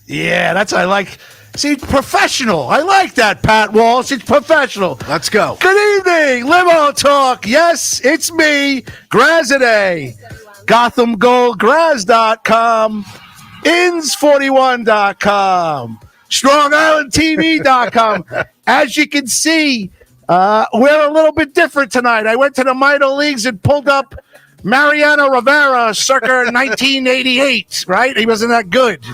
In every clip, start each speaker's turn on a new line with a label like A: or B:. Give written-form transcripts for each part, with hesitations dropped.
A: Yeah, that's what I like. See, professional. I like that, Pat Walsh. It's professional.
B: Let's go.
A: Good evening, Limo Talk. Yes, it's me, Graziday. GothamGoldGraz.com, Ins41.com, StrongIslandTV.com. As you can see, we're a little bit different tonight. I went to the minor leagues and pulled up Mariano Rivera, circa 1988, right? He wasn't that good.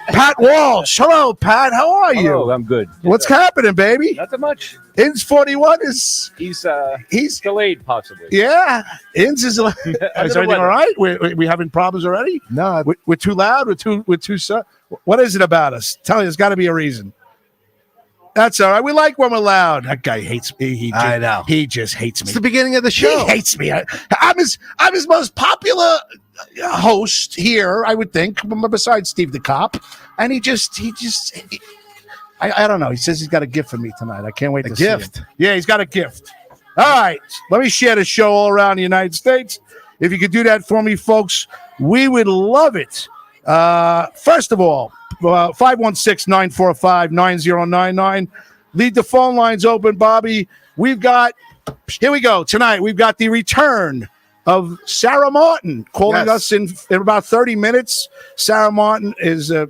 A: Pat Walsh. Hello, Pat. How are you?
C: Hello, I'm good.
A: What's happening, baby?
C: Nothing much.
A: Ins 41 is...
C: He's delayed, possibly.
A: Yeah. Ins is... Is everything all right? We having problems already?
B: No.
A: We're too loud? We're too... What is it about us? Tell me, there's got to be a reason. That's all right. We like when we're loud. That guy hates me.
B: I know.
A: He just hates me.
B: It's the beginning of the show.
A: He hates me. I'm his most popular host here, I would think, besides Steve the Cop. And I don't know. He says he's got a gift for me tonight. I can't wait to see it. Yeah, he's got a gift. All right. Let me share the show all around the United States. If you could do that for me, folks, we would love it. First of all, 516-945-9099. Leave the phone lines open, Bobby. Here we go. Tonight, we've got the return of Sarah Martin calling us in about 30 minutes. Sarah Martin is a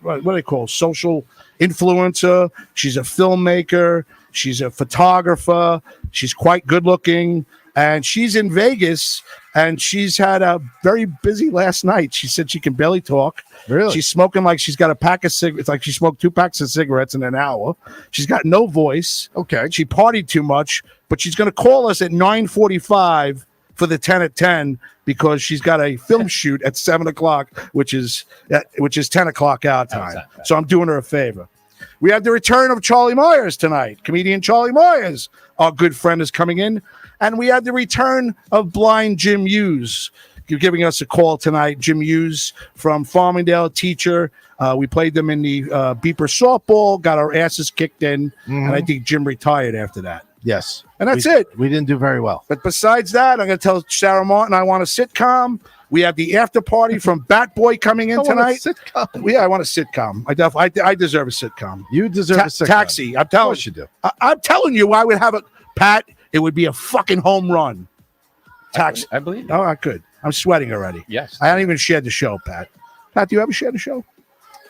A: what do they call social influencer. She's a filmmaker. She's a photographer. She's quite good looking. And she's in Vegas, and she's had a very busy last night. She said she can barely talk.
B: Really?
A: She's smoking like she's got a pack of cigarettes. It's like she smoked 2 packs of cigarettes in an hour. She's got no voice.
B: Okay.
A: She partied too much, but she's going to call us at 9:45 for the 10 at 10 because she's got a film shoot at 7 o'clock, which is 10 o'clock our time. So I'm doing her a favor. We have the return of Charlie Myers tonight. Comedian Charlie Myers, our good friend, is coming in. And we have the return of blind Jim Hughes. You're giving us a call tonight. Jim Hughes from Farmingdale, teacher. We played them in the Beeper softball, got our asses kicked in, and I think Jim retired after that.
B: Yes.
A: And that's it.
B: We didn't do very well.
A: But besides that, I'm going to tell Sarah Martin I want a sitcom. We have the after party from Bat Boy coming in tonight.
B: Sitcom.
A: Yeah, I want a sitcom. I deserve a sitcom.
B: You deserve a sitcom.
A: Taxi. I'm telling
B: you. Do.
A: I'm telling you, I would have a Pat. It would be a fucking home run. Taxi.
C: I believe you.
A: All right, good. I'm sweating already.
C: Yes.
A: I haven't even shared the show, Pat. Pat, do you ever share the show?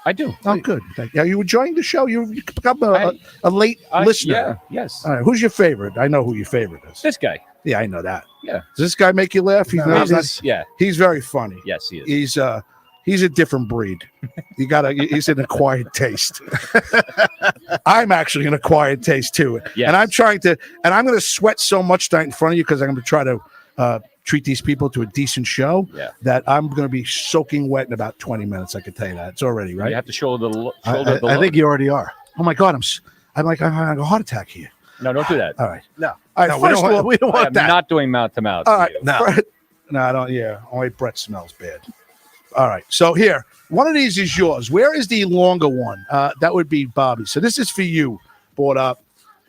C: I do.
A: Oh, good. Thank you. Are you enjoying the show? You become a late listener.
C: Yeah, yes.
A: All right. Who's your favorite? I know who your favorite is.
C: This guy.
A: Yeah, I know that.
C: Yeah.
A: Does this guy make you laugh?
C: Yeah.
A: He's very funny.
C: Yes, he is.
A: He's a different breed. He's an acquired taste. I'm actually an acquired taste too.
C: Yes.
A: And I'm going to sweat so much tonight in front of you because I'm going to try to treat these people to a decent show that I'm going to be soaking wet in about 20 minutes. I can tell you that. It's already, right?
C: You have to shoulder the look.
B: I think you already are.
A: Oh my God. I'm like, I'm having a heart attack here.
C: No, don't do that.
A: All right.
B: No.
A: All right.
B: We don't want that.
C: I'm not doing mouth to mouth.
A: All right.
B: No.
A: No, I don't. Yeah. Only Brett smells bad. All right. So here, one of these is yours. Where is the longer one? That would be Bobby. So this is for you. Bought up.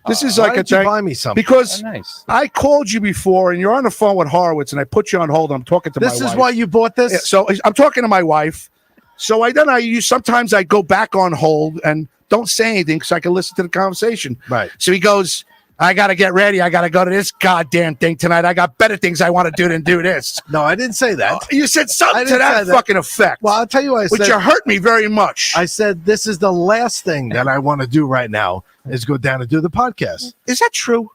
A: This is like a thing.
B: Buy me something?
A: Because
C: nice.
A: I called you before, and you're on the phone with Horowitz, and I put you on hold. I'm talking to my wife.
B: This is why you bought this?
A: Yeah, so I'm talking to my wife. So sometimes I go back on hold and don't say anything because I can listen to the conversation.
B: Right.
A: So he goes, I got to get ready. I got to go to this goddamn thing tonight. I got better things I want to do than do this.
B: No, I didn't say that.
A: You said something to that fucking effect.
B: Well, I'll tell you what I said.
A: Which hurt me very much.
B: I said, this is the last thing that I want to do right now is go down and do the podcast.
A: Is that true?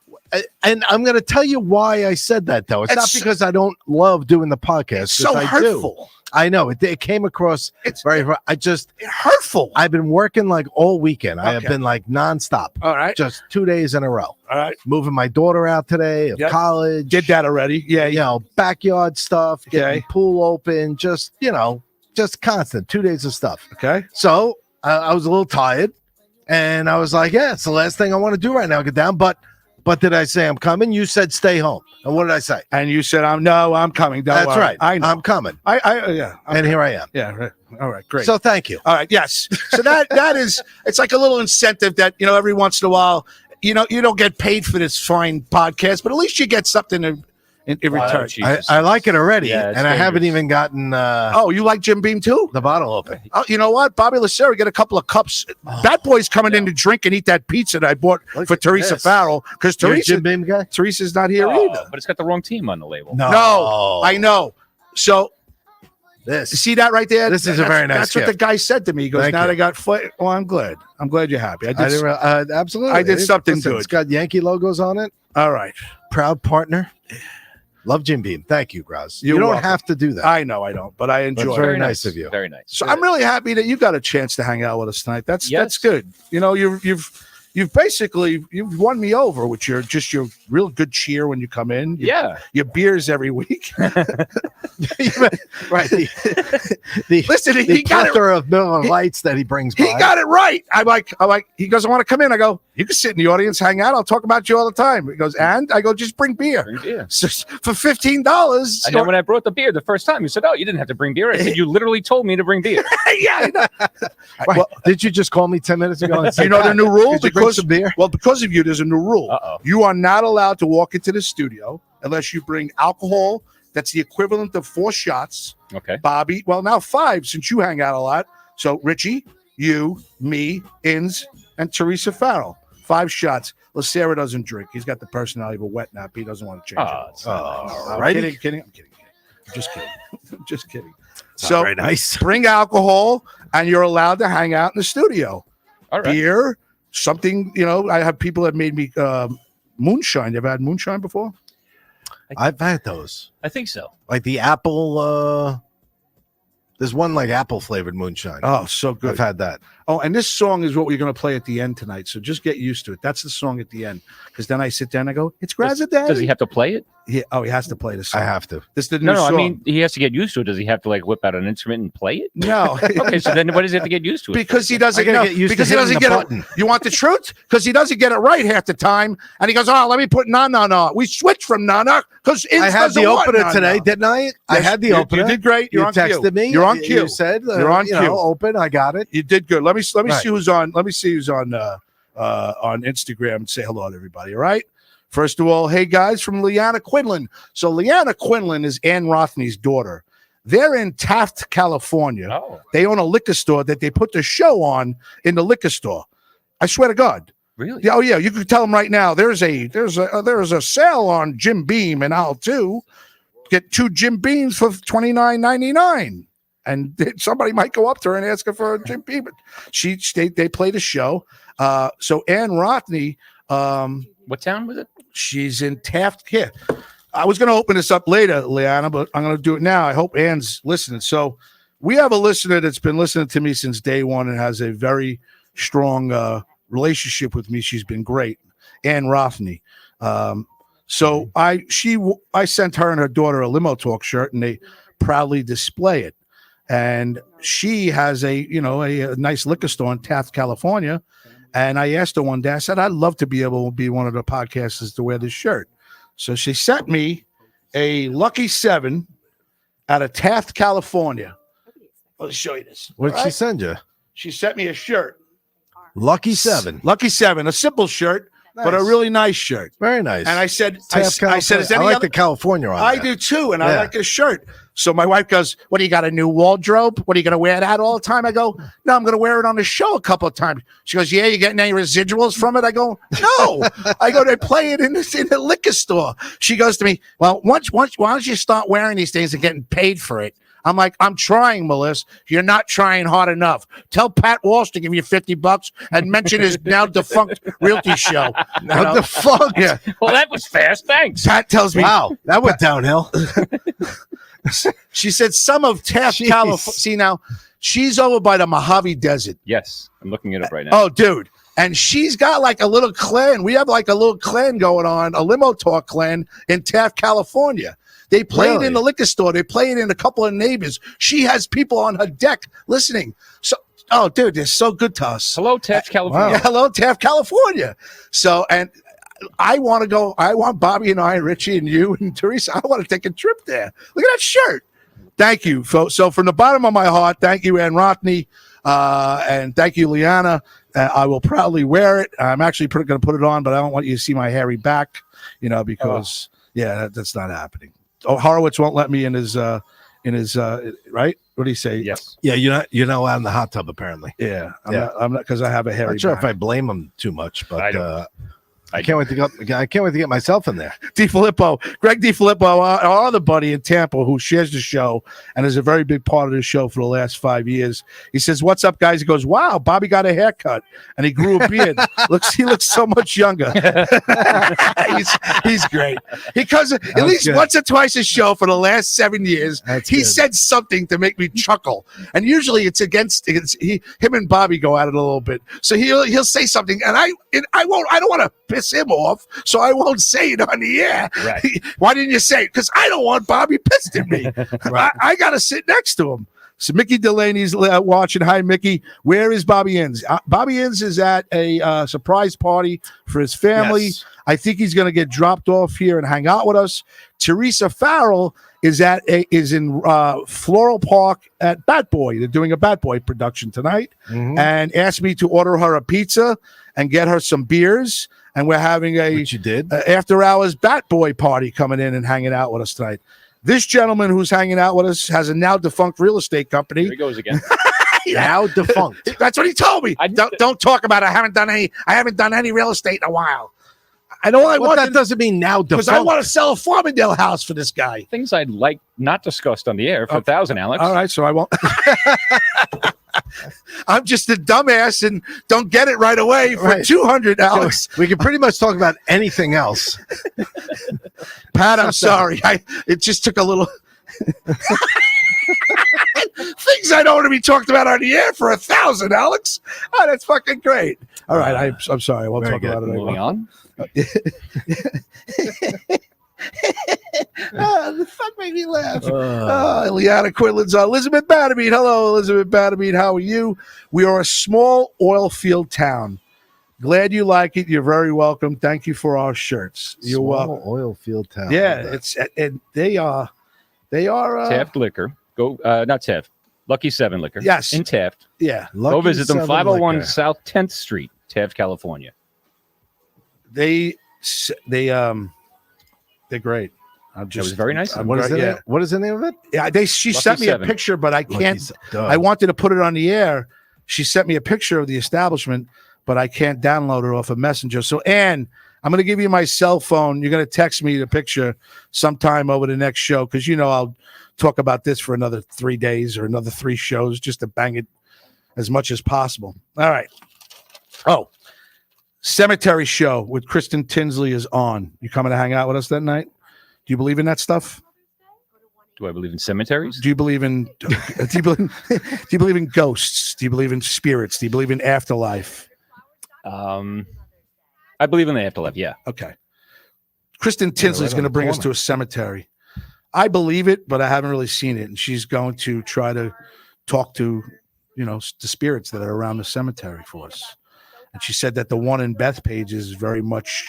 B: And I'm going to tell you why I said that, though. It's not because I don't love doing the podcast.
A: It's so hurtful.
B: I know. It came across very
A: hurtful.
B: I've been working like all weekend. I have been like nonstop.
A: All right.
B: Just 2 days in a row.
A: All right.
B: Moving my daughter out today of college.
A: Did that already. Yeah.
B: Backyard stuff. Getting pool open. Just constant. 2 days of stuff.
A: Okay.
B: So I was a little tired. And I was like, it's the last thing I want to do right now. Get down. But did I say I'm coming? You said stay home. And what did I say?
A: And you said, I'm coming. Don't
B: That's
A: worry.
B: right. I'm coming. And here I am.
A: Yeah. Right. All right. Great.
B: So thank you.
A: All right. Yes. So that is, it's like a little incentive that, every once in a while, you don't get paid for this fine podcast, but at least you get something to in return.
B: I like it already,
C: Yeah, it's
B: and I haven't
C: dangerous.
B: even gotten
A: Oh, you like Jim Beam too?
B: the bottle open.
A: Oh, you know what? Bobby Lacerra get a couple of cups. That boy's coming in to drink and eat that pizza that I bought
B: Look
A: for
B: at
A: Teresa
B: this.
A: Farrell because
B: You're a
A: Teresa
B: Jim Beam guy?
A: Teresa's not here either.
C: But it's got the wrong team on the label.
A: No, I know. So
B: This.
A: see that right there?
B: This is a very nice
A: That's what
B: gift.
A: the guy said to me. He goes,
B: Thank
A: "Now
B: you.
A: they got foot." Well, I'm glad. I'm glad you're happy.
B: Absolutely.
A: I did something
B: Listen,
A: good.
B: It's got Yankee logos on it.
A: All right.
B: Proud partner. Love Jim Beam. Thank you, Graz. You
A: You're
B: don't
A: welcome.
B: have to do that.
A: I know I don't, but I enjoy
B: That's
A: it.
B: very nice of you.
C: Very nice.
A: So I'm really happy that you got a chance to hang out with us tonight. That's
C: Yes.
A: good. You know, you've basically won me over with your real good cheer when you come in. Your beers every week.
B: Right.
A: Listen,
B: The
A: he got it.
B: plethora of Miller Lights that he brings by.
A: He got it right. I'm like. He goes, I want to come in. I go, you can sit in the audience, hang out. I'll talk about you all the time. He goes, and I go, just bring beer.
C: Bring beer.
A: So, for $15.
C: And then when I brought the beer the first time, you said, "Oh, you didn't have to bring beer." I said, "You literally told me to bring beer."
A: Yeah. I know.
B: Right.
A: Well,
B: Did you just call me 10 minutes ago and say,
A: you know the new rule
B: Could you bring
A: because
B: some beer?
A: well, because of you, there's a new rule.
C: Uh-oh.
A: You are not allowed to walk into the studio unless you bring alcohol. That's the equivalent of 4 shots.
C: Okay.
A: Bobby, well, now 5 since you hang out a lot. So Richie, you, me, Inns, and Teresa Farrell. 5 shots. Lacerra doesn't drink. He's got the personality of a wet nap. He doesn't want to change it. I'm
B: righty.
A: kidding. I'm just kidding. I'm just kidding.
B: Not
A: So
B: very nice.
A: bring alcohol, and you're allowed to hang out in the studio.
C: All right.
A: Beer, something, I have people that made me moonshine. You ever had moonshine before?
B: I've had those.
C: I think so.
B: Like the apple. There's one like apple flavored moonshine.
A: Oh, so good.
B: I've had that.
A: Oh, and this song is what we're going to play at the end tonight. So just get used to it. That's the song at the end. Because then I sit down and I go, it's Grazza Daddy.
C: Does he have to play it?
A: He has to play this song.
B: I have to.
A: This is the new
C: No,
A: song.
C: I mean he has to get used to it. Does he have to like whip out an instrument and play it?
A: No.
C: Okay, so then what does he have to get used to it?
A: Because he
B: I
A: doesn't
B: gotta
A: know.
B: get used to
A: Because he
B: hitting
A: doesn't
B: the
A: get
B: button.
A: it. You want the truth? Because he doesn't get it right half the time. And he goes, oh, let me put na. We switched from na because
B: I had the oopner today, didn't I? I had the opener.
A: You did great. You're
B: You
A: on cue.
B: texted me.
A: You're on cue.
B: You said
A: You're on cue.
B: Open. I got it.
A: You did good. Let me
B: Right.
A: see who's on. Let me see who's on Instagram and say hello to everybody. All right. First of all, hey guys from Leanna Quinlan. So Leanna Quinlan is Ann Rothney's daughter. They're in Taft, California.
C: Oh,
A: They own a liquor store that they put the show on in the liquor store. I swear to God.
C: really?
A: Yeah, oh yeah, you can tell them right now. There's a sale on Jim Beam and I'll too. Get 2 Jim Beams for $29.99. And somebody might go up to her and ask her for a Jim Beam. But they play the show. So Ann Rothney,
C: What town was it?
A: she's in Taft. Here, I was going to open this up later, Leanna, but I'm going to do it now. I hope Ann's listening. So we have a listener that's been listening to me since day one and has a very strong relationship with me. She's been great, Ann Rothney. So I sent her and her daughter a Limo Talk shirt, and they proudly display it. And she has a nice liquor store in Taft, California. And I asked her one day, I said, I'd love to be able to be one of the podcasters to wear this shirt. So she sent me a Lucky 7 out of Taft, California. I'll show you this.
B: What did
A: All
B: she
A: right?
B: send you?
A: She sent me a shirt.
B: Lucky 7.
A: Lucky 7, a simple shirt, but a
B: Nice.
A: really nice shirt.
B: Very nice.
A: And I said,
B: Taft,
A: I said, is
B: California.
A: any
B: I like
A: other?
B: the California on
A: I
B: there.
A: do too, and I
B: Yeah.
A: like this shirt. So my wife goes, what, do you got a new wardrobe? What, are you going to wear that all the time? I go, no, I'm going to wear it on the show a couple of times. She goes, yeah, you getting any residuals from it? I go, no. I go, they play it in the liquor store. She goes to me, well, why don't you start wearing these things and getting paid for it? I'm like, I'm trying, Melissa. You're not trying hard enough. Tell Pat Walsh to give you $50 and mention his now defunct realty show.
B: Now defunct.
A: Yeah.
C: Well, that was fast. Thanks.
A: Pat tells me,
B: Wow, that went downhill.
A: she said some of Taft,
B: Jeez.
A: California. See, now she's over by the Mojave Desert.
C: Yes, I'm looking it up right now.
A: Oh, dude. And she's got like a little clan. We have like a little clan going on, a Limo Talk clan in Taft, California. They play it
B: Really?
A: in the liquor store. They play it in a couple of neighbors. She has people on her deck listening. So, oh, dude, they're so good to us.
C: Hello, Taft, California.
A: Yeah, hello, Taft, California. So, and I want to go. I want Bobby and I, and Richie and you and Teresa. I want to take a trip there. Look at that shirt. Thank you. So from the bottom of my heart, thank you, Ann Rothney, and thank you, Liana. I will proudly wear it. I'm actually going to put it on, but I don't want you to see my hairy back, because Yeah, that's not happening. Oh, Horowitz won't let me in his right. What do you say?
C: Yes.
B: Yeah, you're not allowed in the hot tub apparently.
A: Yeah,
B: Yeah.
A: I'm not because I have a hairy.
B: Not sure
A: back.
B: if I blame him too much, but
C: I don't.
B: I can't wait to get myself in there.
A: Greg DiFilippo, our other buddy in Tampa who shares the show and is a very big part of the show for the last 5 years. He says, "What's up, guys?" He goes, "Wow, Bobby got a haircut and he grew a beard. He looks so much younger." he's great. Because at least
B: good.
A: once or twice a show for the last 7 years, he said something to make me chuckle. And usually it's him and Bobby go at it a little bit. So he'll say something, and I don't want to piss him off, so I won't say it on the air.
C: Right.
A: Why didn't you say it? Because I don't want Bobby pissed at me. I got to sit next to him. So Mickey Delaney's watching. Hi, Mickey. Where is Bobby Inns? Bobby Inns is at a surprise party for his family.
B: Yes.
A: I think he's going to get dropped off here and hang out with us. Teresa Farrell is in Floral Park at Bat Boy. They're doing a Bat Boy production tonight, and asked me to order her a pizza and get her some beers. And we're having
B: Which you did.
A: after hours Bat Boy party coming in and hanging out with us tonight. This gentleman who's hanging out with us has a now defunct real estate company.
C: Here he goes again.
B: Now defunct.
A: That's what he told me. Don't talk about it. I haven't done any real estate in a while. I know
B: That doesn't mean now defunct.
A: because I want to sell a Farmingdale house for this guy.
C: Things I'd like not discussed on the air for 1,000, Alex.
A: All right, so I won't. I'm just a dumbass and don't get it right away for
B: Right.
A: 200, Alex.
B: We can pretty much talk about anything else.
A: Pat, I'm sorry. It just took a little things I don't want to be talked about on the air for 1,000, Alex. Oh, that's fucking great. All right, I'm sorry. I won't
B: Very
A: talk
B: good.
A: about it
C: Moving
A: anymore.
C: on.
A: The fuck made me laugh. Liana Quinlan's on. Elizabeth Battermead. Hello, Elizabeth Battermead. How are you? We are a small oil field town. Glad you like it. You're very welcome. Thank you for our shirts. You're welcome.
B: Oil field town.
A: Yeah, and they are
C: Taft Liquor. Go, not Taft. Lucky 7 Liquor.
A: Yes.
C: In Taft.
A: yeah.
C: Go visit them.
B: 7
C: 501
B: Liquor.
C: South 10th Street, Taft, California.
A: They're great.
C: That was very nice.
B: What is the
A: yeah.
B: name? What is the name of it?
A: Yeah, she
C: Lucky
A: sent me
C: 7.
A: a picture, but I can't.
B: Duh.
A: I wanted to put it on the air. She sent me a picture of the establishment, but I can't download it off of Messenger. So, Ann, I'm going to give you my cell phone. You're going to text me the picture sometime over the next show because I'll talk about this for another 3 days or another 3 shows just to bang it as much as possible. All right. Oh, Cemetery Show with Kristen Tinsley is on. You coming to hang out with us that night? Do you believe in that stuff?
C: Do I believe in cemeteries?
A: Do you believe in do you believe in ghosts? Do you believe in spirits? Do you believe in afterlife?
C: I believe in the afterlife, yeah.
A: Okay. Kristen Tinsley is
B: right
A: going to
B: on the
A: bring us
B: corner.
A: to a cemetery. I believe it, but I haven't really seen it. And she's going to try to talk to, the spirits that are around the cemetery for us. And she said that the one in Bethpage is very much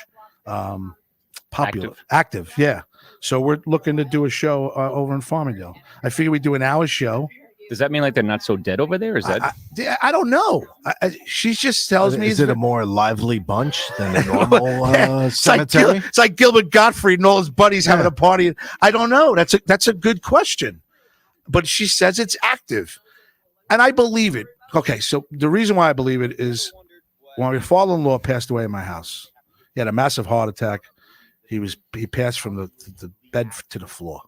A: popular. Active, yeah. So we're looking to do a show over in Farmingdale. I figure we do an hour show.
C: Does that mean like they're not so dead over there? Is that
A: I don't know. She just tells me
B: Is it a more lively bunch than a normal cemetery?
A: It's like Gilbert Gottfried and all his buddies having a party. I don't know. That's a good question. But she says it's active. And I believe it. Okay, so the reason why I believe it is when my father-in-law passed away in my house. He had a massive heart attack. He passed from the bed to the floor.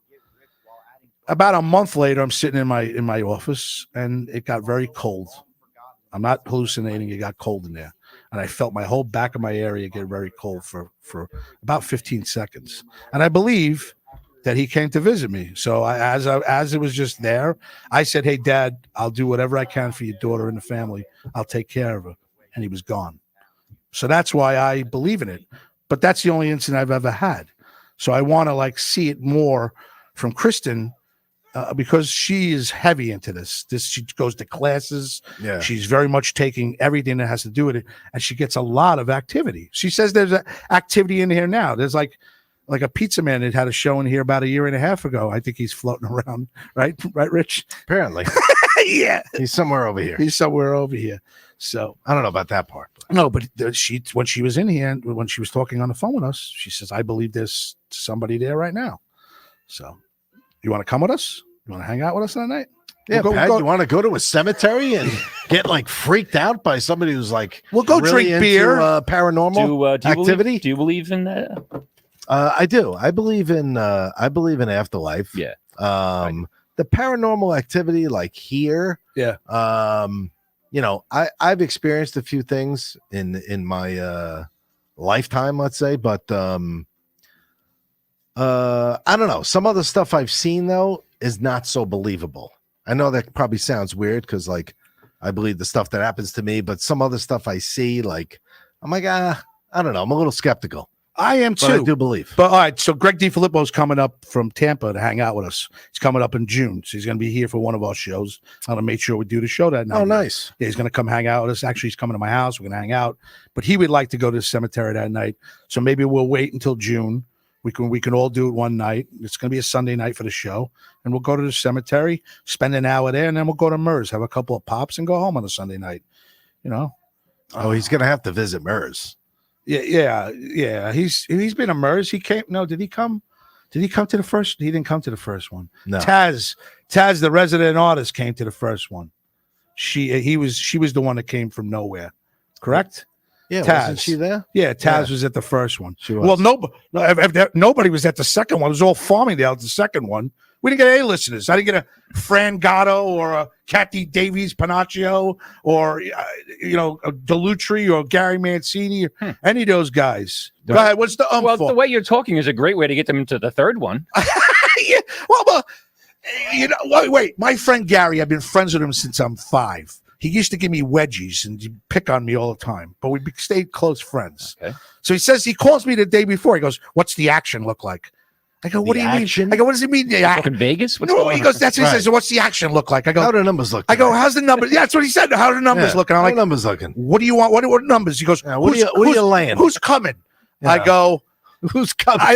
A: About a month later, I'm sitting in my office, and it got very cold. I'm not hallucinating. It got cold in there, and I felt my whole back of my area get very cold for about 15 seconds. And I believe that he came to visit me. So as it was just there, I said, "Hey, Dad, I'll do whatever I can for your daughter and the family. I'll take care of her." And he was gone. So that's why I believe in it. But that's the only incident I've ever had. So I want to see it more from Kristen. Because she is heavy into this. She goes to classes.
B: Yeah.
A: She's very much taking everything that has to do with it, and she gets a lot of activity. She says there's activity in here now. There's like a pizza man that had a show in here about 1.5 years ago. I think he's floating around, right, Rich?
B: Apparently.
A: Yeah,
B: He's somewhere over here.
A: he's somewhere over here. So
B: I don't know about that part. But.
A: no, but she when she was in here, when she was talking on the phone with us, she says, "I believe there's somebody there right now." So, you want to come with us? You want to hang out with us that night?
B: Yeah,
A: we'll
B: Pat,
A: go,
B: you want to go to a cemetery and get like freaked out by somebody who's like
A: we'll go
B: really
A: drink beer,
B: paranormal activity?
C: Do you believe in that?
B: I do. I believe in afterlife.
C: Yeah.
B: The paranormal activity, like here.
A: Yeah.
B: I've experienced a few things in my lifetime, let's say, but I don't know. Some other stuff I've seen though is not so believable. I know that probably sounds weird because like I believe the stuff that happens to me, but some other stuff I see, like I'm like, I don't know. I'm a little skeptical.
A: I am too.
B: But I do believe.
A: But all right, so Greg DiFilippo's coming up from Tampa to hang out with us. He's coming up in June, so he's going to be here for one of our shows. I'm going to make sure we do the show that night.
B: Oh, nice.
A: Yeah, he's going to come hang out with us. Actually, he's coming to my house. We're going to hang out. But he would like to go to the cemetery that night, so maybe we'll wait until June. We can all do it one night. It's going to be a Sunday night for the show, and we'll go to the cemetery, spend an hour there, and then we'll go to Mers, have a couple of pops, and go home on a Sunday night. You know.
B: Oh, he's going to have to visit Mers.
A: Yeah. He's been a Mers. He came. No, did he come? Did he come to the first? He didn't come to the first one.
B: No.
A: Taz, the resident artist, came to the first one. She was the one that came from nowhere. Correct?
B: Yeah,
A: Taz.
B: wasn't she there?
A: Yeah, Taz was at the first one.
B: She was.
A: Well, nobody was at the second one. It was all Farmingdale at the second one. We didn't get any listeners. I didn't get a Fran Gatto or a Kathy Davies Panaccio or a Delutri or Gary Mancini or any of those guys. Go ahead. What's the
C: Well,
A: for?
C: the way you're talking is a great way to get them into the third one.
A: Yeah, well, wait. My friend Gary, I've been friends with him since I'm 5. He used to give me wedgies and pick on me all the time, but we stayed close friends.
C: Okay.
A: So he calls me the day before. He goes, "What's the action look like?" I go, "What do you mean?" I go, "What does it mean?"
C: Fucking Vegas? What's
A: No,
C: going
A: he
C: on?
A: goes, "That's what he says." What's the action look like? I go,
B: How do the numbers look?
A: I go, "How's the number?" Yeah, that's what he said. How are the numbers looking? I'm
B: How
A: like,
B: the numbers looking?
A: "What do you want? What numbers?" He goes,
B: What are you laying?
A: Who's coming?
B: Yeah.
A: I go,
B: Who's coming?
A: I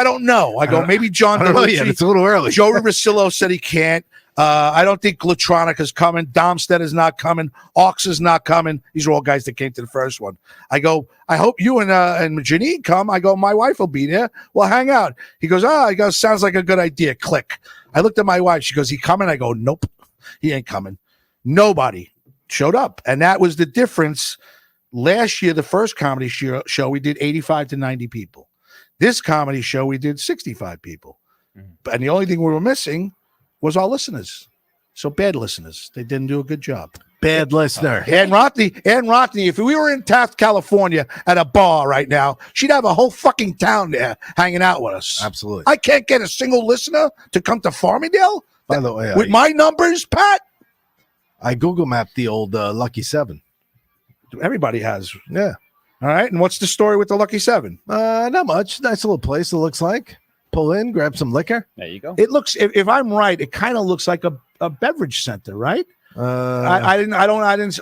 A: don't know. I go, maybe John
B: I don't know yet.
A: DeLucci.
B: It's a little early.
A: Joe Rosillo said he can't. I don't think Glatronic coming. Domstead is not coming. Ox is not coming. These are all guys that came to the first one. I go, I hope you and Janine come. I go, my wife will be there. We'll hang out. He goes, sounds like a good idea. Click. I looked at my wife. She goes, he coming? I go, nope, he ain't coming. Nobody showed up. And that was the difference. Last year, the first comedy show, we did 85 to 90 people. This comedy show, we did 65 people. Mm-hmm. And the only thing we were missing was our listeners. So bad listeners. They didn't do a good job.
B: Bad listener.
A: Ann Rothney, if we were in Taft, California at a bar right now, she'd have a whole fucking town there hanging out with us.
B: Absolutely.
A: I can't get a single listener to come to Farmingdale?
B: By the way,
A: with my numbers, Pat?
B: I Google mapped the old Lucky 7.
A: Everybody has.
B: Yeah.
A: All right. And what's the story with the Lucky 7?
B: Not much. Nice little place, it looks like. Pull in, grab some liquor.
C: There you go.
A: It looks, if I'm right, it kind of looks like a beverage center, right? I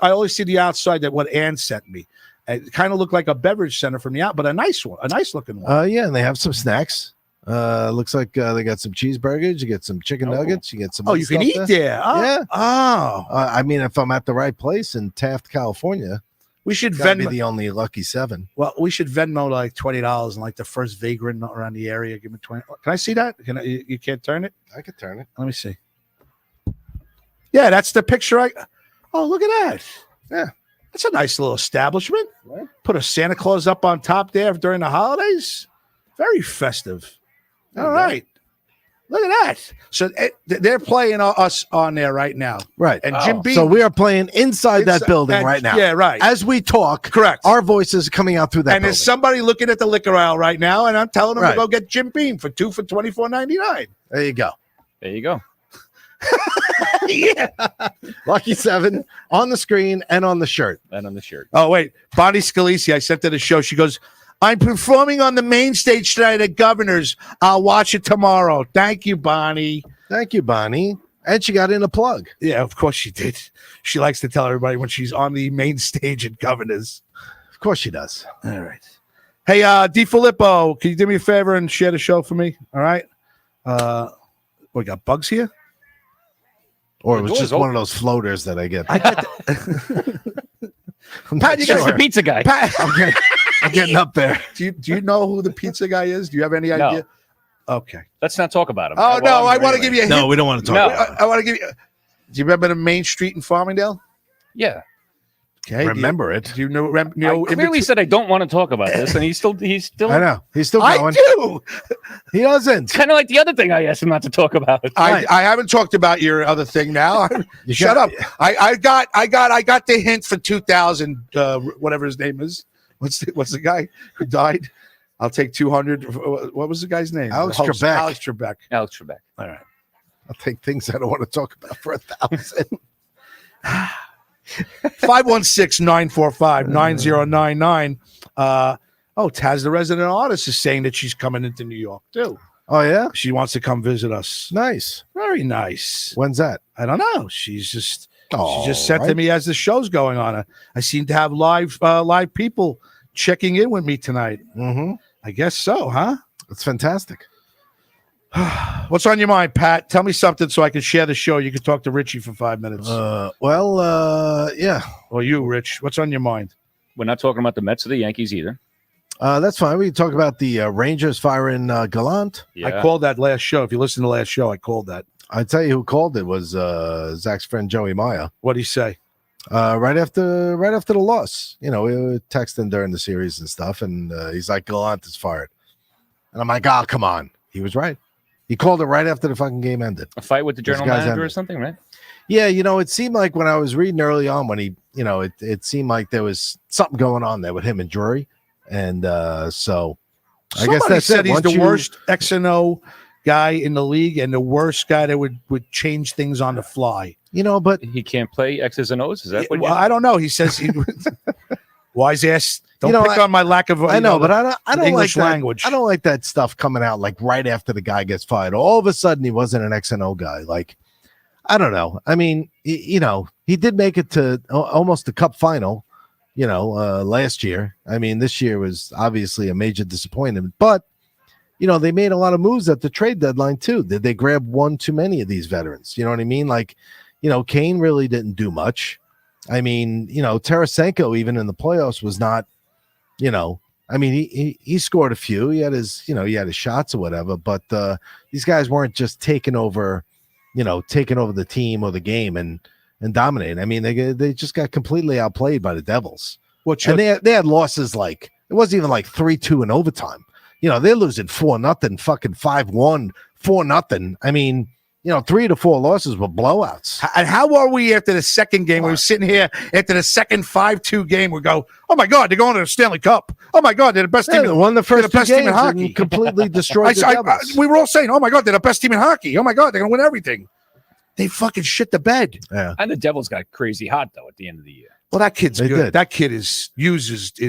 A: always see the outside that what Ann sent me. It kind of looked like a beverage center from the out, but a nice looking one.
B: Yeah, and they have some snacks. Looks like they got some cheeseburgers. You get some chicken nuggets. You get some.
A: You can eat there. Oh.
B: Yeah.
A: Oh.
B: I mean, if I'm at the right place in Taft, California,
A: we should
B: be
A: Venmo.
B: the only Lucky 7.
A: Well, we should Venmo like $20 and like the first vagrant around the area. Give me 20. Can I see that? You can't turn it?
B: I could turn it.
A: Let me see. Yeah, that's the picture. Oh, look at that.
B: Yeah.
A: That's a nice little establishment.
B: Right.
A: Put a Santa Claus up on top there during the holidays. Very festive. All right. Look at that. So they're playing us on there right now.
B: Right.
A: And Jim Beam.
B: So we are playing inside that building right now.
A: Yeah, right.
B: As we talk.
A: Correct.
B: Our voices are coming out through that
A: and
B: building.
A: there's somebody looking at the liquor aisle right now, and I'm telling them
B: Right.
A: to go get Jim Beam for $24.99.
B: There you go.
C: There you go.
A: Yeah.
B: Lucky 7 on the screen and on the shirt.
C: And on the shirt.
A: Oh, wait. Bonnie Scalisi, I sent her the show. She goes, I'm performing on the main stage tonight at Governor's. I'll watch it tomorrow. Thank you, Bonnie.
B: Thank you, Bonnie. And she got in a plug.
A: Yeah, of course she did. She likes to tell everybody when she's on the main stage at Governor's.
B: Of course she does.
A: All right. Hey, DiFilippo, can you do me a favor and share the show for me? All right. We got bugs here?
B: Or it
C: The
B: was
C: door's
B: just one of those floaters that I get.
A: I got
B: I'm
A: Pat,
B: not
A: you
C: That's
A: got
C: the pizza guy.
A: Pat,
B: I'm getting up there.
A: do you know who the pizza guy is? Do you have any
C: No.
A: idea? Okay.
C: Let's not talk about him.
A: Oh
C: Well,
A: no,
C: I'm
A: I want to
C: anyway.
A: give you a hint.
B: No, we don't want to talk
C: No.
B: about it.
A: I want to give you. Do you remember the main street in Farmingdale?
C: Yeah.
A: Okay.
B: Remember it.
A: Do you know?
C: I clearly said I don't want to talk about this, and he's still.
B: I know. He's still
A: I
B: going.
A: do.
B: He doesn't.
C: Kind of like the other thing I asked him not to talk about.
A: I haven't talked about your other thing now.
B: You
A: Shut
B: got-
A: up. I got the hint for 2000. Whatever his name is. What's the guy who died? I'll take 200. What was the guy's name?
B: Alex
A: The host.
B: Trebek.
A: Alex Trebek.
C: Alex Trebek.
A: All right.
B: I'll take things I don't want to talk about for 1,000.
A: 516-945-9099. Taz, the resident artist, is saying that she's coming into New York too.
B: Oh yeah,
A: She wants to come visit us.
B: nice.
A: Very nice.
B: When's that?
A: I don't know. She just said to
B: right.
A: me as the show's going on. I seem to have live people checking in with me tonight.
B: Mm-hmm.
A: I guess so, huh?
B: It's fantastic.
A: What's on your mind, Pat? Tell me something so I can share the show. You can talk to Richie for 5 minutes.
B: Yeah.
A: Or you, Rich. What's on your mind?
C: We're not talking about the Mets or the Yankees either.
B: That's fine. We can talk about the Rangers firing Gallant.
C: Yeah.
A: I called that last show. If you listen to the last show, I called that.
B: I tell you who called it was Zach's friend Joey Maya.
A: What'd he say?
B: Right after the loss, we were texting during the series and stuff, and he's like, Gallant is fired, and I'm like, oh, come on. He was right. He called it right after the fucking game ended.
C: A fight with the
B: Those
C: general
B: guys
C: manager or
B: ended.
C: something, right?
B: Yeah, it seemed like when I was reading early on when he, it seemed like there was something going on there with him and Drury, and so I guess
A: Somebody
B: that's
A: said
B: it.
A: he's
B: Once
A: the
B: you-
A: worst X and O guy in the league and the worst guy that would change things on the fly.
B: But
C: He can't play X's and O's. Is that what?
A: Well, I don't know. He says he wise ass. Don't pick on my lack of.
B: I know, but I don't
A: English
B: like that,
A: language.
B: I don't like that stuff coming out like right after the guy gets fired. All of a sudden, he wasn't an X and O guy. Like, I don't know. I mean, he did make it to almost the Cup final. Last year. I mean, this year was obviously a major disappointment. But they made a lot of moves at the trade deadline too. Did they grab one too many of these veterans? You know what I mean? Like, Kane really didn't do much. I mean, Tarasenko even in the playoffs was not. I mean, he scored a few. He had his, he had his shots or whatever. But these guys weren't just taking over the team or the game and dominating. I mean, they just got completely outplayed by the Devils. And they had losses like it wasn't even like 3-2 in overtime. They're losing 4-0, fucking 5-1, 4-0. I mean, 3 to 4 losses were blowouts.
A: And how are we after the second game? We were sitting here after the second 5-2 game. We go, oh my God, they're going to the Stanley Cup. Oh my God, they're the best
B: Yeah,
A: team.
B: they won the first
A: the
B: two
A: best team in
B: games
A: hockey.
B: and completely destroyed the Devils.
A: we were all saying, oh my God, they're the best team in hockey. Oh my God, they're going to win everything. They fucking shit the bed.
B: Yeah.
C: And the Devils got crazy hot though at the end of the year.
A: Well, that kid's
B: They
A: good.
B: did.
A: That kid is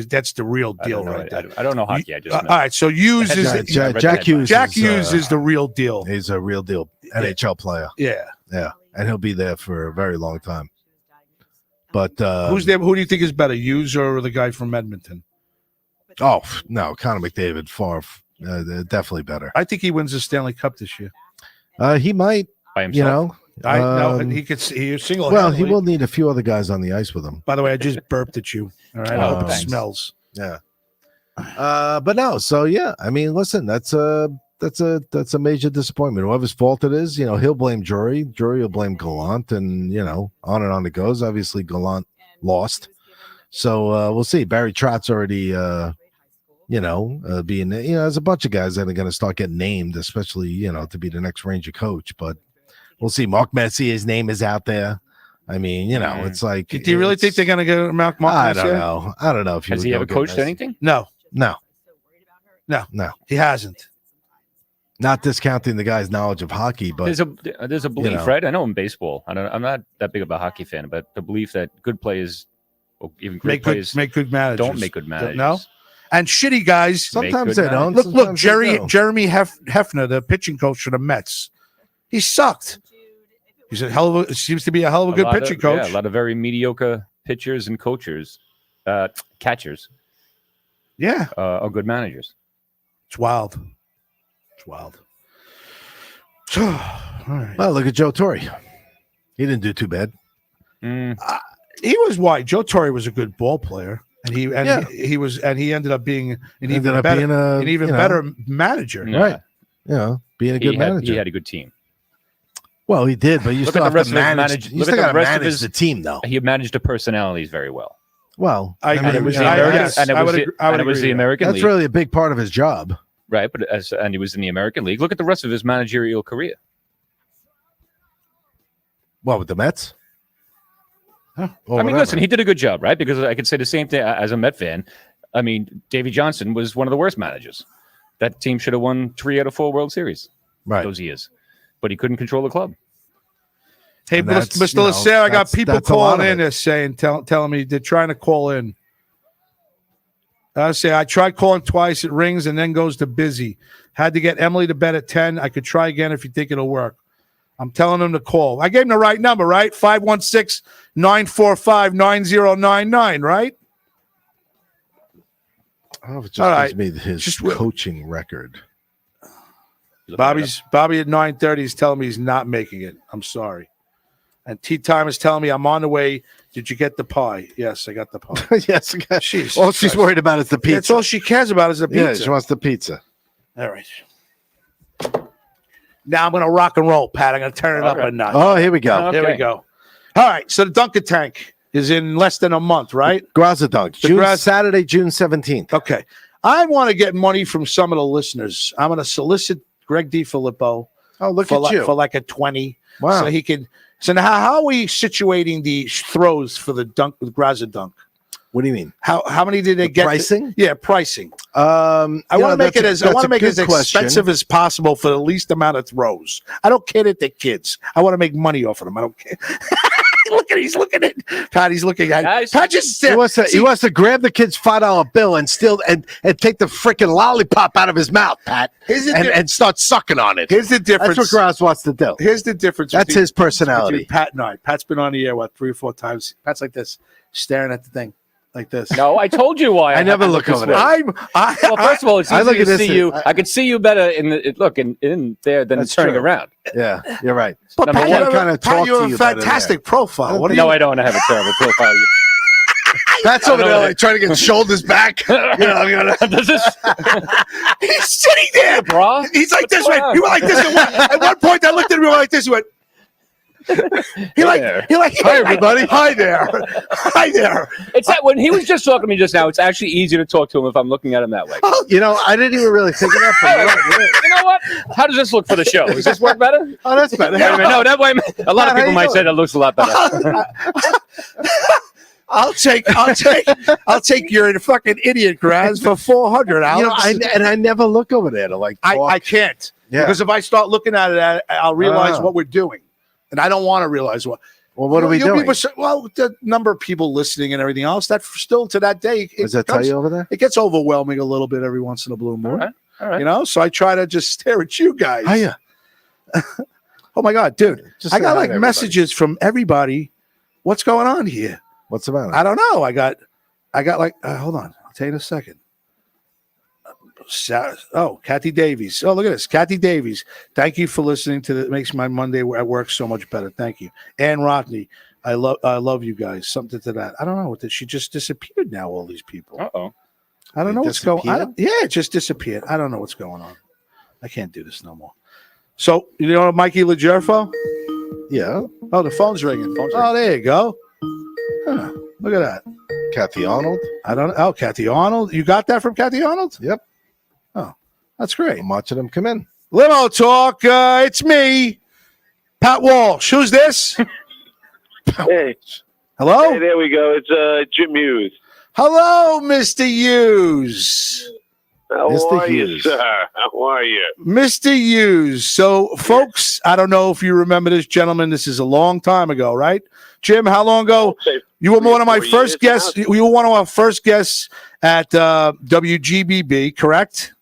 A: that's the real
C: I
A: deal
C: don't know.
A: right there.
C: I don't know hockey. I just
A: All
C: know.
A: right, so Hughes is
C: Yeah,
B: Jack Hughes.
A: Jack Hughes is the real deal.
B: He's a real deal NHL player.
A: Yeah.
B: Yeah, and he'll be there for a very long time. But
A: Who's there? Who do you think is better, Hughes or the guy from Edmonton?
B: Oh no, Connor McDavid, far definitely better.
A: I think he wins the Stanley Cup this year.
B: He might,
C: By himself.
A: I know
B: Um,
A: he could. He single.
B: Well, he will need a few other guys on the ice with him.
A: By the way, I just burped at you. All right, I hope it
C: thanks.
A: smells.
B: Yeah. But no, so yeah, I mean, listen, that's a major disappointment. Whoever's fault it is, he'll blame Drury. Drury will blame Gallant, and on and on it goes. Obviously, Gallant lost, so we'll see. Barry Trott's already, being there's a bunch of guys that are going to start getting named, especially to be the next Ranger coach. But we'll see. Mark Messier's name is out there. I mean, it's like.
A: Do you really think they're going to go Mark?
B: I don't know. I don't know if
C: Has he ever coached anything?
A: No,
B: No,
A: he hasn't.
B: not discounting the guy's knowledge of hockey, but
C: There's a belief, right? I know in baseball. I'm not that big of a hockey fan, but the belief that good players, or even great players,
A: Make good managers.
C: don't make good managers.
A: No, and shitty guys.
B: sometimes
C: good
B: they don't.
A: Look,
B: sometimes they do.
A: Jeremy Hefner, the pitching coach for the Mets. He sucked. He's a hell of a. Seems to be a hell of a good
C: lot
A: pitching
C: of,
A: coach.
C: Yeah, a lot of very mediocre pitchers and coaches, catchers,
A: Yeah,
C: are good managers.
A: it's wild. It's wild. All right.
B: Well, look at Joe Torre. He didn't do too bad.
C: Mm,
A: He was white. Joe Torre was a good ball player, and he ended up being an even better manager.
C: No.
B: Right. You know, being a good manager.
C: He had a good team.
B: Well, he did, but you
C: Look
B: still
C: at the
B: have to
C: rest of his
B: manage. You
C: look
B: still
C: at
B: got
C: the
B: to
C: rest of
B: manage
C: his-
B: the team, though.
C: He managed the personalities very well.
B: Well,
A: And it was the
B: yeah,
A: American-
B: yes.
C: and it
A: I
C: was
A: would
C: the,
A: agree- I would
C: and it was
A: agree
C: the
A: with that.
C: American
B: that's
C: League,
B: really a big part of his job.
C: right? But and he was in the American League. Look at the rest of his managerial career.
B: What, with the Mets?
C: I mean, listen, he did a good job, right? Because I could say the same thing as a Met fan. I mean, Davey Johnson was one of the worst managers. That team should have won 3 out of 4 World Series those years, but he couldn't control the club.
A: Hey, Mr. Lasser, I got people calling in there saying, telling me they're trying to call in. I say I tried calling twice, it rings and then goes to busy. Had to get Emily to bed at 10. I could try again if you think it'll work. I'm telling them to call. I gave them the right number, right? 516-945-9099, right?
B: I don't know if it just gives me his coaching record.
A: Bobby at 9:30 is telling me he's not making it. I'm sorry. And Tea Time is telling me I'm on the way. Did you get the pie? Yes, I got the pie.
B: Yes. All she's worried about is the pizza.
A: That's all she cares about is the pizza.
B: Yeah, she wants the pizza.
A: All right. Now I'm going to rock and roll, Pat. I'm going to turn it up a notch.
B: Oh, here we go.
C: Okay.
A: Here we go. All right. So the Dunkin' Tank is in less than a month, right?
B: Graza Dunk. Saturday, June 17th.
A: Okay. I want to get money from some of the listeners. I'm going to solicit Greg DiFilippo.
B: Oh, look at you.
A: For like a 20.
B: Wow.
A: So he can. So now how are we situating the throws for the dunk with Graza Dunk?
B: What do you mean?
A: How many did they get?
B: Pricing?
A: Pricing.
B: I
A: want to make it as expensive as possible for the least amount of throws. I don't care that they're kids. I want to make money off of them. I don't care. He's looking at Pat. He's looking at Pat. Just
B: he wants to grab the kid's $5 bill and steal and take the freaking lollipop out of his mouth, Pat, and start sucking on it.
A: Here's the difference.
B: That's what Graz wants to do.
A: Here's the difference.
B: That's his personality.
A: Pat and I. Pat's been on the air 3 or 4 times. Pat's like this, staring at the thing. Like this.
C: No, I told you why.
B: I never look over there.
C: Well, first of all, it's easier to see you. I could see you better in there than turning around.
B: Yeah, you're right.
A: But Pat,
B: you're
A: a fantastic profile.
C: No, I don't have a terrible profile.
B: Pat's over there like trying to get shoulders back.
A: He's sitting there,
C: bro.
A: He's like this. He went like this. At one point, I looked at him like this. He went. Hi everybody. Hi there. Hi there.
C: It's that when he was just talking to me just now, it's actually easier to talk to him if I'm looking at him that way.
B: You know, I didn't even really think of that.
C: You know what? How does this look for the show? Does this work better?
B: Oh, that's better.
C: No, that way a lot of people might say that looks a lot better.
A: I'll take your fucking idiot, Graz, for $400.
B: You know, I never look over there to like talk.
A: I can't.
B: Yeah.
A: Because if I start looking at it, I'll realize what we're doing. And I don't want to realize what.
B: Well, what are we doing?
A: The number of people listening and everything else, that still to that day.
B: Does that tell you over there?
A: It gets overwhelming a little bit every once in a blue moon.
C: All right.
A: You know, so I try to just stare at you guys.
B: Hiya.
A: Oh my God, dude. I got like
B: everybody.
A: messages from everybody. What's going on here?
B: What's the matter?
A: I don't know. I got like, hold on. I'll tell you in a second. Kathy Davies. Oh, look at this. Kathy Davies. Thank you for listening to it makes my Monday at work so much better. Thank you. Ann Rockney. I love you guys. Something to that. I don't know. She just disappeared now, all these people.
C: Uh-oh.
A: I don't know what's going on. It just disappeared. I don't know what's going on. I can't do this no more. So, you know Mikey LaGerfo?
B: Yeah.
A: Oh, the phone's ringing. Oh, there you go. Huh. Look at that.
B: Kathy Arnold.
A: I don't know. Oh, Kathy Arnold. You got that from Kathy Arnold?
B: Yep.
A: Oh, that's great.
B: I'm watching them come in.
A: Limo talk. It's me, Pat Walsh. Who's this?
D: Hey.
A: Hello?
D: Hey, there we go. It's Jim Hughes.
A: Hello, Mr. Hughes.
D: How
B: Mr.
D: are
B: Hughes.
D: you, sir? How are you?
A: Mr. Hughes. So, folks, I don't know if you remember this gentleman. This is a long time ago, right? Jim, how long ago? You were one of my first guests. You were one of our first guests at WGBB, correct?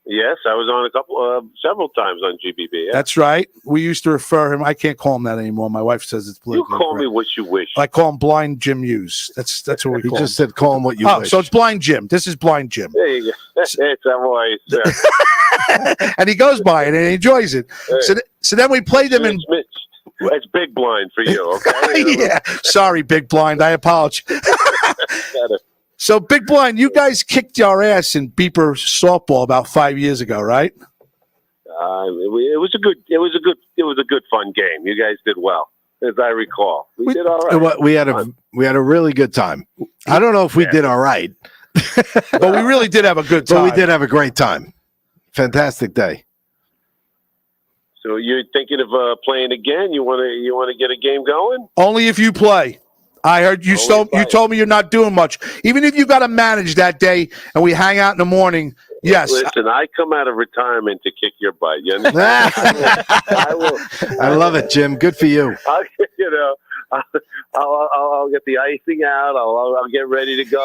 D: Yes, I was on several times on GBB. Yeah.
A: That's right. We used to refer him. I can't call him that anymore. My wife says it's
D: You
A: politically
D: call me
A: correct.
D: what you wish.
A: I call him Blind Jim Hughes. That's what we
B: He
A: call
B: just
A: him.
B: said call him what you wish.
A: So it's Blind Jim. This is Blind Jim.
D: There you go. It's how are you, sir?
A: And he goes by it and he enjoys it. So then we played them in.
D: It's big blind for you, okay?
A: Yeah. Sorry, Big Blind. I apologize. So, Big Blind, you guys kicked our ass in Beeper softball about 5 years ago, right?
D: It was a good fun game. You guys did well, as I recall. We did all right.
B: We had a really good time. I don't know if we did all right,
A: but we really did have a good time.
B: But we did have a great time. Fantastic day.
D: So you're thinking of playing again? You want to get a game going?
A: Only if you play. I heard you told me you're not doing much. Even if you got to manage that day and we hang out in the morning, yes.
D: Listen, I come out of retirement to kick your butt. You understand? I will.
B: I love it, Jim. Good for you.
D: I'll get the icing out. I'll get ready to go.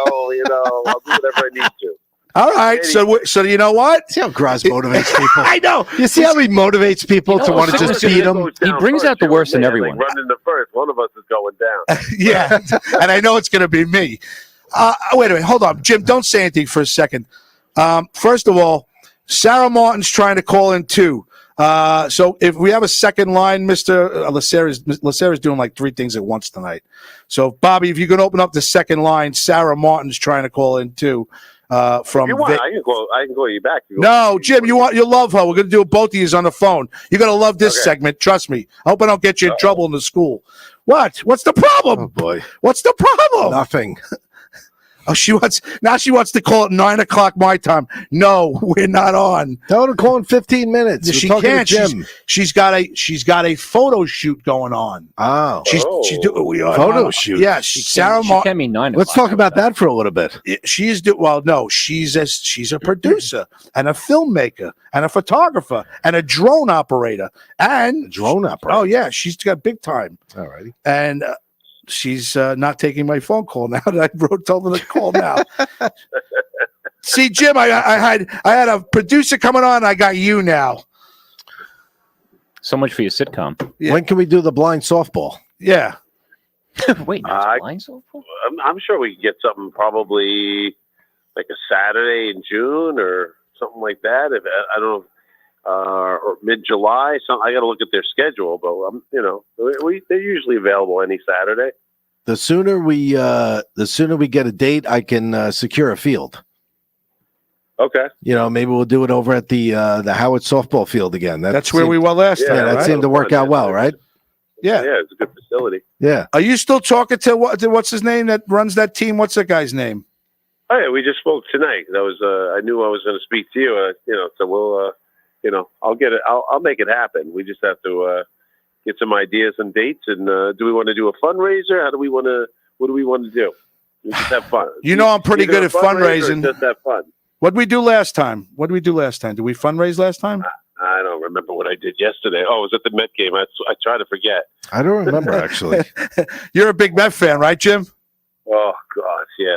D: I'll do whatever I need to.
A: All right, so you know what?
B: See how Graz motivates people.
A: I know.
B: You see how he motivates people to want to just beat him.
C: He brings out the worst in everyone.
D: Like running the first, one of us is going down.
A: Yeah, and I know it's going to be me. Wait a minute, hold on, Jim. Don't say anything for a second. First of all, Sarah Martin's trying to call in too. So if we have a second line, Mr. Lacera's doing like 3 things at once tonight. So Bobby, if you can open up the second line, Sarah Martin's trying to call in too. From
D: if you want, I can call you back.
A: No, Jim, you'll love her. We're gonna do both of you on the phone. You're gonna love this segment. Trust me. I hope I don't get you in trouble in the school. What? What's the problem?
B: Oh boy.
A: What's the problem?
B: Nothing.
A: Oh, she wants to call it 9 o'clock my time. No, we're not on.
B: Tell her to call in 15 minutes.
A: She can't. She's got a photo shoot going on.
B: Oh,
A: she's doing
B: photo shoot.
A: Yes, Sarah.
C: She can't mean 9 o'clock.
B: Let's talk about that for a little bit.
A: She's a producer and a filmmaker and a photographer and a drone operator Oh yeah, she's got big time.
B: All righty.
A: And she's not taking my phone call now that I told her to call now. See, Jim, I had a producer coming on. I got you now.
C: So much for your sitcom.
A: Yeah.
B: When can we do the blind softball?
A: Yeah.
C: Wait, no, blind softball?
D: I'm sure we can get something probably like a Saturday in June or something like that. If I don't know. Or mid-July. I got to look at their schedule, but they're usually available any Saturday.
B: The sooner we get a date, I can secure a field.
D: Okay.
B: Maybe we'll do it over at the Howard softball field again.
A: That's where we were last time.
B: Yeah, that
A: right?
B: seemed to work out well, right?
A: Yeah.
D: Yeah, it's a good facility.
B: Yeah.
A: Are you still talking to what's his name that runs that team? What's that guy's name?
D: Oh yeah, we just spoke tonight. That was I knew I was going to speak to you. So we'll. I'll get it. I'll make it happen. We just have to get some ideas and dates. And do we want to do a fundraiser? What do we want to do? We just have fun.
A: I'm pretty good at fundraising.
D: Just have fun.
A: What did we do last time? Did we fundraise last time?
D: I don't remember what I did yesterday. Oh, it was at the Met game. I try to forget.
B: I don't remember actually.
A: You're a big Met fan, right, Jim?
D: Oh gosh, yeah.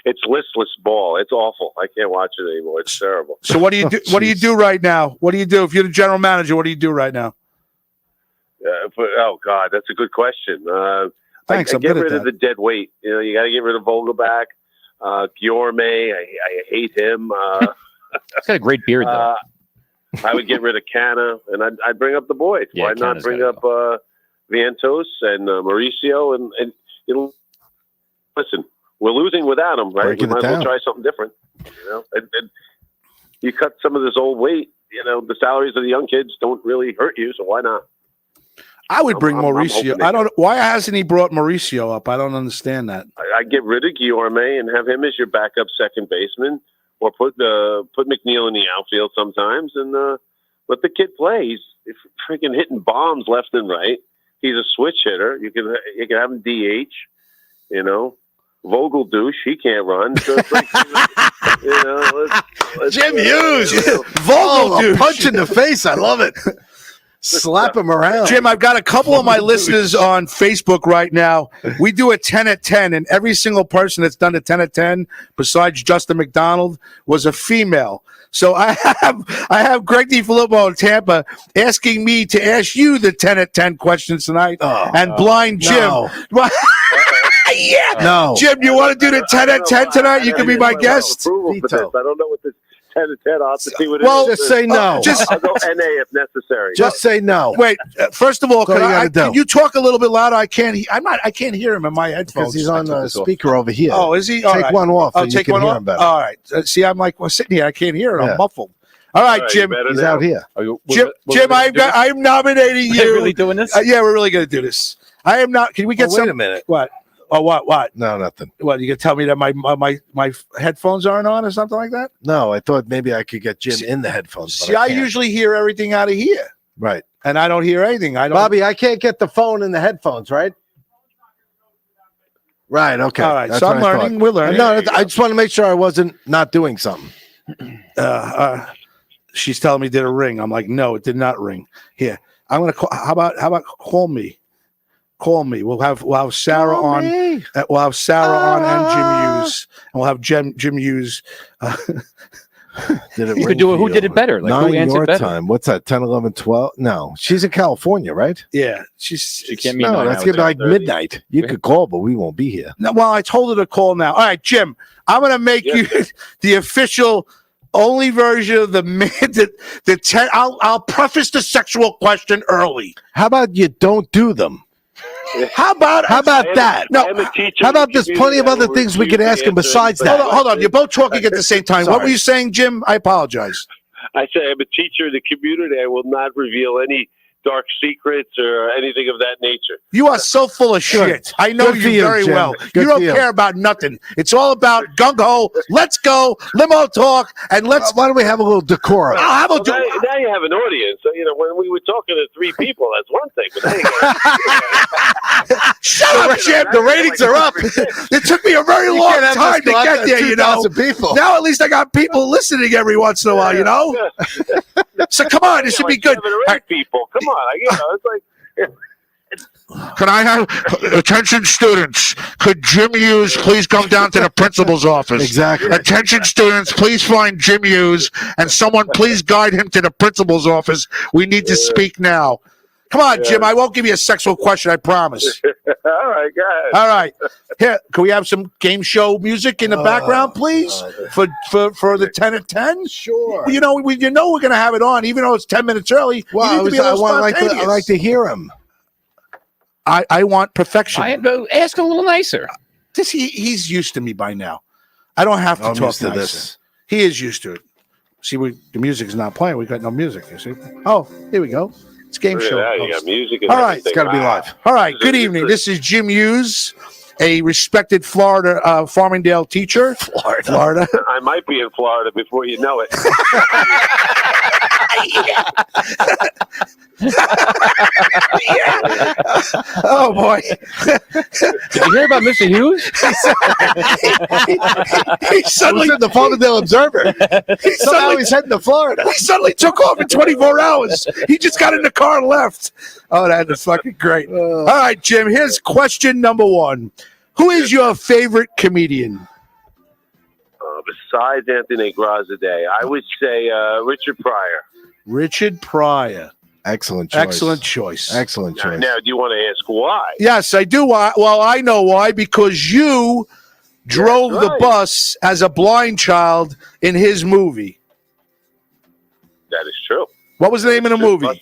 D: It's listless ball. It's awful. I can't watch it anymore. It's terrible.
A: So what do you do? What do you do right now? What do you do if you're the general manager? What do you do right now?
D: Oh God, that's a good question.
A: Thanks.
D: I get rid of the dead weight. You got to get rid of Vogelback, Guillorme. I hate him.
C: He's got a great beard though.
D: I would get rid of Canna, and I'd bring up the boys.
C: Yeah,
D: why not bring up Vientos and Mauricio? And listen. We're losing without him, right? We might as well try something different. And you cut some of this old weight. The salaries of the young kids don't really hurt you, so why not?
A: I would bring Mauricio. I don't. Why hasn't he brought Mauricio up? I don't understand that.
D: I get rid of Guillorme and have him as your backup second baseman, or put McNeil in the outfield sometimes, and let the kid play. He's freaking hitting bombs left and right. He's a switch hitter. You can have him DH. Vogel douche, he can't run. So it's like, let's
B: Jim Hughes,
A: Vogel douche,
B: punch in the face. I love it. Slap him around.
A: Jim, I've got a couple of my listeners on Facebook right now. We do a 10 at 10, and every single person that's done a 10 at 10, besides Justin McDonald, was a female. So I have Greg DiFilippo in Tampa asking me to ask you the 10 at 10 questions tonight, and Blind Jim.
B: No.
A: Yeah.
B: No.
A: Jim, you want to do the 10 at 10 tonight? You can be my guest.
D: I don't know what this 10-10. I'll have to see what
B: Well,
D: it is.
B: just say no.
D: I'll go NA if necessary.
B: Just say no.
A: Wait, first of all,
B: can
A: you talk a little bit louder? I can't hear him in my headphones.
B: Because he's on the speaker over here.
A: Oh, is he?
B: Take one off.
A: Oh,
B: and
A: take
B: you can
A: one
B: hear
A: off.
B: him better.
A: All right. See, I'm like, sitting here. I can't hear it. I'm muffled. All right, Jim.
B: He's out here.
A: Jim, I'm nominating you.
C: Are we really doing this?
A: Yeah, we're really going to do this. I am not. Can we get
B: Wait a minute.
A: What? Oh, what?
B: No, nothing.
A: What? You gonna tell me that my headphones aren't on or something like that?
B: No, I thought maybe I could get Jim in the headphones.
A: See, I usually hear everything out of here.
B: Right.
A: And I don't hear anything.
B: Bobby, I can't get the phone in the headphones, right? Right. Okay.
A: All right.
B: That's
A: So I'm
B: what I
A: learning.
B: thought.
A: We're learning.
B: No, I just want to make sure I wasn't not doing something.
A: She's telling me did it ring. I'm like, no, it did not ring. Here, I'm gonna call. How about call me? Call me. We'll have Sarah on. We'll have Sarah on and Jim Hughes, and we'll have Jim Hughes.
B: Did it
C: You
B: ring
C: could do it.
B: for
C: Who
B: you?
C: did it better? Like
B: 9
C: who answered
B: your
C: better?
B: time. What's that? 10, 11, 12? No, she's in California, right?
A: Yeah,
C: She can't meet.
B: No, that's gonna be like midnight. You could call, but we won't be here.
A: No, well, I told her to call now. All right, Jim, I'm going to make you the official only version of the the 10. I'll preface the sexual question early.
B: How about you don't do them?
A: How about that? No.
B: How about there's plenty of other things we could ask him besides that?
A: Hold on. You're both talking at the same time. What were you saying, Jim? I apologize.
D: I say I'm a teacher in the community. I will not reveal any dark secrets or anything of that nature.
A: You are so full of shit. I know
B: Good for
A: you
B: you,
A: very
B: Jim.
A: well.
B: Good
A: You don't
B: for you.
A: care about nothing. It's all about gung-ho. Let's go. Limo talk. And let's.
B: Why don't we have a little decorum?
A: How about
D: Well, now you have an audience. So, when we were talking to 3 people, that's one thing. But now you
A: Shut up, Jim. The ratings are up. It took me a very long time to get there, you know.
B: People.
A: Now at least I got people listening every once in a while, you know. So come on, this should be good.
D: 7 or 8 people. Come on, it's like.
A: Can I have attention, students? Could Jim Hughes please come down to the principal's office?
B: Exactly.
A: Attention, students, please find Jim Hughes and someone please guide him to the principal's office. We need to speak now. Come on, Jim. I won't give you a sexual question. I promise.
D: All right, go ahead.
A: All right. Here, can we have some game show music in the background, please, for the 10 at 10?
B: Sure.
A: You know, we're going to have it on, even though it's 10 minutes early.
B: Well,
A: you need to be a little
B: I
A: spontaneous.
B: like to hear him.
A: I want perfection.
C: Ask a little nicer.
A: He's used to me by now. I don't have to
B: I'm
A: talk
B: used to
A: nicer.
B: this.
A: He is used to it. See, the music is not playing. We got no music. You see? Oh, here we go. It's game
D: Look at
A: show.
D: that. You
A: host.
D: got music.
A: All right,
B: It's got to be live.
A: All right. Good evening. This is Jim Hughes, a respected Florida Farmingdale teacher. Florida.
D: I might be in Florida before you know it.
A: Oh boy.
C: Did you hear about Mr. Hughes?
A: He suddenly
B: in the Farmingdale Observer. He's heading to Florida.
A: He suddenly took off in 24 hours. He just got in the car and left. Oh, that is fucking great. All right, Jim, here's question number 1. Who is your favorite comedian?
D: Besides Anthony Grazadeh, I would say Richard Pryor.
A: Richard Pryor.
B: Excellent choice.
A: Excellent choice.
B: Excellent choice.
D: Now, do you want to ask why?
A: Yes, I do. Well, I know why. Because you drove the bus as a blind child in his movie.
D: That is true.
A: What was the name of the movie?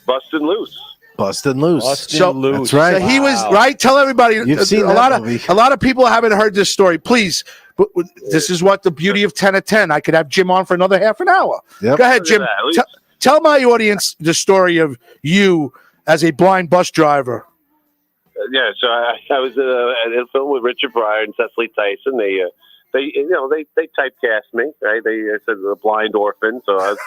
D: Bustin' Loose.
B: Bustin' Loose.
C: Loose.
B: That's right.
A: So he was right. Tell everybody.
B: You've seen
A: a
B: that
A: lot
B: movie.
A: a lot of people haven't heard this story. Please, this is what the beauty of 10 at 10. I could have Jim on for another half an hour.
B: Yep.
A: Go ahead, Jim. Tell my audience the story of you as a blind bus driver.
D: Yeah, so I was in a film with Richard Pryor and Cecily Tyson. They typecast me, right? They said the blind orphan. So that's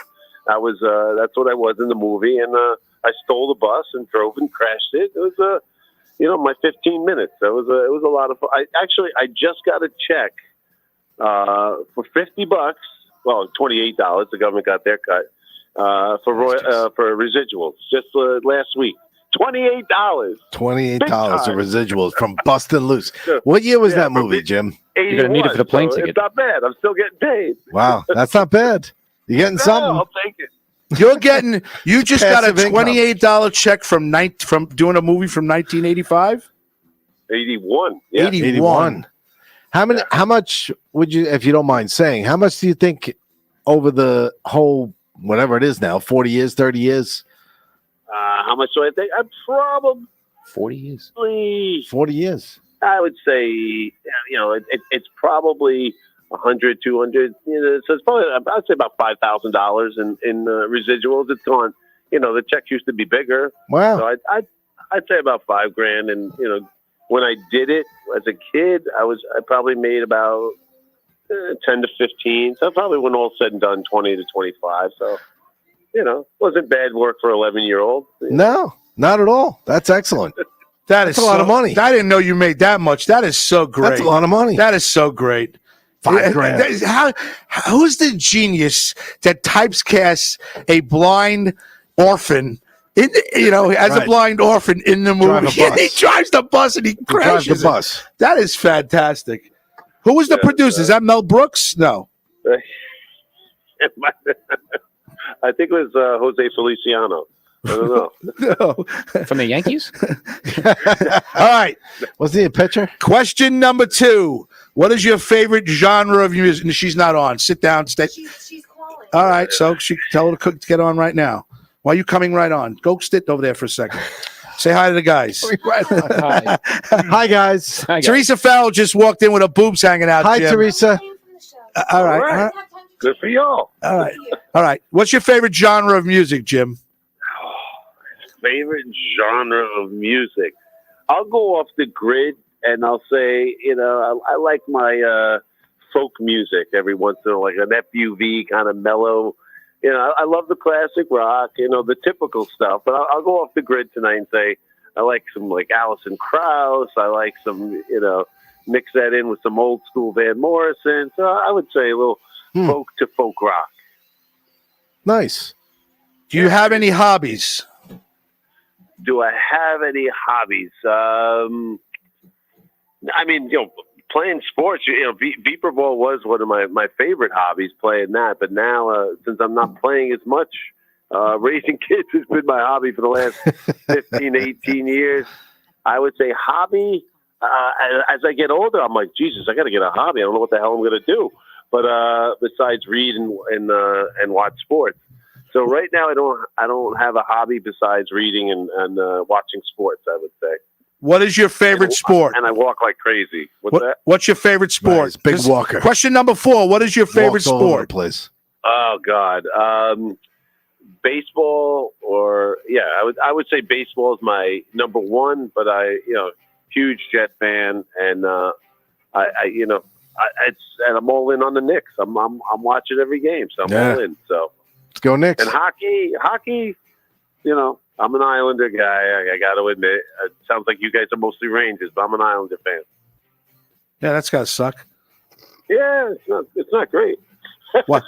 D: what I was in the movie, and I stole the bus and drove and crashed it. It was my 15 minutes. It was a lot of fun. I just got a check for $50. Well, $28. The government got their cut for residuals just last week. $28.
B: $28 of residuals from Bustin' Loose. What year was that movie, Jim?
C: You're gonna need it for the plane ticket.
D: It's not bad. I'm still getting paid.
B: Wow, that's not bad. You're getting something.
D: I'll take it.
A: You just got a
B: Passive
A: $28 check from doing a movie from 1985?
D: 81. Yeah.
A: 81.
B: How much would you, if you don't mind saying, how much do you think over the whole, whatever it is now, 40 years, 30 years?
D: How much do I think? I'm probably
C: 40 years.
B: 40 years.
D: I would say, it's probably 100, 200. So it's probably, I'd say about $5,000 in residuals. It's gone. The checks used to be bigger.
B: Wow.
D: So I'd say about $5,000. And when I did it as a kid, I probably made about 10 to 15. So probably when all said and done, 20 to 25. So wasn't bad work for 11-year-old.
B: No, not at all. That's excellent.
A: That's
B: a lot of money.
A: I didn't know you made that much. That is so great.
B: That's a lot of money.
A: That is so great.
B: $5,000.
A: Who's the genius that typecasts a blind orphan as a blind orphan in the movie? He drives the bus and he crashes
B: the bus.
A: That is fantastic. Who was the producer? Is that Mel Brooks? No.
D: I think it was Jose Feliciano. I don't know.
A: No.
C: From the Yankees?
A: All right.
B: Was he a pitcher?
A: Question number 2. What is your favorite genre of music? She's not on. Sit down. Stay.
E: She's calling.
A: All right. So tell her to get on right now. Why are you coming right on? Go sit over there for a second. Say hi to the guys.
C: Hi.
B: Hi, guys.
C: Hi, guys.
A: Teresa Farrell just walked in with her boobs hanging out.
B: Hi,
A: Jim.
B: Teresa.
A: All right.
D: Good for y'all.
A: All right. All right. What's your favorite genre of music, Jim?
D: Favorite genre of music? I'll go off the grid and I'll say, I like my folk music every once in a while, like an FUV kind of mellow. I love the classic rock, the typical stuff. But I'll go off the grid tonight and say I like some like Alison Krauss. I like some, mix that in with some old school Van Morrison. So I would say a little folk to folk rock.
B: Nice.
A: Do you have any hobbies?
D: Do I have any hobbies? Playing sports. Beeper ball was one of my favorite hobbies, playing that. But now, since I'm not playing as much, raising kids has been my hobby for the last 15, 18 years. I would say hobby. As I get older, I'm like, Jesus, I got to get a hobby. I don't know what the hell I'm going to do. But besides read and watch sports. So right now, I don't have a hobby besides reading and watching sports, I would say.
A: What is your favorite sport?
D: And I walk like crazy.
A: What's your favorite sport?
B: Nice. Big walker.
A: Question number 4. What is your favorite
B: Walks all over
A: sport?
B: the place.
D: Oh God, baseball I would say baseball is my number one. But huge Jet fan, and I'm all in on the Knicks. I'm watching every game, so I'm all in. So.
B: Let's go Knicks.
D: And hockey, I'm an Islander guy. I got to admit, it sounds like you guys are mostly Rangers, but I'm an Islander fan.
A: Yeah, that's gotta suck.
D: Yeah, it's not great.
A: What?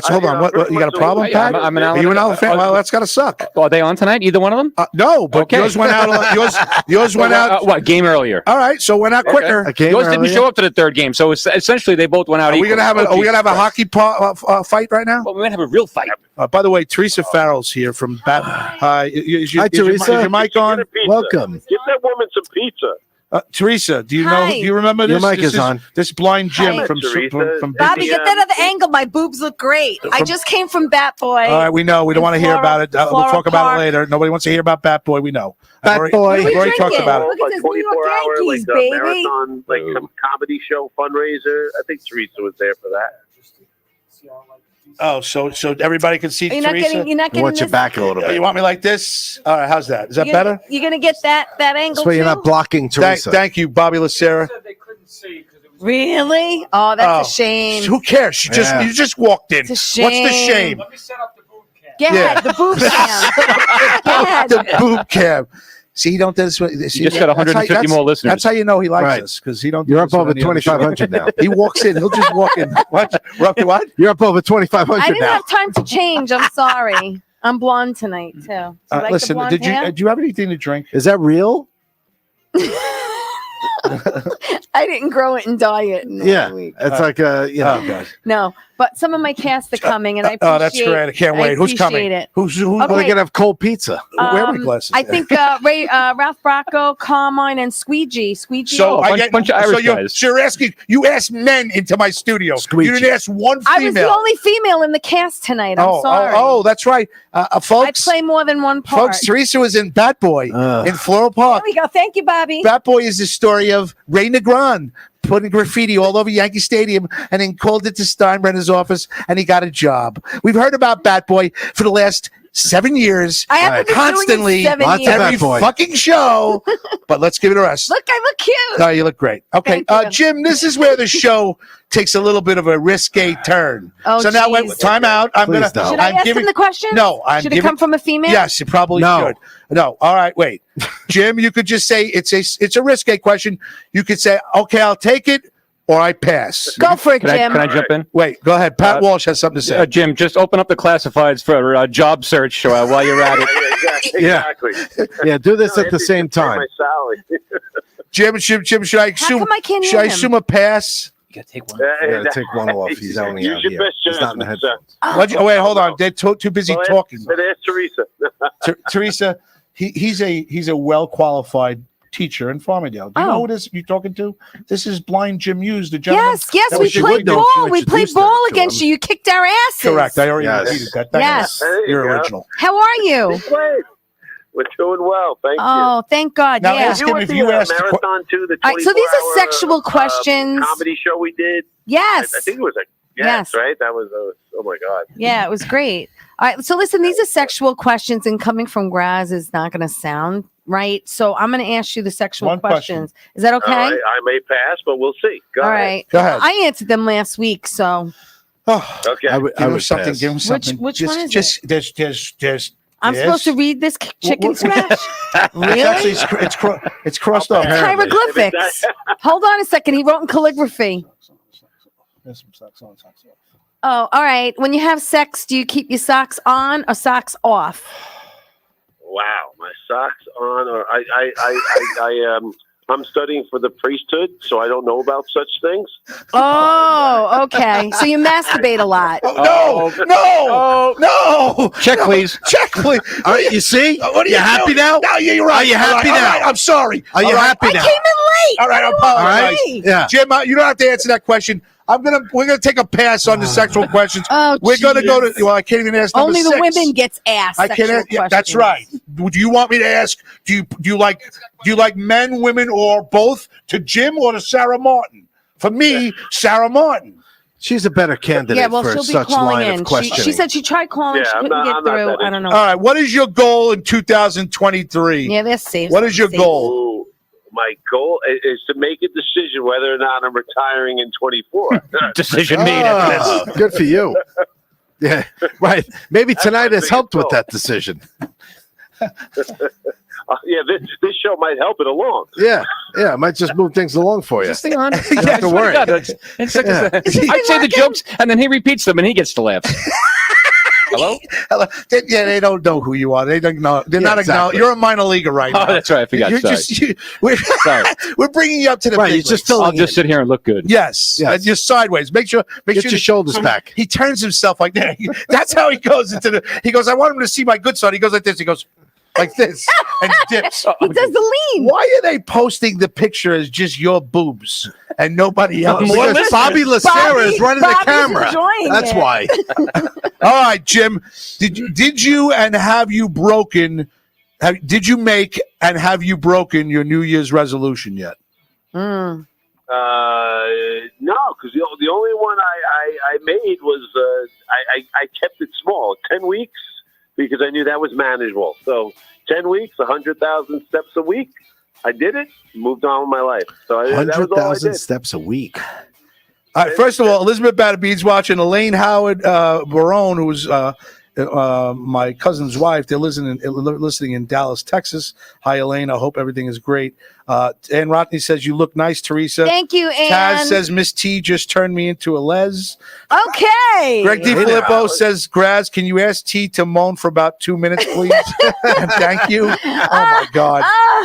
A: Hold on. What? You got a problem, Pat?
C: I'm an
A: Are you an Islander fan? Well, that's gotta suck.
C: Are they on tonight? Either one of them?
A: No, but
C: Okay.
A: yours went out. Yours went out.
C: What game earlier?
A: All right, so went out quicker.
C: Yours didn't show up to the third game, so essentially they both went out.
A: Are we gonna have a hockey fight right now?
C: Well, we might have a real fight.
A: By the way, Teresa Farrell's here from Bat. Hi,
B: Hi, Teresa.
A: Is your mic on?
B: Welcome.
D: Give that woman some pizza.
A: Teresa, do you
E: Hi.
A: know? Do you remember this?
B: Your mic is on.
A: This blind Jim
E: Hi.
A: from
E: Bobby, get that other angle. My boobs look great. I just came from Bat Boy.
A: All right, we know. We don't want to hear about it. We'll talk about
E: Park.
A: it later. Nobody wants to hear about Bat Boy. We know.
B: Bat Boy.
A: I've already
E: What are we
A: talked
E: drinking?
A: about it.
E: Look at this New York
D: 24-hour
E: Yankees, baby.
D: marathon, some comedy show fundraiser. I think Teresa was there for that.
A: Oh, so everybody can see
E: You're not
A: Teresa?
E: getting. You're not
B: I
E: getting
B: want your
E: this.
B: back a little
A: You
B: bit.
A: want me like this? All right, how's that? Is that
E: You're
A: better?
E: You're gonna get that angle
B: That's why you're
E: too?
B: not blocking Teresa.
A: Thank you, Bobby Lacera.
E: Really? Oh, that's a shame.
A: Who cares? You just walked in.
E: It's a shame.
A: What's the shame?
E: Let me set up the boob cam. Go ahead, the boob cam. Go ahead.
A: The boob cam. See, he don't do this.
C: You just got 150 more listeners.
A: That's how you know he likes
B: Right.
A: us, because he don't. do
B: You're
A: this
B: up
A: on
B: over
A: any other show.
B: 2,500 now.
A: He walks in. He'll just walk in. What? We're up to what?
B: You're up over 2,500
E: I didn't
B: now.
E: have time to change. I'm sorry. I'm blonde tonight too. Do you like the
A: Listen,
E: blonde
A: do
E: hair?
A: you have anything to drink?
B: Is that real?
E: I didn't grow it and dye it. In
B: Yeah.
E: a week.
B: It's like
A: Oh God.
E: No, but some of my cast are coming, and I appreciate.
A: Oh, that's great! I can't wait. Who's coming?
E: It.
A: Who's
E: Okay.
B: We're gonna have cold pizza.
A: Where are my glasses?
E: I think Ralph Bracco, Carmine, and Squeegee.
A: So
C: bunch of Irish guys.
A: So you asked men into my studio.
B: Squeegee.
A: You didn't ask one female.
E: I was the only female in the cast tonight. I'm sorry.
A: Oh, that's right, folks.
E: I play more than one part.
A: Folks, Teresa was in Bat Boy in Floral Park.
E: There we go. Thank you, Bobby.
A: Bat Boy is the story of Ray Negron putting graffiti all over Yankee Stadium and then called it to Steinbrenner's office, and he got a job. We've heard about Bat Boy for the last 7 years.
E: I haven't been
A: constantly
E: doing it 7 years.
A: every fucking show. But let's give it a rest.
E: Look, I look cute.
A: No, you look great. Okay,
E: Thank you.
A: Jim, this is where the show takes a little bit of a risque turn.
E: Oh,
A: so now,
E: geez.
A: time out.
B: Please don't.
E: Should I ask him the question?
A: No,
E: should it come from a female?
A: Yes, it probably should. No, all right, wait, Jim. You could just say it's a risque question. You could say, okay, I'll take it, or I pass.
E: Go for it, Jim.
C: Can I jump in?
A: Wait, go ahead. Pat Walsh has something to say.
C: Jim, just open up the classifieds for a job search while you're at it.
D: Exactly.
B: Yeah, do this at the same time.
D: My salary.
A: Jim, should I assume?
E: come I can't
A: Should
E: hear
A: I
E: him?
A: assume a pass?
C: You gotta take one.
B: You gotta take one off. He's only
D: Use
B: out
D: your
B: here.
D: best
B: He's not in the
D: judgment,
B: headphones.
A: Wait, hold on. They're too busy talking.
D: But ask Teresa.
A: Teresa, he's a well qualified teacher in Farmingdale. Do you know who this you're talking to? This is blind Jim Hughes, the gentleman.
E: Yes,
A: that
E: we
A: was your
E: played
A: window.
E: ball. We played ball against you. You kicked our asses.
A: Correct. I already
B: Yes.
A: repeated that.
E: Yes.
D: There you
A: You're
D: go.
A: original.
E: How are you?
D: Great. We're doing well. Thank you.
E: Oh, thank God.
A: Now,
E: Yeah.
A: ask him if you asked.
D: Marathon too. The
E: All right, so these are
D: 24-hour,
E: sexual questions.
D: Comedy show we did.
E: Yes.
D: I think it was
E: Yes.
D: right. That was oh my God.
E: Yeah, it was great. All right, so listen, these are sexual questions, and coming from Graz is not going to sound right. So I'm going to ask you the sexual
A: One question.
E: questions. Is that okay?
D: All right, I may pass, but we'll see. Go
E: All
D: ahead.
E: right.
A: Go ahead.
E: I answered them last week, so
A: Oh,
D: Okay.
B: I would
A: give him
B: pass.
A: something. Give him something.
E: Which
A: just,
E: one is
A: just, There's.
E: I'm
A: Yes.
E: supposed to read this chicken
A: What-
E: scratch? Really?
A: Actually, it's crossed off.
E: It's hieroglyphics. Hold on a second. He wrote in calligraphy. Oh, all right. When you have sex, do you keep your socks on or socks off?
D: Wow, my socks on, or I'm studying for the priesthood, so I don't know about such things.
E: Oh, okay. So you masturbate a lot.
A: No.
C: Check, please.
A: Check, please.
B: All right, you see?
A: What are
B: you happy now?
A: No, you're right.
B: Are you happy
A: All
B: now?
A: right, I'm sorry.
B: Are you
A: All right.
B: happy
E: I
B: now?
E: came in late.
A: All right, I
B: All
A: apologize.
B: right. Yeah.
A: Jim, you don't have to answer that question. We're gonna take a pass on the sexual questions.
E: Oh,
A: We're gonna go to. Well, I can't even ask.
E: Only the
A: number 6.
E: women gets asked.
A: I can't.
E: sexual
A: Yeah, that's
E: questions.
A: right. Do you want me to ask? Do you like men, women, or both? To Jim or to Sarah Martin? For me, Sarah Martin.
B: She's a better candidate
E: Yeah, well,
B: for
E: she'll be
B: such
E: calling
B: line
E: in.
B: of questioning.
E: She said she tried calling.
D: Yeah,
E: she
D: I'm
E: couldn't
D: not-
E: get
D: I'm not
E: through.
D: that
E: I don't know.
A: All right. What is your goal in 2023?
E: Yeah, they're safe.
A: What is your goal?
D: Ooh, my goal is to make a decision whether or not I'm retiring in 24.
C: Decision made.
B: Oh, good for you. Yeah, right. Maybe tonight has
D: biggest
B: helped with
D: goal.
B: that decision.
D: Yeah, this show might help it along.
B: Yeah, it might just move things along for you.
C: Just stay on.
B: You don't have to worry.
C: I'd say the jokes, and then he repeats them, and he gets to laugh. Hello?
A: They don't know who you are. They don't know. They're not
B: exactly.
A: You're a minor leaguer right now.
C: Oh, that's right. I forgot.
A: You're
C: Sorry.
A: we're, we're bringing you up to the
B: Right,
A: big
B: you just
A: leagues.
B: fill
C: I'll just sit here and look good.
A: Yes,
B: Yes.
A: Just sideways. Make sure
B: Get your shoulders back.
A: He turns himself like that. That's how he goes into the. He goes. I want him to see my good side. He goes like this. He goes like this and dips.
E: He does the lean.
A: Why are they posting the picture as just your boobs and nobody else?
B: Because Bobby Lacera is running the
E: Bobby's
B: camera.
E: enjoying
B: That's
E: it.
B: why.
A: All right, Jim. Did you and have you broken? Did you make and have you broken your New Year's resolution yet?
E: Mm.
D: No, because the only one I made was I kept it small, 10 weeks, because I knew that was manageable. So 10 weeks, 100,000 steps a week. I did it, moved on with my life. So that was all I
B: 100,000
D: did.
B: steps a week.
A: All right, first of all, Elizabeth Badabeed's watching. Elaine Howard Barone, who's my cousin's wife, they're listening in Dallas, Texas. Hi, Elaine. I hope everything is great. Ann Rotney says, you look nice, Teresa.
E: Thank you, Ann.
A: Taz says, Miss T just turned me into a les.
E: Okay.
A: Greg
B: Hey,
A: DiFilippo
B: now.
A: says, Graz, can you ask T to moan for about 2 minutes, please? And thank you. Oh, my God.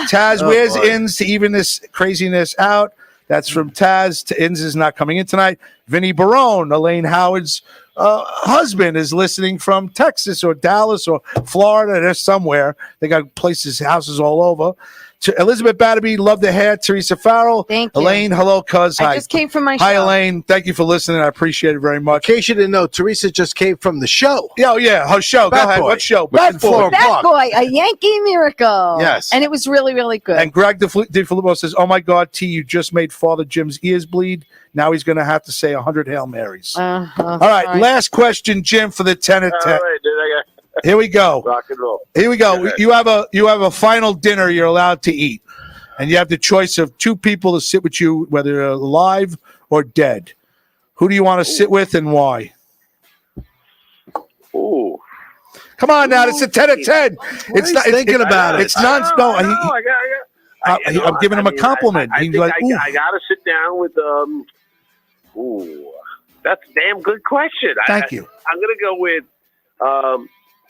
A: Taz,
B: Oh,
A: where's
B: boy.
A: ins to even this craziness out? That's from Taz. Inz is not coming in tonight. Vinny Barone, Elaine Howard's husband, is listening from Texas or Dallas or Florida. They're somewhere. They got places, houses all over. To Elizabeth Batterby, love the hair. Teresa Farrell.
E: Thank you.
A: Elaine, hello, cuz.
E: I just came from my show.
A: Hi, Elaine. Thank you for listening. I appreciate it very much.
B: In case you didn't know, Teresa just came from the show.
A: Yeah, her show. Go ahead. What show?
B: Bat Boy.
E: Bat Boy, a Yankee miracle.
B: Yes.
E: And it was really, really good.
A: And Greg DeFilippo says, "Oh my God, T, you just made Father Jim's ears bleed. Now he's going to have to say 100 Hail Marys." All right, last question, Jim, for the 10 at 10.
D: All right, dude,
A: Here we go.
D: rock and roll.
A: Here we go. You have a final dinner you're allowed to eat, and you have the choice of two people to sit with you, whether they're alive or dead. Who do you want to sit with, and why?
D: Ooh.
A: Come on now, it's a 10 at 10. It's not thinking about it. It's non. No, I'm giving him a compliment.
D: I
A: He's
D: think
A: like, ooh.
D: I got to sit down with Ooh, that's a damn good question.
A: Thank you.
D: I'm gonna go with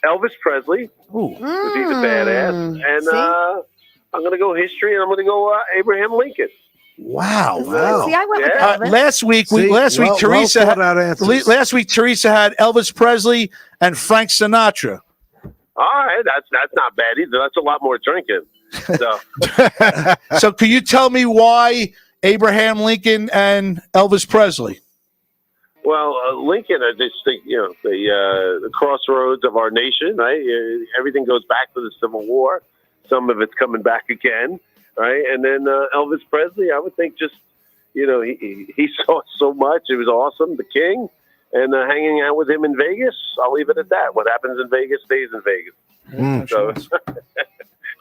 D: Elvis Presley.
A: Ooh,
D: because he's a badass, and I'm gonna go history, and I'm gonna go Abraham Lincoln.
A: Wow.
E: See, I went with Elvis.
A: Last week, Teresa had Elvis Presley and Frank Sinatra.
D: All right, that's not bad either. That's a lot more drinking. So,
A: so can you tell me why Abraham Lincoln and Elvis Presley?
D: well, Lincoln, I just think the crossroads of our nation. Right, everything goes back to the Civil War. Some of it's coming back again. Right, and then Elvis Presley, I would think just he saw so much. It was awesome. The King. And hanging out with him in Vegas, I'll leave it at that. What happens in Vegas stays in Vegas. So,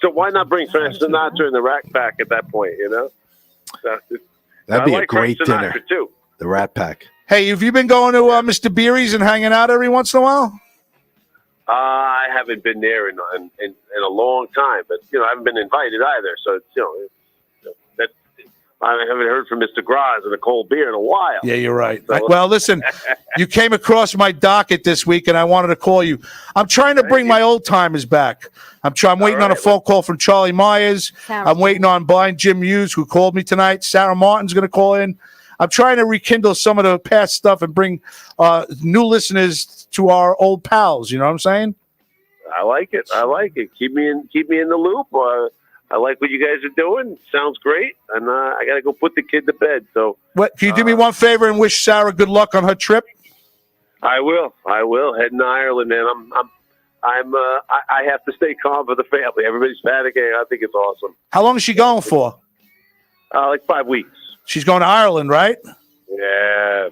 D: so why not bring Frank Sinatra in the Rat Pack at that point? So,
B: that'd be a
D: Frank
B: great
D: Sinatra
B: dinner.
D: too.
B: The Rat Pack.
A: Hey, have you been going to Mr. Beery's and hanging out every once in a while?
D: I haven't been there in a long time, but I haven't been invited either. So that I haven't heard from Mr. Graz and a cold beer in a while.
A: Yeah, you're right.
D: So,
A: Well, listen, you came across my docket this week, and I wanted to call you. I'm trying to bring my old timers back. I'm waiting on a phone call from Charlie Myers. I'm waiting on Blind Jim Hughes, who called me tonight. Sarah Martin's going to call in. I'm trying to rekindle some of the past stuff and bring new listeners to our old pals. You know what I'm saying?
D: I like it. Keep me in the loop. I like what you guys are doing. Sounds great. And I got to go put the kid to bed. So,
A: Can you do me one favor and wish Sarah good luck on her trip?
D: I will. Heading to Ireland, man. I have to stay calm for the family. Everybody's panicking. I think it's awesome.
A: How long is she going for?
D: Like 5 weeks.
A: She's going to Ireland, right?
D: Yeah,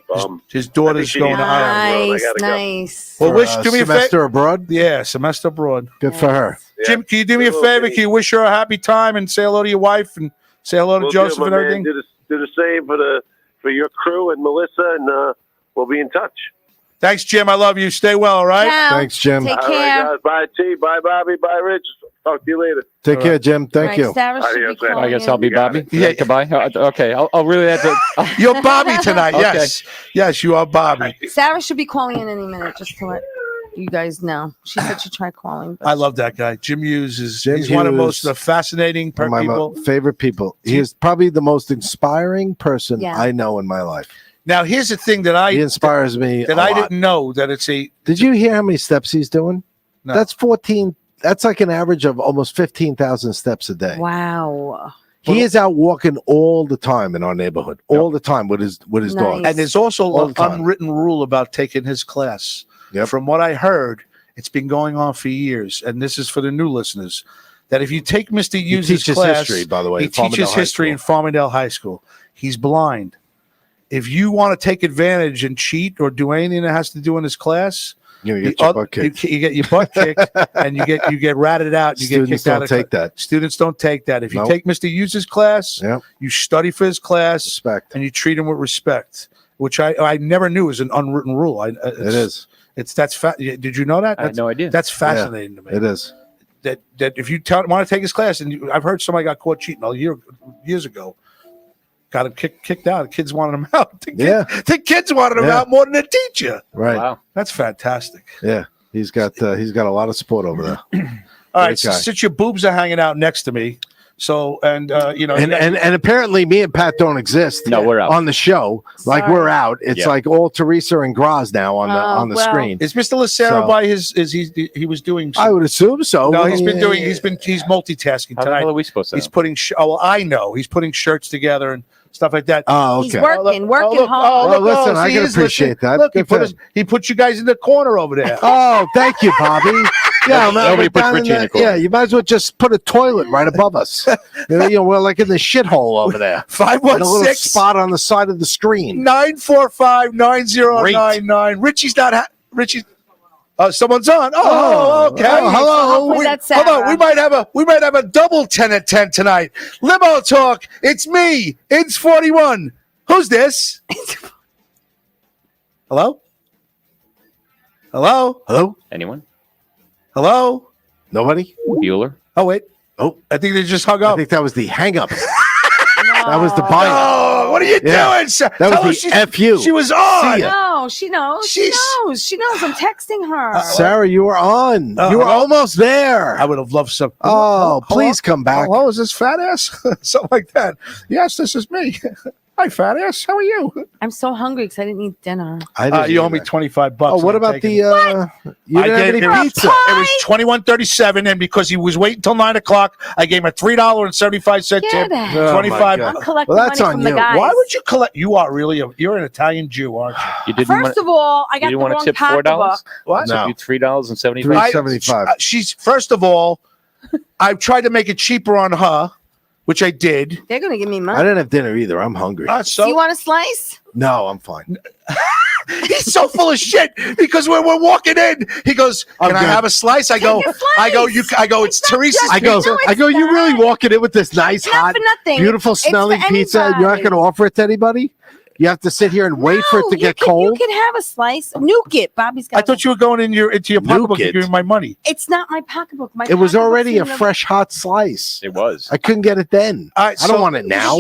A: His daughter's going to Ireland.
E: Nice.
A: Well, do me a favor.
B: Semester abroad?
A: Yeah, semester abroad.
B: Good for her.
D: Yeah.
A: Jim, can you do me a favor? Can you wish her a happy time and say hello to your wife and say hello to Joseph and everything?
D: Do the same for your crew and Melissa, and we'll be in touch.
A: Thanks, Jim. I love you. Stay well, all right?
E: Ciao.
B: Thanks, Jim.
E: Take
D: All
E: care.
D: right, guys. Bye, T. Bye, Bobby. Bye, Rich. Talk to you later.
B: Take care, Jim. Thank you.
E: Sarah should be
D: Adios, man.
E: calling
C: I guess
E: in.
C: I'll be Bobby.
A: Yeah.
C: Goodbye. Okay, I'll really have to.
A: You're Bobby tonight.
C: Okay.
A: Yes, you are Bobby.
E: Sarah should be calling in any minute, just to let you guys know. She said she tried calling. But
A: I love that guy. Jim Hughes he's
B: Jim
A: one of the
B: Hughes,
A: most fascinating
B: One of my
A: people.
B: favorite people. He is probably the most inspiring person
E: Yeah.
B: I know in my life.
A: Now, here's the thing that
B: He inspires me
A: that
B: a
A: I
B: lot.
A: didn't know that it's a
B: Did you hear how many steps he's doing?
A: No.
B: That's 14. That's like an average of almost 15,000 steps a day.
E: wow.
B: He is out walking all the time in our neighborhood, all the time with his
E: Nice.
B: dog.
A: and there's also
B: All
A: an
B: the time.
A: unwritten rule about taking his class.
B: Yep.
A: From what I heard, it's been going on for years, and this is for the new listeners. That if you take Mr.
B: He
A: Hughes'
B: teaches
A: class,
B: history, by the way.
A: he
B: at Farmingdale
A: teaches
B: High
A: history in
B: School.
A: Farmingdale High School. He's blind. If you want to take advantage and cheat or do anything that has to do in his class,
B: You get your butt kicked.
A: you get your butt kicked, and you get ratted out. You
B: Students
A: get kicked
B: don't
A: out of
B: take that.
A: Students don't take that. If you
B: Nope.
A: take Mr. Hughes' class,
B: Yep.
A: you study for his class,
B: Respect.
A: and you treat him with respect, which I never knew was an unwritten rule.
B: It is.
A: Did you know that?
C: I had no idea.
A: That's fascinating to me.
B: It is.
A: That if you want to take his class, and I've heard somebody got caught cheating years ago, got him kicked out. The kids wanted him out. The kids wanted him
B: Yeah.
A: out more than the teacher.
B: Right.
C: Wow.
A: That's fantastic.
B: Yeah. He's got a lot of support over there.
A: All right,
B: guy.
A: since your boobs are hanging out next to me, So, and
B: and apparently me and Pat don't exist.
C: No, we're out
B: on the show.
E: Sorry.
B: Like we're out. It's like all Teresa and Graz now on the screen.
A: Is Mr. Lucero by his? He was doing?
B: I would assume so.
A: No, he's multitasking
C: How the
A: tonight.
C: hell are we supposed to?
A: He's putting. I know he's putting shirts together and stuff like that.
B: Oh, okay.
E: He's working hard.
B: Well, listen, I can appreciate that.
A: Look, he put you guys in the corner over there.
B: Oh, thank you, Bobby. Yeah,
C: nobody puts Richie in the corner.
B: Yeah, you might as well just put a toilet right above us. We're like in the shithole over there.
A: 516
B: spot on the side of the screen.
A: 945-9099. Richie's not. Richie's. Someone's on. Oh, okay.
B: Hello.
E: Hopefully that's
A: Hold on.
E: Sarah.
A: We might have a double 10 at 10 tonight. Limo talk. It's me. It's 41. Who's this? Hello?
B: Hello?
C: Anyone?
A: Hello?
B: Nobody?
C: Bueller?
A: Oh, wait.
B: Oh,
A: I think they just hung
B: I
A: up.
B: think that was the hang up. That was the buy up.
A: Oh, what are you doing? Sir?
B: That was the FU.
A: She was on.
B: See ya.
E: No, she knows. She knows. I'm texting her.
B: Sarah, you were on. You were almost there.
A: I would have loved some.
B: Oh, please come back.
A: Hello, is this fat ass? Something like that. Yes, this is me. Hi, fat ass. How are you?
E: I'm so hungry because I didn't eat dinner.
A: You owe me $25.
B: Oh, what about the? You didn't have any pizza.
A: It was $21.37, and because he was waiting till 9 o'clock, I gave him a $3.75 tip.
E: Get
A: 25.
E: I'm collecting
B: Well, that's
E: money
B: on
E: from the
B: you.
E: guys.
A: Why would you collect? You are really you're an Italian Jew, aren't you?
C: You didn't
E: First of all, I got the
C: you want
E: wrong
C: to tip
E: pocketbook.
A: What?
C: So
B: No.
C: you $3.75.
B: $3.75.
A: She's first of all, I've tried to make it cheaper on her, which I did.
E: They're gonna give me
B: I
E: money.
B: didn't have dinner either. I'm hungry.
E: Do you want a slice?
B: No, I'm fine.
A: He's so full of shit because when we're walking in, he goes, "Can I have a slice?" I go, It's Teresa's
E: just-
B: I go,
E: No, it's
B: you really
E: not.
B: walking in with this nice,
E: Not
B: hot,
E: for nothing.
B: beautiful
E: It's
B: smelling
E: for
B: pizza and you're not going to
E: anybody.
B: offer it to anybody? You have to sit here and wait for it to get
E: You
B: cold?
E: can have a slice. Nuke it. Bobby's got
A: I thought you were going into your pocketbook
B: Nuke
A: and giving my money.
E: It's not my pocketbook. My
B: It was
E: pocketbook's
B: already a
E: in the-
B: fresh, hot slice.
C: It was.
B: I couldn't get it then.
A: All right,
B: I don't
A: so-
B: want it now.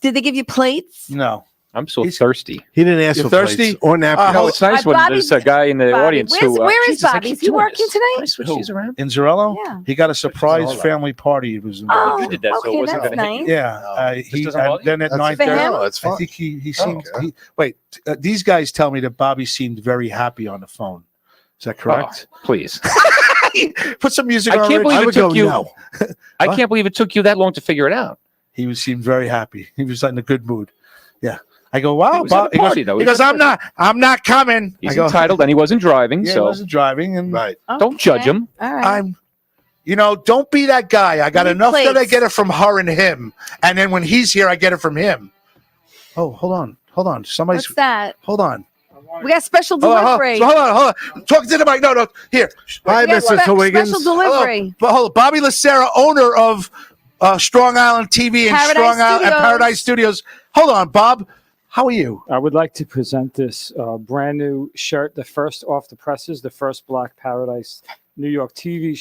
E: Did they give you plates?
A: No.
C: I'm so thirsty.
B: He didn't ask
A: You're
B: for
A: thirsty?
B: plates or napkins.
C: No, it's nice when
E: Bobby's-
C: there's a guy in the audience who.
E: Where is
C: Jesus, I
E: Bobby?
C: keep
E: Is he
C: doing
E: working
C: this.
E: tonight?
C: Can I switch these around?
A: In Zarello?
E: Yeah.
A: He got a surprise
C: all that.
A: family party. It was
E: Oh,
C: You did that, so it
E: okay,
C: wasn't
E: that's
C: gonna hit
E: nice.
C: you.
A: yeah.
C: This doesn't bother you?
A: Then at
B: That's
A: 9:30,
E: for him?
B: No, it's fine.
A: I think he seemed.
B: okay.
A: Wait, these guys tell me that Bobby seemed very happy on the phone. Is that correct?
C: Oh, please.
A: Put some music
C: I
A: on.
C: can't
A: Rich.
C: believe
B: I
C: it
B: would
C: took
B: go
C: you.
B: no.
C: I
A: What?
C: can't believe it took you that long to figure it out.
A: He seemed very happy. He was in a good mood. Yeah. I go, wow,
C: He was at
A: Bob.
C: a party, though.
A: He goes, I'm not coming.
C: He's
A: I go,
C: entitled, and he wasn't driving,
A: Yeah, he
C: so
A: wasn't driving, and
B: Right.
C: don't judge
E: Okay.
C: him.
E: All right.
A: I'm. Don't be that guy. I got
E: Need
A: enough that I
E: plates.
A: get it from her and him, and then when he's here, I get it from him. Oh, hold on. Somebody's.
E: What's that?
A: Hold on.
E: We got special
A: Hold
E: delivery.
A: on. Talk to the mic. No. Here.
B: Hi,
E: We got
B: Mrs. Wiggins.
E: Special delivery.
A: Hello. Hold on. Bobby Lucera, owner of Strong Island TV and
E: Paradise
A: Strong Island and
E: Studios.
A: Paradise Studios. Hold on, Bob. How are you?
F: I would like to present this brand new shirt, the first off the presses, the first Black Paradise New York TV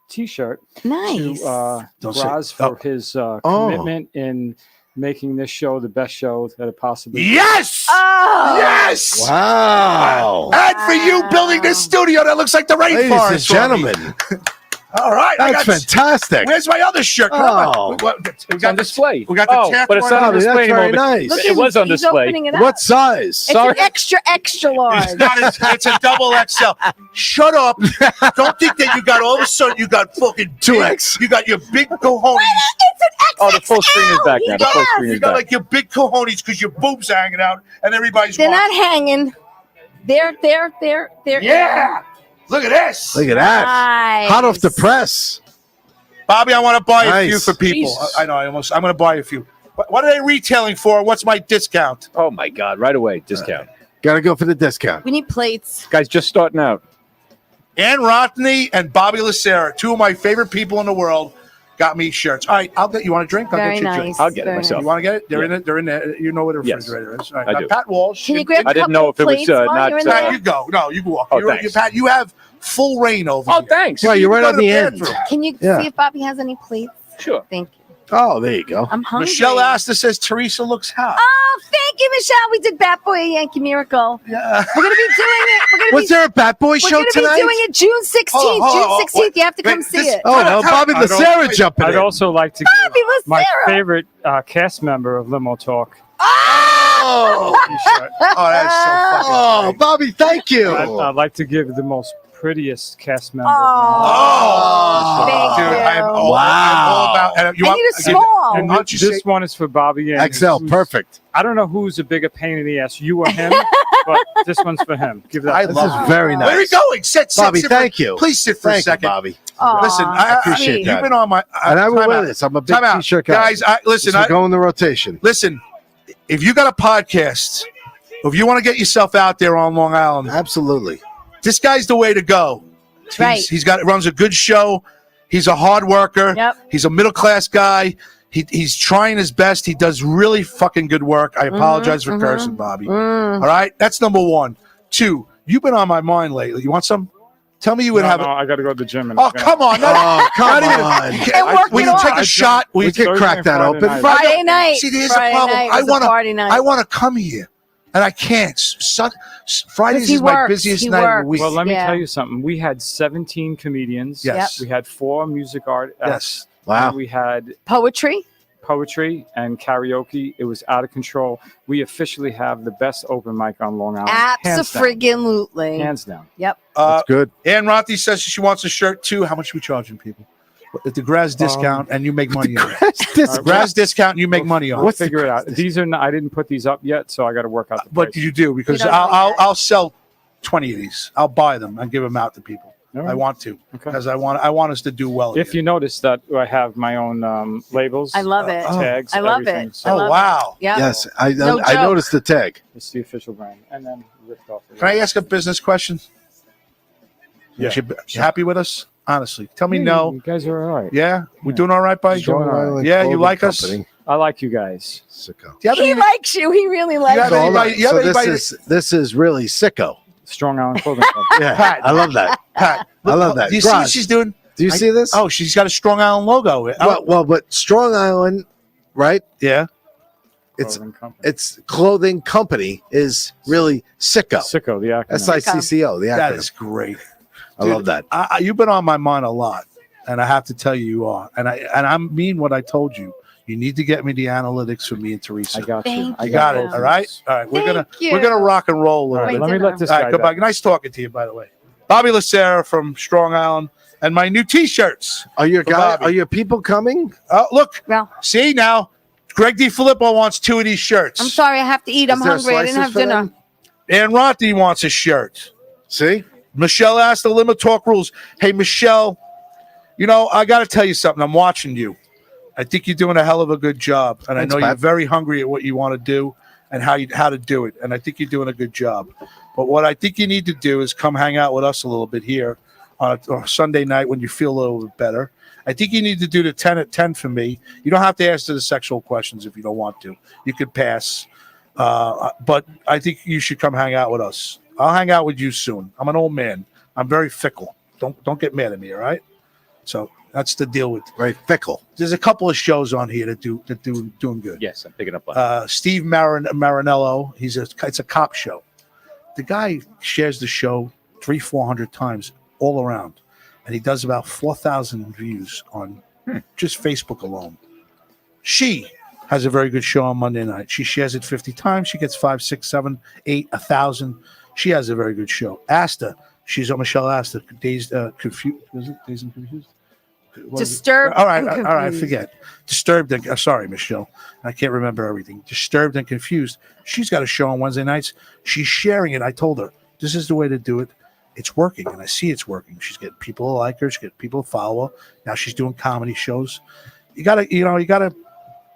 F: T-shirt
E: Nice.
F: to
A: Don't say-
F: Graz for his commitment in making this show the best show that it possibly could.
A: Yes.
E: Oh.
A: Yes.
B: Wow.
A: And for you building this studio that looks like the rainforest.
B: Ladies and
A: for me.
B: gentlemen,
A: All right. I
B: that's
A: got-
B: fantastic.
A: Where's my other shirt? Come on.
B: Oh.
A: We
C: It's
A: got
C: on display.
A: we got the tap
C: but it's
A: one.
C: not on
B: Oh, that's
C: display
B: very
C: anymore.
B: nice.
E: Look
C: It
E: at
C: was
E: him.
C: on
E: He's
C: display.
E: opening it up.
B: What size?
E: It's
C: Sorry.
E: an extra large.
A: It's a double XL. Shut up. Don't think that you got all of a sudden you got fucking
B: 2X.
A: You got your big cojones.
E: It's an XXL.
C: Oh, the full screen is back now. The full screen
A: You
C: is
A: got
C: back.
A: like your big cojones because your boobs are hanging out and everybody's
E: They're
A: watching.
E: not hanging. They're.
A: Yeah. Look at this.
B: Look at that.
E: Nice.
B: Hot off the press.
A: Bobby, I want to buy a few
B: Nice.
A: for people.
C: Jesus.
A: I know. I'm going to buy a few. What are they retailing for? What's my discount?
C: Oh my God! Right away, discount.
B: Got to go for the discount.
E: We need plates.
C: Guys, just starting out.
A: Ann Rothney and Bobby Lucera, two of my favorite people in the world, got me shirts. All right, I'll get you. Want a drink? I'll
E: Very
A: get you a
E: nice.
A: drink.
C: I'll get it
E: Very
C: myself.
A: You want to get it? They're
C: Yeah.
A: in it. They're in there. You know where the
C: Yes.
A: refrigerator is. All right.
C: I
A: Now,
C: do.
A: Pat Walsh.
E: Can you grab?
C: I didn't know if it was,
E: plates while
C: not,
E: you're in
A: No,
E: there?
A: you go. No, you walk.
C: Oh,
A: you
C: thanks.
A: Pat, you have full reign over
C: Oh,
A: here.
C: thanks.
B: Right, you're
A: You
B: right
A: go
B: on
A: to
B: the
A: the
B: end.
A: bathroom.
E: Can you
B: Yeah.
E: see if Bobby has any plates?
C: Sure.
E: Thank you.
B: Oh, there you go.
E: I'm hungry.
A: Michelle Astor says Teresa looks hot.
E: Oh, thank you, Michelle. We did Bat Boy Yankee Miracle.
A: Yeah.
E: We're gonna be doing it.
B: Was there a Bat Boy show
E: We're
B: tonight?
E: gonna be doing it June 16th.
A: Hold on.
E: June 16th. You have to come see it.
B: Oh, no, Bobby Lacerra jumping
F: I'd
B: in.
F: also like to
E: Bobby
F: give my
E: Lacerra.
F: favorite cast member of Limo Talk.
B: Oh,
F: T-shirt.
A: That's so fucking
B: oh,
A: great.
B: Bobby, thank you.
F: I'd like to give the most prettiest cast member.
A: Oh,
E: Thank
A: dude,
E: you.
A: I'm all
B: Wow.
A: about.
E: I need a small.
F: And
A: Why don't you
F: this
A: say-
F: one is for Bobby. And
B: XL,
F: who's-
B: perfect.
F: I don't know who's a bigger pain in the ass, you or him, but this one's for him. Give that.
A: I
B: This
A: love
B: is very nice.
A: Where are you going? Sit,
B: Bobby,
A: sit
B: thank you.
A: Please sit for a
B: Thank you,
A: second.
B: Bobby.
E: Aw,
A: Listen, I
B: appreciate
E: sweet.
B: that.
A: You've been on my.
B: And I will
A: time
B: wear
A: out.
B: this. I'm a big
A: Time out.
B: T-shirt guy.
A: Guys, listen.
B: This will go in the rotation.
A: Listen. If you got a podcast, if you want to get yourself out there on Long Island,
B: Absolutely.
A: this guy's the way to go.
E: Right.
A: He's runs a good show. He's a hard worker.
E: Yep.
A: He's a middle class guy. He's trying his best. He does really fucking good work. I apologize for cursing, Bobby. All right, that's number one. Two, you've been on my mind lately. You want some? Tell me you would
F: No,
A: have.
F: no, I got to go to the gym. And
A: Oh, come on!
B: Oh, come on.
E: And work
A: We
E: it
A: can
E: off.
A: take a shot.
B: We
F: It's
B: could
F: Thursday
B: crack
F: and
B: that
F: Friday
B: open.
F: night.
E: Friday night.
A: See, there's
E: Friday
A: a problem.
E: night
A: I
E: was a party night.
A: want to come here, and I can't. Fridays
E: He
A: is my
E: works.
A: busiest
E: He
A: night of the
E: works.
A: week.
F: Well, let me
E: Yeah.
F: tell you something. We had 17 comedians.
A: Yes.
F: We had 4 music artists.
A: Yes.
B: Wow.
F: We had
E: Poetry.
F: poetry and karaoke. It was out of control. We officially have the best open mic on Long Island.
E: Abso-friggin-lutely.
F: Hands down.
E: Yep.
B: That's good.
A: Ann Rothi says she wants a shirt too. How much are we charging people? At the Graz discount, and you make money on it.
B: This-
A: Graz discount, and you make money on
F: We'll
A: it.
F: figure it out. These are not, I didn't put these up yet, so I got to work out the
A: But
F: price.
A: you do because
E: You don't know yet.
A: I'll sell 20 of these. I'll buy them and give them out to people.
F: All right.
A: I want to
F: Okay.
A: because I want us to do well.
F: If
A: again.
F: you notice that I have my own labels,
E: I love it.
F: tags,
E: I love
F: everything.
E: it.
F: So
E: I
A: Oh
E: love
A: wow!
E: Yep.
B: Yes, I
E: No
B: I
E: joke.
B: noticed the tag.
F: it's the official brand, and then ripped off.
A: Can I ask a business question?
F: Yeah.
A: You happy with us? Honestly, tell me no.
F: You guys are all right.
A: Yeah, we
F: Yeah.
A: doing all right, buddy.
F: Strong
A: Do
F: Island
A: Yeah, you like us?
F: I like you guys.
B: Sicko.
A: you have
E: He
A: any-
E: likes you. He really likes
A: have
B: So,
E: you.
B: hold on.
A: anybody- you have
B: So
A: anybody
B: this is really sicko.
F: Strong Island Clothing Company.
B: Yeah,
A: Pat.
B: I love that.
A: Pat,
B: I love that.
A: Do you see what
B: Graz,
A: she's doing?
B: Do you see this?
A: Oh, she's got a Strong Island logo.
B: well, but Strong Island, right?
A: Yeah.
B: It's
F: Clothing Company.
B: its clothing company is really sicko.
F: Sicko, the acronym.
B: SICCO, the
A: That
B: acronym.
A: is great.
B: I love that.
A: You've been on my mind a lot, and I have to tell you are. And I mean what I told you. You need to get me the analytics for me and Teresa.
F: I got you.
E: Thank
F: I
A: You got
F: got
A: it.
F: both
A: All
F: of
A: right.
F: these.
A: All right. We're
E: Thank
A: gonna
E: you.
A: rock and roll a
F: All
A: little
F: right,
A: bit.
F: let me
E: dinner.
F: let this
A: All
F: guy
A: right.
F: go.
A: Goodbye. Nice talking to you, by the way. Bobby Lacerra from Strong Island, and my new T-shirts.
B: Are your
A: For
B: guys?
A: Bobby.
B: Are your people coming?
A: Look.
E: Well,
A: See now, Greg DiFilippo wants 2 of these shirts.
E: I'm sorry. I have to eat. I'm
B: Is there
E: hungry. I didn't
B: slices
E: have
B: for
E: dinner.
B: them?
A: And Rothi wants a shirt.
B: See,
A: Michelle asked the Limo Talk rules. Hey, Michelle, you know, I got to tell you something. I'm watching you. I think you're doing a hell of a good job. And
B: Thanks,
A: I know
B: Pat.
A: you're very hungry at what you want to do and how to do it. And I think you're doing a good job. But what I think you need to do is come hang out with us a little bit here on a Sunday night when you feel a little bit better. I think you need to do the 10 at 10 for me. You don't have to answer the sexual questions if you don't want to. You could pass. But I think you should come hang out with us. I'll hang out with you soon. I'm an old man. I'm very fickle. Don't get mad at me, all right? So that's the deal with.
B: very fickle.
A: There's a couple of shows on here that doing good.
C: Yes, I'm picking up on it.
A: Steve Marinello. It's a cop show. The guy shares the show 300-400 times all around, and he does about 4,000 views on just Facebook alone. She has a very good show on Monday night. She shares it 50 times. She gets 5, 6, 7, 8, 1,000. She has a very good show. Asta, she's on Michelle Asta. Dazed, confused. Was it Dazed and Confused? What is it?
E: Disturbed.
A: All right,
E: and
A: all right.
E: confused.
A: Forget. Disturbed. And, sorry, Michelle. I can't remember everything. Disturbed and Confused. She's got a show on Wednesday nights. She's sharing it. I told her this is the way to do it. It's working, and I see it's working. She's getting people to like her. She's getting people to follow her. Now she's doing comedy shows. You gotta.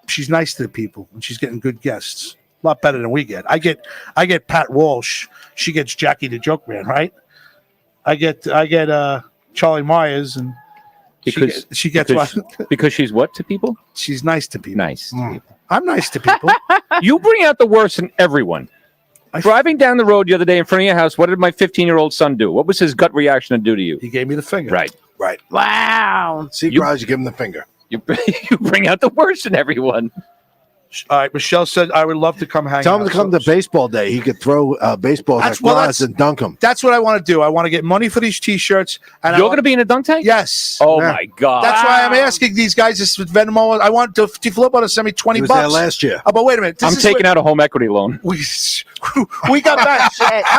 A: She's nice to the people, and she's getting good guests. A lot better than we get. I get Pat Walsh. She gets Jackie the Joke Man, right? I get Charlie Myers, and
C: Because
A: she gets
C: because,
A: what?
C: because she's what to people?
A: She's nice to people.
C: Nice. to people.
A: I'm nice to people.
C: You bring out the worst in everyone. Driving down the road the other day in front of your house, what did my 15-year-old son do? What was his gut reaction to do to you?
A: He gave me the finger.
C: Right.
B: Right.
E: Wow.
B: See,
C: You-
B: Garage, you give him the finger.
C: You bring out the worst in everyone.
A: All right, Michelle said I would love to come hang.
B: Tell him to come to baseball day. He could throw baseballs at glass and dunk them.
A: That's what I want to do. I want to get money for these T-shirts. And
C: you're going to be in a dunk tank?
A: Yes.
C: Oh my God.
A: That's why I'm asking these guys. This with Venmo. I want to flip on to send me $20.
B: He was there last year.
A: Oh, but wait a minute.
C: I'm taking out a home equity loan.
A: We got back.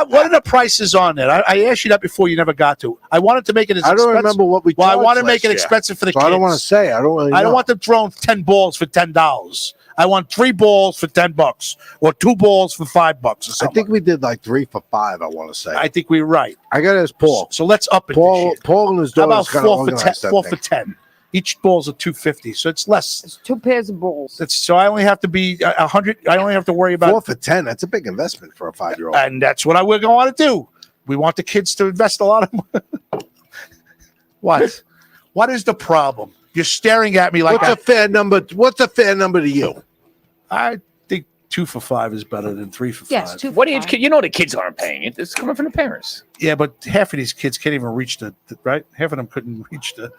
A: What are the prices on it? I asked you that before. You never got to. I wanted to make it as
B: I don't
A: expensive.
B: remember what we.
A: Well, I want to
B: last
A: make it
B: year.
A: expensive for the kids.
B: I don't want to say. I don't really.
A: I don't want them throwing 10 balls for $10. I want 3 balls for $10 or 2 balls for $5 or something.
B: I think we did like 3 for $5. I want to say.
A: I think we're right.
B: I got to ask Paul.
A: So let's up it.
B: Paul and his
A: How about
B: daughter's going to
A: 4 for 10? 4 for 10. Each ball's a $250, so it's less.
E: It's 2 pairs of balls.
A: So I only have to be 100. I only have to worry about
B: 4 for 10. That's a big investment for a 5-year-old.
A: And that's what we're going to want to do. We want the kids to invest a lot of money. What? What is the problem? You're staring at me like
B: what's a fair number? What's a fair number to you?
A: I think 2 for $5 is better than 3 for $5.
E: Yes, 2 for
C: What age
E: $5.
C: kid? You know the kids aren't paying it. It's coming from the parents.
A: Yeah, but half of these kids can't even reach the right. Half of them couldn't reach the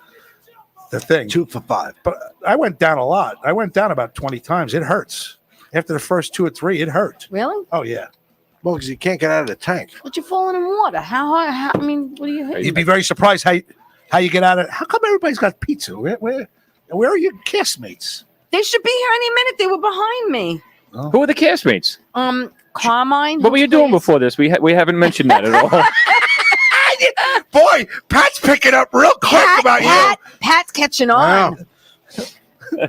A: thing.
B: 2 for $5.
A: But I went down a lot. I went down about 20 times. It hurts. After the first 2 or 3, it hurt.
E: Really?
A: Oh yeah.
B: Well, because you can't get out of the tank.
E: But you're falling in water. How I mean, what do you hit?
A: You'd be very surprised how you get out of it. How come everybody's got pizza? Where are your castmates?
E: They should be here any minute. They were behind me.
C: Who are the castmates?
E: Carmine.
C: What were you doing before this? We haven't mentioned that at all.
A: Boy, Pat's picking up real quick about you.
E: Pat's catching on.
B: Wow.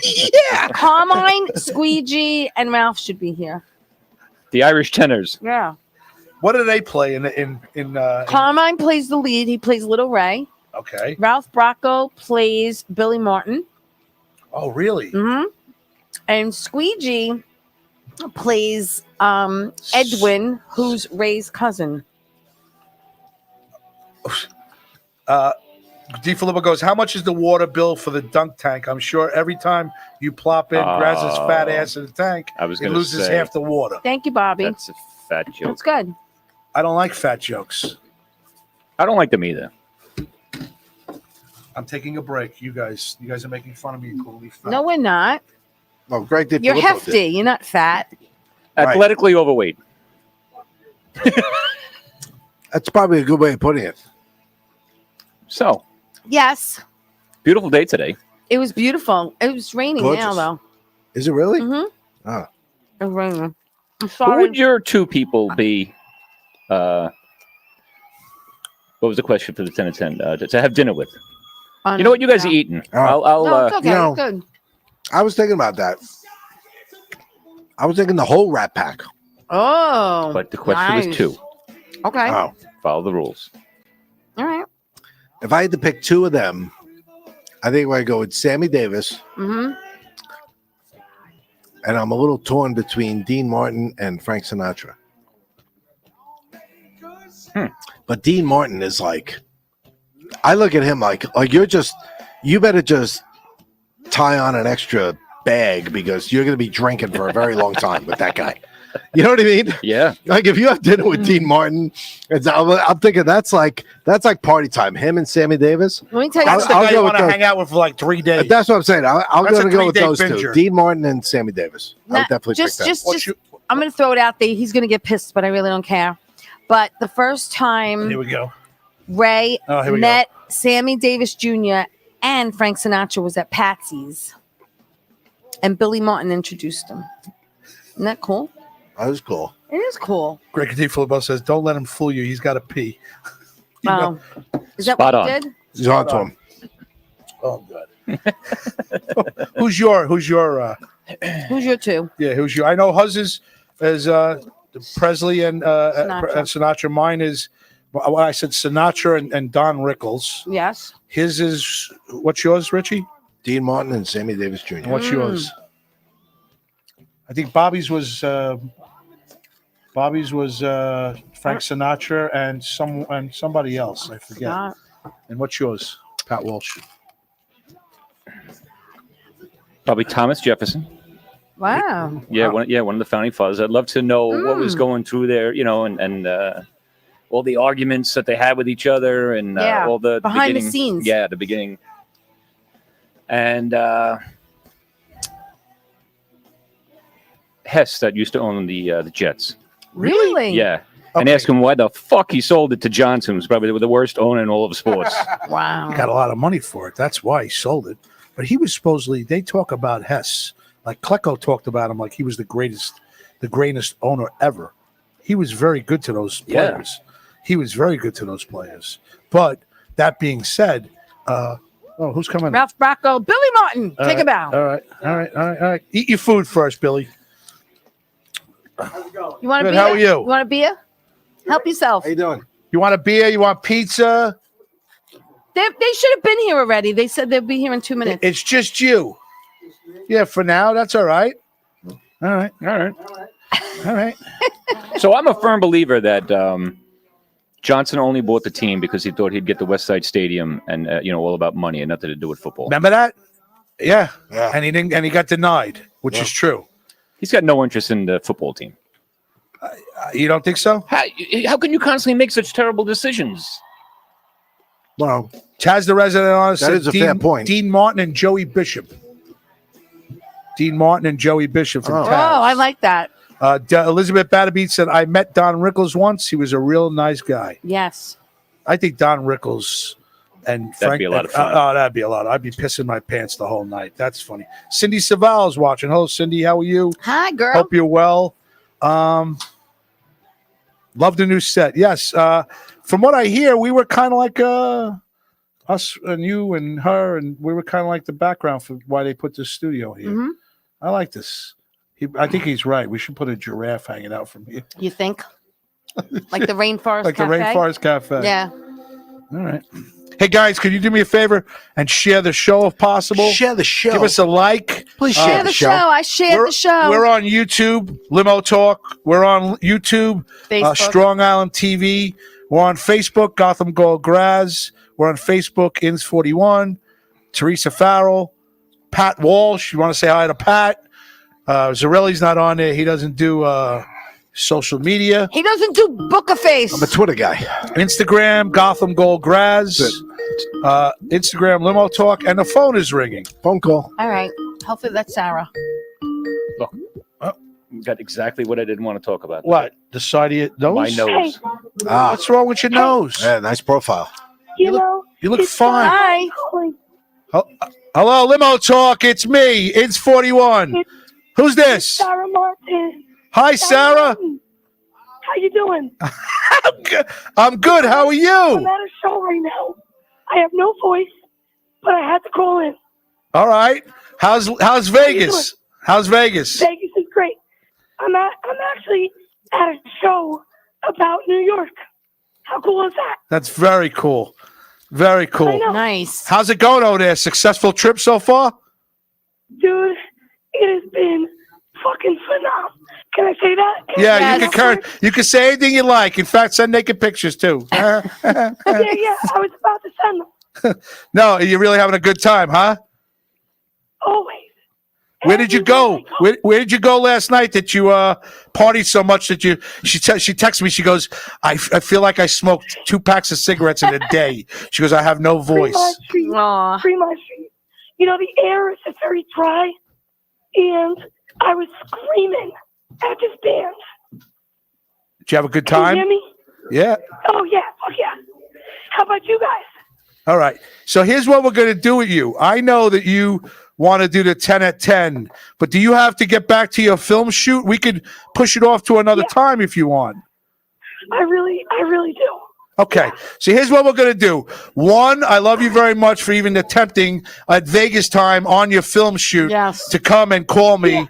A: Yeah.
E: Carmine, Squeegee, and Ralph should be here.
C: The Irish tenors.
E: Yeah.
A: What do they play in
E: Carmine plays the lead. He plays Little Ray.
A: Okay.
E: Ralph Bracco plays Billy Martin.
A: Oh, really?
E: Mm-hmm. And Squeegee plays Edwin, who's Ray's cousin.
A: D. Filippo goes, how much is the water bill for the dunk tank? I'm sure every time you plop in Graz's fat ass in the tank, it loses half the water.
E: Thank you, Bobby.
C: That's a fat joke.
E: That's good.
A: I don't like fat jokes.
C: I don't like them either.
A: I'm taking a break. You guys are making fun of me and calling me fat.
E: No, we're not.
B: No, Greg did.
E: You're hefty. You're not fat.
C: Athletically overweight.
B: That's probably a good way of putting it.
C: So,
E: Yes.
C: beautiful day today.
E: It was beautiful. It was raining now,
B: Gorgeous.
E: though.
B: Is it really?
E: Mm-hmm.
B: Oh.
E: It was raining. I'm
C: Who
E: sorry.
C: would your 2 people be? What was the question for the 10 to 10? To have dinner with. You know what you guys are eating? I'll
E: No, it's okay.
B: you know,
E: It's good.
B: I was thinking about that. I was thinking the whole Rat Pack.
E: Oh.
C: but the question was
E: nice.
C: 2.
E: Okay.
B: Oh.
C: Follow the rules.
E: All right.
B: If I had to pick 2 of them, I think I'd go with Sammy Davis.
E: Mm-hmm.
B: And I'm a little torn between Dean Martin and Frank Sinatra. But Dean Martin is like, I look at him like you better just tie on an extra bag because you're going to be drinking for a very long time with that guy. You know what I mean?
C: Yeah.
B: Like if you have dinner with Dean Martin, I'm thinking that's like party time. Him and Sammy Davis.
E: Let me tell you.
A: That's the
B: I'll
A: guy
B: go
A: you
B: with
A: want to
B: those.
A: hang out with for like 3 days.
B: That's what I'm saying. I'm
A: That's
B: going
A: a
B: to go with
A: 3-day
B: those
A: binger.
B: 2, Dean Martin and Sammy Davis. I would
E: Nah,
B: definitely pick that.
E: I'm going to throw it out there. He's going to get pissed, but I really don't care. But the first time
A: Here we go.
E: Ray
A: Here we
E: met Sammy Davis Jr. and Frank Sinatra was at Patsy's, and Billy Martin introduced him. Isn't that cool?
B: That was cool.
E: It is cool.
A: Greg D. Filippo says, don't let him fool you. He's got to pee.
E: Is that
C: Spot
E: what
C: on.
E: you did?
B: He's on to him.
A: Oh, good. Who's your
E: Who's your 2?
A: Yeah, who's your? I know Huz is Presley and Sinatra. Mine is, well, I said Sinatra and Don Rickles.
E: Yes.
A: His is, what's yours, Richie?
B: Dean Martin and Sammy Davis Jr.
A: What's yours? I think Bobby's was Frank Sinatra and somebody else. I forget. And what's yours, Pat Walsh?
C: Probably Thomas Jefferson.
E: Wow.
C: Yeah, one of the founding fathers. I'd love to know what was going through there, and all the arguments that they had with each other, and all the
E: behind the
C: beginning-
E: scenes.
C: Yeah, the beginning. and Hess that used to own the Jets.
E: Really?
C: Yeah.
A: Okay.
C: And ask him why the fuck he sold it to Johnson, who's probably the worst owner in all of sports.
E: Wow.
A: He got a lot of money for it. That's why he sold it. But he was supposedly, they talk about Hess. Like Klecko talked about him like he was the greatest owner ever. He was very good to those players. Yeah. He was very good to those players. But that being said, who's coming?
E: Ralph Bracco, Billy Martin, take a bow.
A: All right. Eat your food first, Billy.
E: You want a beer?
A: How are you?
E: You want a beer? Help yourself.
B: How you doing?
A: You want a beer? You want pizza?
E: They should have been here already. They said they'll be here in 2 minutes.
A: It's just you. Yeah, for now, that's all right. All right.
C: So I'm a firm believer that Johnson only bought the team because he thought he'd get the West Side Stadium and all about money and nothing to do with football.
A: Remember that? Yeah. And he didn't, and he got denied, which is true.
C: He's got no interest in the football team.
A: You don't think so?
C: How can you constantly make such terrible decisions?
B: Well,
A: Chaz the resident on
B: that is a fair point.
A: Dean Martin and Joey Bishop. From Taz.
E: Oh, I like that.
A: Elizabeth Batterbeat said, I met Don Rickles once. He was a real nice guy.
E: Yes.
A: I think Don Rickles and Frank.
C: That'd be a lot of fun.
A: That'd be a lot. I'd be pissing my pants the whole night. That's funny. Cindy Saval's watching. Hello, Cindy. How are you?
E: Hi, girl.
A: Hope you're well. Love the new set. Yes. From what I hear, we were kind of like us and you and her, and we were kind of like the background for why they put this studio here.
E: Mm-hmm.
A: I like this. I think he's right. We should put a giraffe hanging out from here.
E: You think? Like the Rainforest
A: Like
E: Cafe?
A: the Rainforest Cafe.
E: Yeah.
A: All right. Hey, guys, could you do me a favor and share the show if possible?
B: Share the show.
A: Give us a like.
B: Please
E: Share the show. I shared the show.
A: We're on YouTube, Limo Talk. We're on YouTube, Strong Island TV. We're on Facebook, Gotham Gold Graz. We're on Facebook, Ins41, Teresa Farrell, Pat Walsh. You want to say hi to Pat? Zarelli's not on there. He doesn't do social media.
E: He doesn't do Book a Face.
B: I'm a Twitter guy.
A: Instagram, Gotham Gold Graz. Instagram, Limo Talk. And the phone is ringing.
B: Phone call.
E: All right. Hopefully that's Sarah.
C: Look, got exactly what I didn't want to talk about.
A: What? The side of your nose?
C: My nose.
G: Hey.
A: What's wrong with your nose?
B: Yeah, nice profile.
G: You
A: look fine.
E: Hi.
A: Hello, Limo Talk. It's me. It's 41. Who's this?
G: Sarah Martin.
A: Hi, Sarah.
G: How you doing?
A: I'm good. How are
G: I'm
A: you?
G: at a show right now. I have no voice, but I had to call in.
A: All right. How's Vegas? How's Vegas?
G: Vegas is great. I'm actually at a show about New York. How cool is that?
A: That's very cool. Very
G: I
A: cool.
G: know.
E: Nice.
A: How's it going over there? Successful trip so far?
G: Dude, it has been fucking phenomenal. Can I say that?
A: Yeah,
E: Yes.
A: you can say anything you like. In fact, send naked pictures too.
G: Yeah, I was about to send them.
A: No, you're really having a good time, huh?
G: Always.
A: Where did you go? Where did you go last night that you partied so much that she texted me, she goes, I feel like I smoked 2 packs of cigarettes in a day. She goes, I have no voice.
E: Aw.
G: Fremont Street. You know, the air is very dry, and I was screaming at this band.
A: Did you have a good
G: Can
A: time?
G: you hear me?
A: Yeah.
G: Oh, yeah. Fuck yeah. How about you guys?
A: All right. So here's what we're going to do with you. I know that you want to do the 10 at 10, but do you have to get back to your film shoot? We could push it off to another time if you want.
G: I really do.
A: Okay. So here's what we're going to do. 1, I love you very much for even attempting at Vegas time on your film shoot to come and call me.
G: Yeah.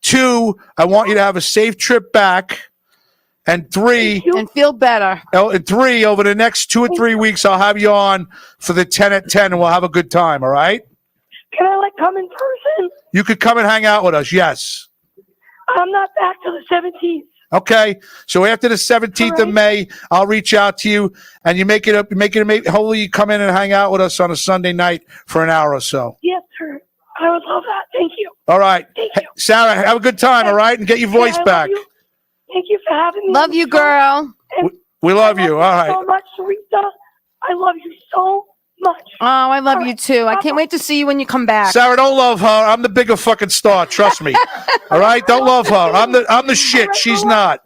A: 2, I want you to have a safe trip back. And 3,
E: And feel better.
A: and 3, over the next 2 or 3 weeks, I'll have you on for the 10 at 10 and we'll have a good time. All right?
G: Can I, come in person?
A: You could come and hang out with us. Yes.
G: I'm not back till the 17th.
A: Okay. So after the 17th of May, I'll reach out to you and you make it up. Hopefully you come in and hang out with us on a Sunday night for an hour or so.
G: Yes, sir. I would love that. Thank you.
A: All right.
G: Thank you.
A: Sarah, have a good time. All right. And get your voice
G: I
A: back.
G: love you. Thank you for having me.
E: Love you, girl.
A: We love you. All
G: I love
A: right.
G: you so much, Teresa. I love you so much.
E: Oh, I love you too. I can't wait to see you when you come back.
A: Sarah, don't love her. I'm the bigger fucking star. Trust me. All right, don't love her. I'm the shit.
G: Right,
A: She's
G: relax,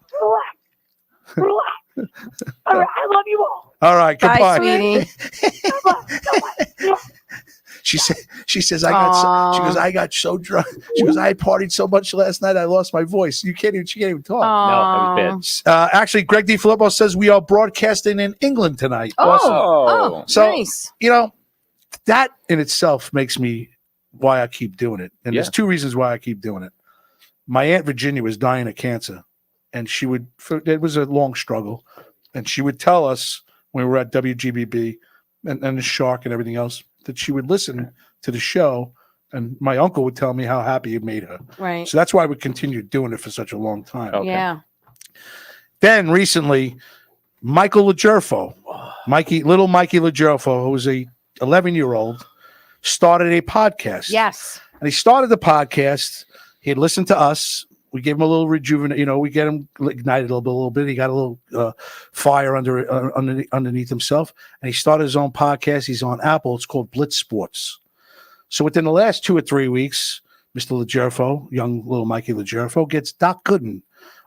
A: not.
G: Relax. All right, I love you all.
A: All right,
E: Bye,
A: goodbye.
E: sweetie.
G: Bye.
A: She says I got so drunk. She goes, I partied so much last night I lost my voice. She can't even talk.
C: No, that was bad.
A: Actually, Greg DiFilippo says we are broadcasting in England tonight.
E: Oh,
A: So,
E: nice.
A: That in itself makes me why I keep doing it. And there's two reasons why I keep doing it. My Aunt Virginia was dying of cancer, and it was a long struggle. And she would tell us when we were at WGBB and the Shark and everything else that she would listen to the show, and my uncle would tell me how happy it made her.
E: Right.
A: So that's why we continued doing it for such a long time.
C: Okay.
E: Yeah.
A: Then recently, Michael LaGerfo, little Mikey LaGerfo, who was a 11-year-old, started a podcast.
E: Yes.
A: And he started the podcast. He had listened to us. We gave him a little rejuvenate. We get him ignited a little bit. He got a little fire underneath himself, and he started his own podcast. He's on Apple. It's called Blitz Sports. So within the last 2 or 3 weeks, Mr. LaGerfo, young little Mikey LaGerfo, gets Doc Gooden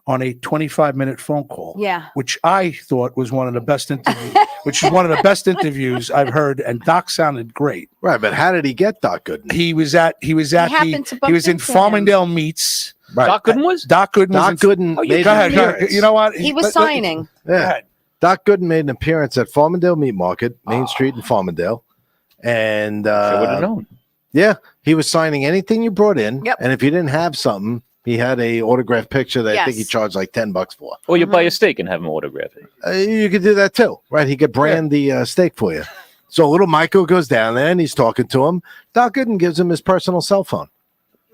A: on a 25-minute phone call.
E: Yeah.
A: Which I thought was one of the best interviews. Which is one of the best interviews I've heard, and Doc sounded great.
B: Right, but how did he get Doc Gooden?
A: He was in Farmingdale Meets.
B: Right.
C: Doc Gooden was?
A: Doc Gooden.
B: Doc Gooden made
A: go
B: an
A: ahead.
B: appearance.
A: You know what?
E: He was signing.
B: Yeah. Doc Gooden made an appearance at Farmingdale Meat Market, Main Street in Farmingdale. And
C: I would have known.
B: Yeah, he was signing anything you brought in.
E: Yep.
B: And if you didn't have something, he had a autographed picture that I think he
E: Yes.
B: charged like $10 for.
C: Or you buy a steak and have him autograph it.
B: You could do that too, right? He could brand the steak for you. So little Michael goes down there and he's talking to him. Doc Gooden gives him his personal cell phone.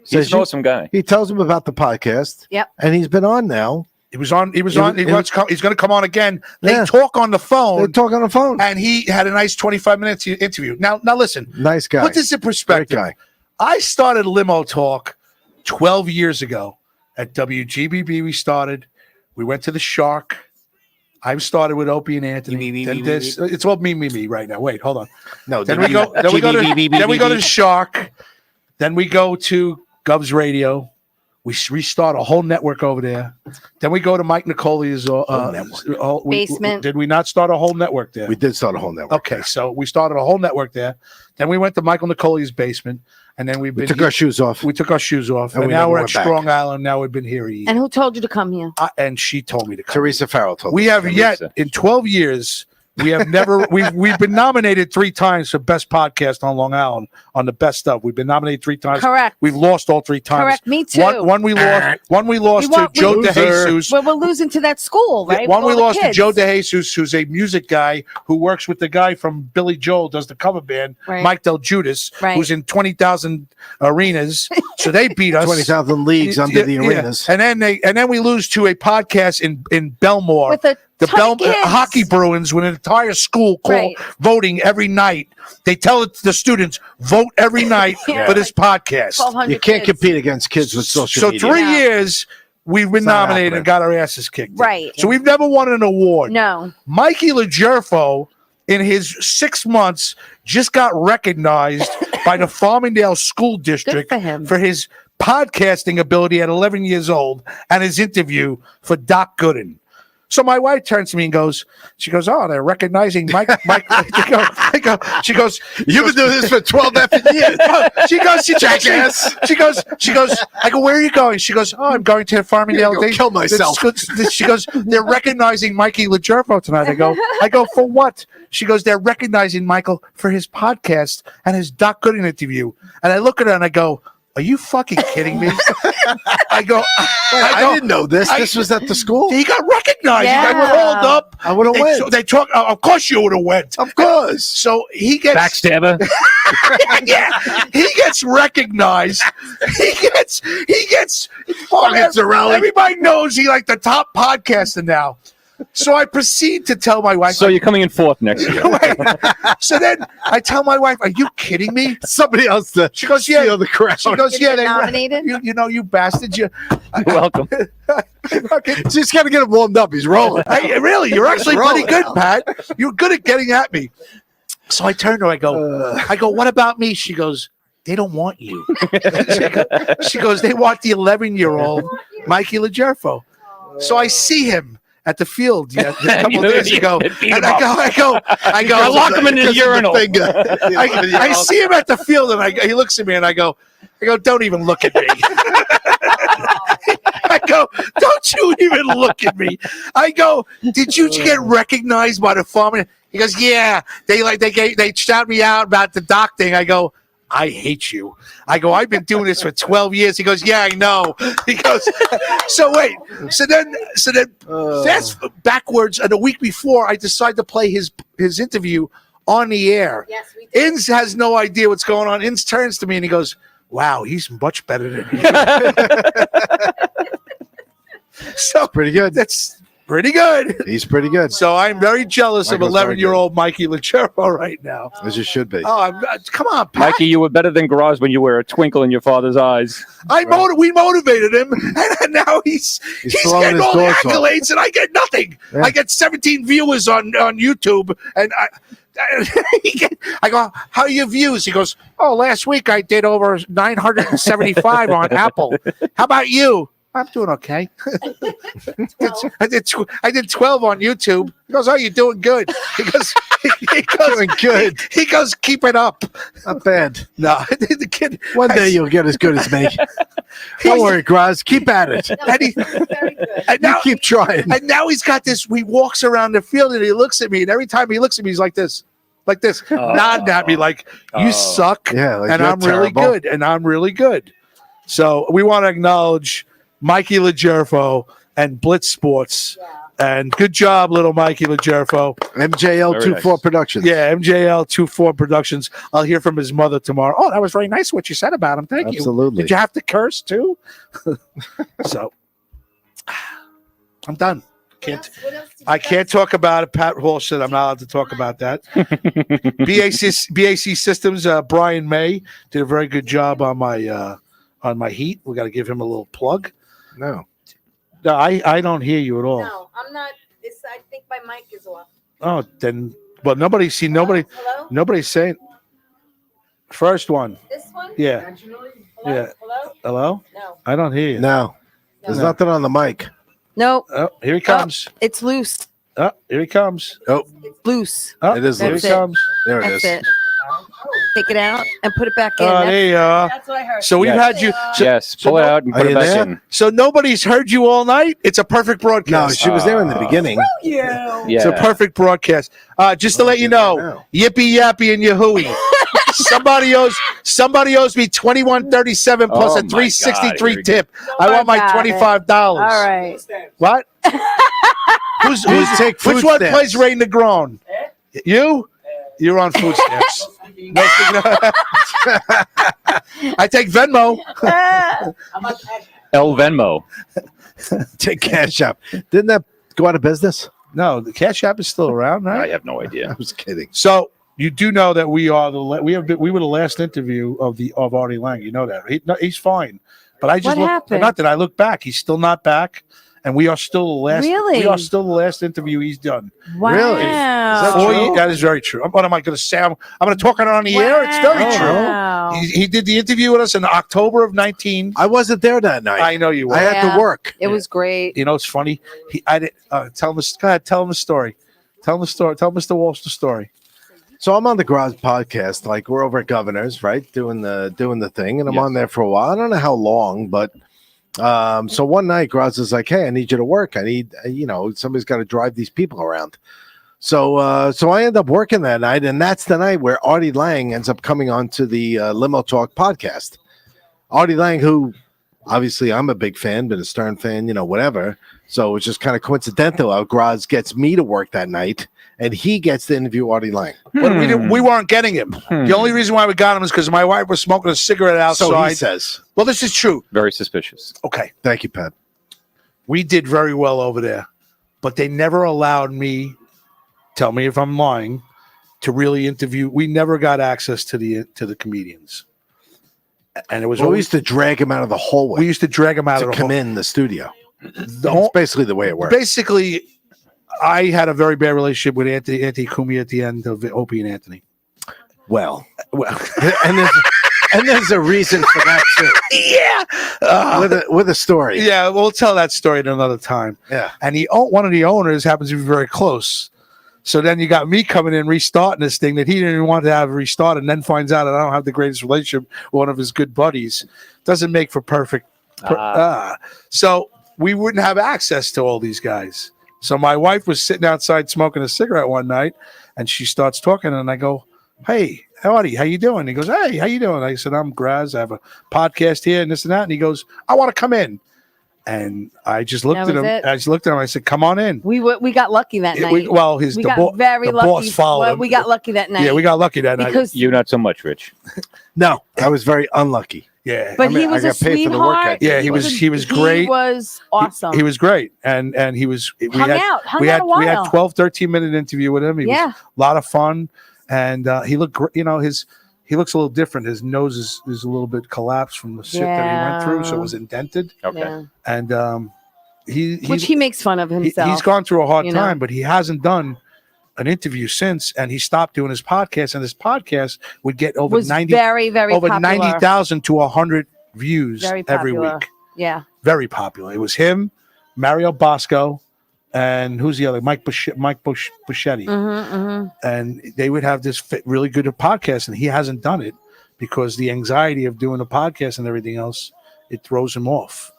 C: He's an awesome guy.
B: He tells him about the podcast.
E: Yep.
B: And he's been on now.
A: He was on. He's going to come on again. They
B: Yeah.
A: talk on the phone.
B: They talk on the phone.
A: And he had a nice 25-minute interview. Now listen.
B: Nice guy.
A: Put this in perspective.
B: Great guy.
A: I started Limo Talk 12 years ago at WGBB. We went to the Shark. I started with Opie and Anthony. It's all me right now. Wait, hold on.
B: No,
A: Then we go to the Shark. Then we go to Gov's Radio. We restart a whole network over there. Then we go to Mike Nicolia's
E: Basement.
A: Did we not start a whole network there?
B: We did start a whole network.
A: Okay, so we started a whole network there. Then we went to Michael Nicolia's basement, and then we
B: took our shoes off.
A: We took our shoes off, and
B: we
A: now
B: never
A: we're at
B: went back.
A: Strong Island. Now we've been here.
E: And who told you to come here?
A: And she told me to come.
B: Teresa Farrell told
A: We
B: us.
A: have yet in 12 years. We have never. We've been nominated 3 times for best podcast on Long Island on the best stuff. We've been nominated 3 times.
E: Correct.
A: We've lost all 3 times.
E: Correct. Me too.
A: One we lost. One we lost to Joe DeJesus.
E: Well, we're losing to that school, right?
A: One we
E: With all the
A: lost to
E: kids.
A: Joe DeJesus, who's a music guy who works with the guy from Billy Joel, does the cover band,
E: Right.
A: Mike Del Judas,
E: Right.
A: who's in 20,000 arenas. So they beat us
B: 20,000 leagues under the arenas.
A: And then we lose to a podcast in Belmore.
E: With a
A: The
E: ton of kids.
A: hockey Bruins with an entire school call
E: Right.
A: voting every night. They tell the students vote every night
E: Yeah.
A: for this podcast.
E: 1,200
B: You can't
E: kids.
B: compete against kids with social
A: So
B: media.
A: 3
E: Yeah.
A: years we've been
B: It's not
A: nominated
B: happening.
A: and got our asses kicked.
E: Right.
A: So we've never won an award.
E: No.
A: Mikey LaGerfo, in his 6 months, just got recognized by the Farmingdale School District
E: for him.
A: for his podcasting ability at 11 years old and his interview for Doc Gooden. So my wife turns to me and goes, oh, they're recognizing Mike. She goes,
B: You've been doing this for 12 effing years.
A: jackass. She goes, I go, where are you going? She goes, oh, I'm going to Farmingdale.
B: Go kill myself.
A: She goes, they're recognizing Mikey LaGerfo tonight. I go, for what? She goes, they're recognizing Michael for his podcast and his Doc Gooden interview. And I look at her and I go, are you fucking kidding me? I
B: didn't know this. This was at the school.
A: He got recognized.
E: Yeah.
A: He got called up.
B: I would have went.
A: So they talk. Of course, you would have went.
B: Of course.
A: So he gets
C: Backstabber.
A: yeah, he gets recognized. He gets. Everybody knows he like the top podcaster now. So I proceed to tell my wife.
C: So you're coming in 4th next year.
A: So then I tell my wife, "Are you kidding me?"
B: Somebody else to
A: She goes, "Yeah."
B: steal the crowd.
A: She goes,
E: Did
A: "Yeah,
E: you get
A: they
E: nominated?
A: You bastard. You
C: You're welcome.
B: Just got to get him warmed up. He's rolling.
A: Hey, really, you're actually pretty good, Pat. You're good at getting at me. So I turned to her. I go, what about me? She goes, they don't want you. She goes, they want the 11-year-old Mikey LaGerfo. So I see him at the field a couple of days ago, and I go,
C: lock him in the urinal.
A: I see him at the field, and he looks at me, and I go, don't even look at me. I go, don't you even look at me. I go, did you get recognized by the farmer? He goes, yeah. They shout me out about the doc thing. I go, I hate you. I go, I've been doing this for 12 years. He goes, yeah, I know. He goes, so wait. So then fast backwards, and a week before, I decide to play his interview on the air.
E: Yes, we did.
A: Inns has no idea what's going on. Inns turns to me and he goes, wow, he's much better than you. So
B: pretty good.
A: That's pretty good.
B: He's pretty good.
A: So I'm very jealous of
B: Michael's
A: 11-year-old Mikey LaGerfo right now.
B: As you should be.
A: Oh, come on, Pat.
C: Mikey, you were better than Graz when you were a twinkle in your father's eyes.
A: We motivated him, and now he's getting all the accolades, and I get nothing. Yeah. I get 17 viewers on YouTube, and I go, how are your views? He goes, oh, last week I did over 975 on Apple. How about you? I'm doing okay. I did 12 on YouTube. He goes, oh, you're doing good. He goes,
B: doing good.
A: He goes, keep it up.
B: Not bad.
A: No, the kid.
B: One day you'll get as good as me. Don't worry, Graz. Keep at it.
E: Very good.
A: And now,
B: you keep trying.
A: And now he's got this. He walks around the field and he looks at me, and every time he looks at me, he's like this, nodding at me, like you suck.
B: Yeah, like
A: and I'm
B: terrible.
A: really good, and I'm really good. So we want to acknowledge Mikey LaGerfo and Blitz Sports. Yeah. And good job, little Mikey LaGerfo.
B: MJL 24 Productions.
A: Yeah, MJL 24 Productions. I'll hear from his mother tomorrow. Oh, that was very nice what you said about him. Thank you.
B: Absolutely.
A: Did you have to curse too? So I'm done. I can't talk about it. Pat Walsh said I'm not allowed to talk about that. BAC Systems, Brian May did a very good job on my heat. We got to give him a little plug.
B: No,
A: I don't hear you at all.
E: No, I'm not. I think my mic is off.
A: Oh, then, but nobody's saying. First one.
E: This one?
A: Yeah.
E: Hello?
A: Yeah.
E: Hello?
A: Hello?
E: No.
A: I don't hear you.
B: No. There's nothing on the mic.
E: No.
A: Oh, here he comes.
E: It's loose.
A: Oh, here he comes.
B: Oh,
E: It's loose.
A: Oh,
B: it is
A: here
B: loose.
A: he comes.
B: There it
E: That's
B: is.
E: it. Take it out and put it back in.
A: Oh, there you are.
E: That's what I heard.
A: So we've had you.
C: Yes, pull it out and put it back in.
A: So nobody's heard you all night? It's a perfect
B: No,
A: broadcast.
B: she was there in the beginning.
C: Yeah.
A: It's a perfect broadcast. Just to let you know, yippee yappy and yahooey. Somebody owes me $21.37 plus a $3.63 tip. I want my $25.
E: All right.
A: What? Which one plays Ray Negron? You? You're on food stamps. I take Venmo.
C: El Venmo.
B: Take Cash App. Didn't that go out of business?
A: No, the Cash App is still around, right?
C: I have no idea.
B: I was kidding.
A: So you do know that we were the last interview of Artie Lang. You know that he's fine, but I just
E: What happened?
A: Not that I look back. He's still not back, and we are still the last.
E: Really?
A: We are still the last interview he's done.
E: Wow.
B: Really?
A: That is very true. What am I going to say? I'm going to talk on the air. It's very true.
E: Wow.
A: He did the interview with us in October of 19.
B: I wasn't there that night.
A: I know you were.
B: I had to work.
E: It was great.
A: You know, it's funny. I did. Tell him. Go ahead. Tell him the story. Tell him the story. Tell Mr. Walsh the story.
B: So I'm on the Garage podcast. Like we're over at Governor's, right? Doing the thing, and I'm on there for a while. I don't know how long, but so one night Graz is like, hey, I need you to work. I need, somebody's got to drive these people around. So I end up working that night, and that's the night where Artie Lang ends up coming on to the Limo Talk podcast. Artie Lang, who obviously I'm a big fan, been a Stern fan, whatever. So it's just kind of coincidental how Graz gets me to work that night, and he gets to interview Artie Lang.
A: But we weren't getting him. The only reason why we got him is because my wife was smoking a cigarette outside.
B: So he says.
A: Well, this is true.
C: Very suspicious.
A: Okay.
B: Thank you, Pat.
A: We did very well over there, but they never allowed me, tell me if I'm lying, to really interview. We never got access to the comedians. And it was
B: we used to drag him out of the hallway.
A: We used to drag him out of the
B: come in the studio.
A: That's
B: basically the way it works.
A: Basically, I had a very bad relationship with Anthony Cumia at the end of Opie and Anthony.
B: well, and there's a reason for that too.
A: Yeah,
B: with a story.
A: Yeah, we'll tell that story at another time.
B: Yeah,
A: and one of the owners happens to be very close. So then you got me coming in restarting this thing that he didn't even want to have restarted, and then finds out that I don't have the greatest relationship with one of his good buddies. Doesn't make for perfect. So we wouldn't have access to all these guys. So my wife was sitting outside smoking a cigarette one night, and she starts talking, and I go, "Hey, Artie, how you doing?" He goes, "Hey, how you doing?" I said, "I'm Graz. I have a podcast here and this and that." And he goes, "I want to come in." And I just looked at him. I said, "Come on in."
E: We got lucky that night.
A: We got very lucky. Boss followed him.
E: We got lucky that night.
A: Yeah, we got lucky that night.
C: You not so much, Rich.
B: No, I was very unlucky.
A: Yeah,
E: but he was a sweetheart.
A: Yeah, he was great.
E: He was awesome.
A: He was great, and he was. We
E: hung out a while.
A: We had 12, 13-minute interview with him. He was a lot of fun, and he looked. He looks a little different. His nose is a little bit collapsed from the shit that he went through, so it was indented.
C: Okay,
A: and
E: which he makes fun of himself.
A: He's gone through a hard time, but he hasn't done an interview since, and he stopped doing his podcast, and his podcast would get over 90,000 to 100 views every week.
E: Yeah,
A: very popular. It was him, Mario Bosco, and who's the other? Mike Buschetti. And they would have this really good podcast, and he hasn't done it because the anxiety of doing a podcast and everything else, it throws him off.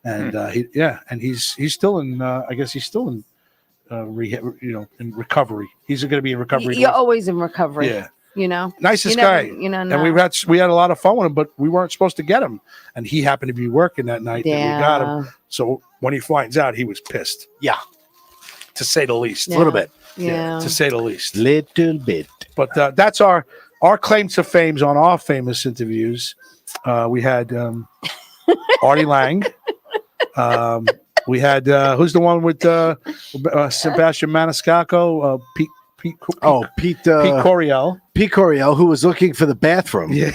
A: And and he's still in. I guess he's still in. Rehab, in recovery. He's going to be in recovery.
E: You're always in recovery.
A: Yeah, nicest guy. And we had a lot of fun with him, but we weren't supposed to get him, and he happened to be working that night. Yeah. And we got him. So when he finds out, he was pissed.
B: Yeah,
A: to say the least.
B: A little bit.
E: Yeah,
A: to say the least.
B: Little bit.
A: But that's our claim to fame on our famous interviews. We had Artie Lang. We had who's the one with Sebastian Maniscalco, Pete Coriel.
B: Pete Coriel, who was looking for the bathroom.
A: Yeah.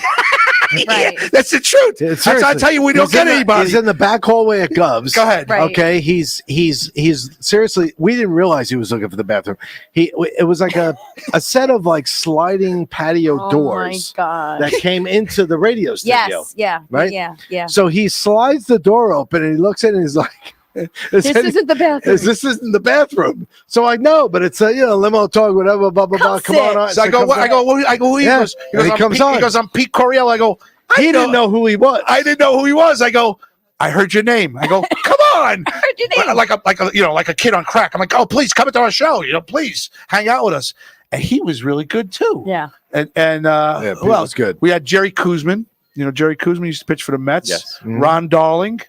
E: Right.
A: Yeah, that's the truth. I tell you, we don't get anybody.
B: He's in the back hallway at Gov's.
A: Go ahead.
E: Right.
B: Okay, he's seriously. We didn't realize he was looking for the bathroom. It was like a set of like sliding patio doors that came into the radio studio.
E: Yes. Yeah.
B: Right.
E: Yeah.
B: So he slides the door open and he looks in and he's like,
E: This isn't the bathroom.
B: This isn't the bathroom. So I know, but it's a limo talk, whatever, blah blah blah. Come on.
A: So I go. Who he goes? He comes on. He goes, "I'm Pete Coriel." I go.
B: He didn't know who he was.
A: I didn't know who he was. I go. I heard your name. I go. Come on.
E: I heard your name.
A: Like a kid on crack. I'm like, oh, please come into our show. Please hang out with us. And he was really good too.
E: Yeah.
A: And
B: who else good?
A: We had Jerry Kuzman. Jerry Kuzman used to pitch for the Mets.
C: Yes.
B: Mm-hmm.
A: Ron Darling.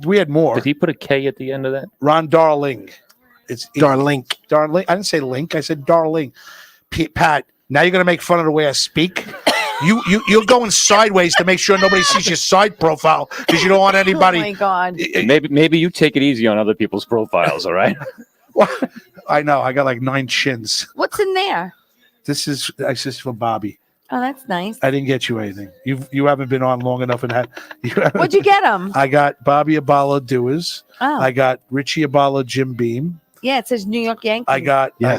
A: We had more.
C: Did he put a K at the end of that?
A: Ron Darling. It's
B: Darling.
A: Darling. I didn't say Link. I said Darling. Pat, now you're going to make fun of the way I speak? You're going sideways to make sure nobody sees your side profile because you don't want anybody.
E: Oh, my God.
C: Maybe you take it easy on other people's profiles, all right?
A: Well, I know. I got like 9 chins.
E: What's in there?
A: This is for Bobby.
E: Oh, that's nice.
A: I didn't get you anything. You haven't been on long enough and
E: What'd you get him?
A: I got Bobby Abala Doers.
E: Oh.
A: I got Richie Abala Jim Beam.
E: Yeah, it says New York Yankees.
A: I got Ann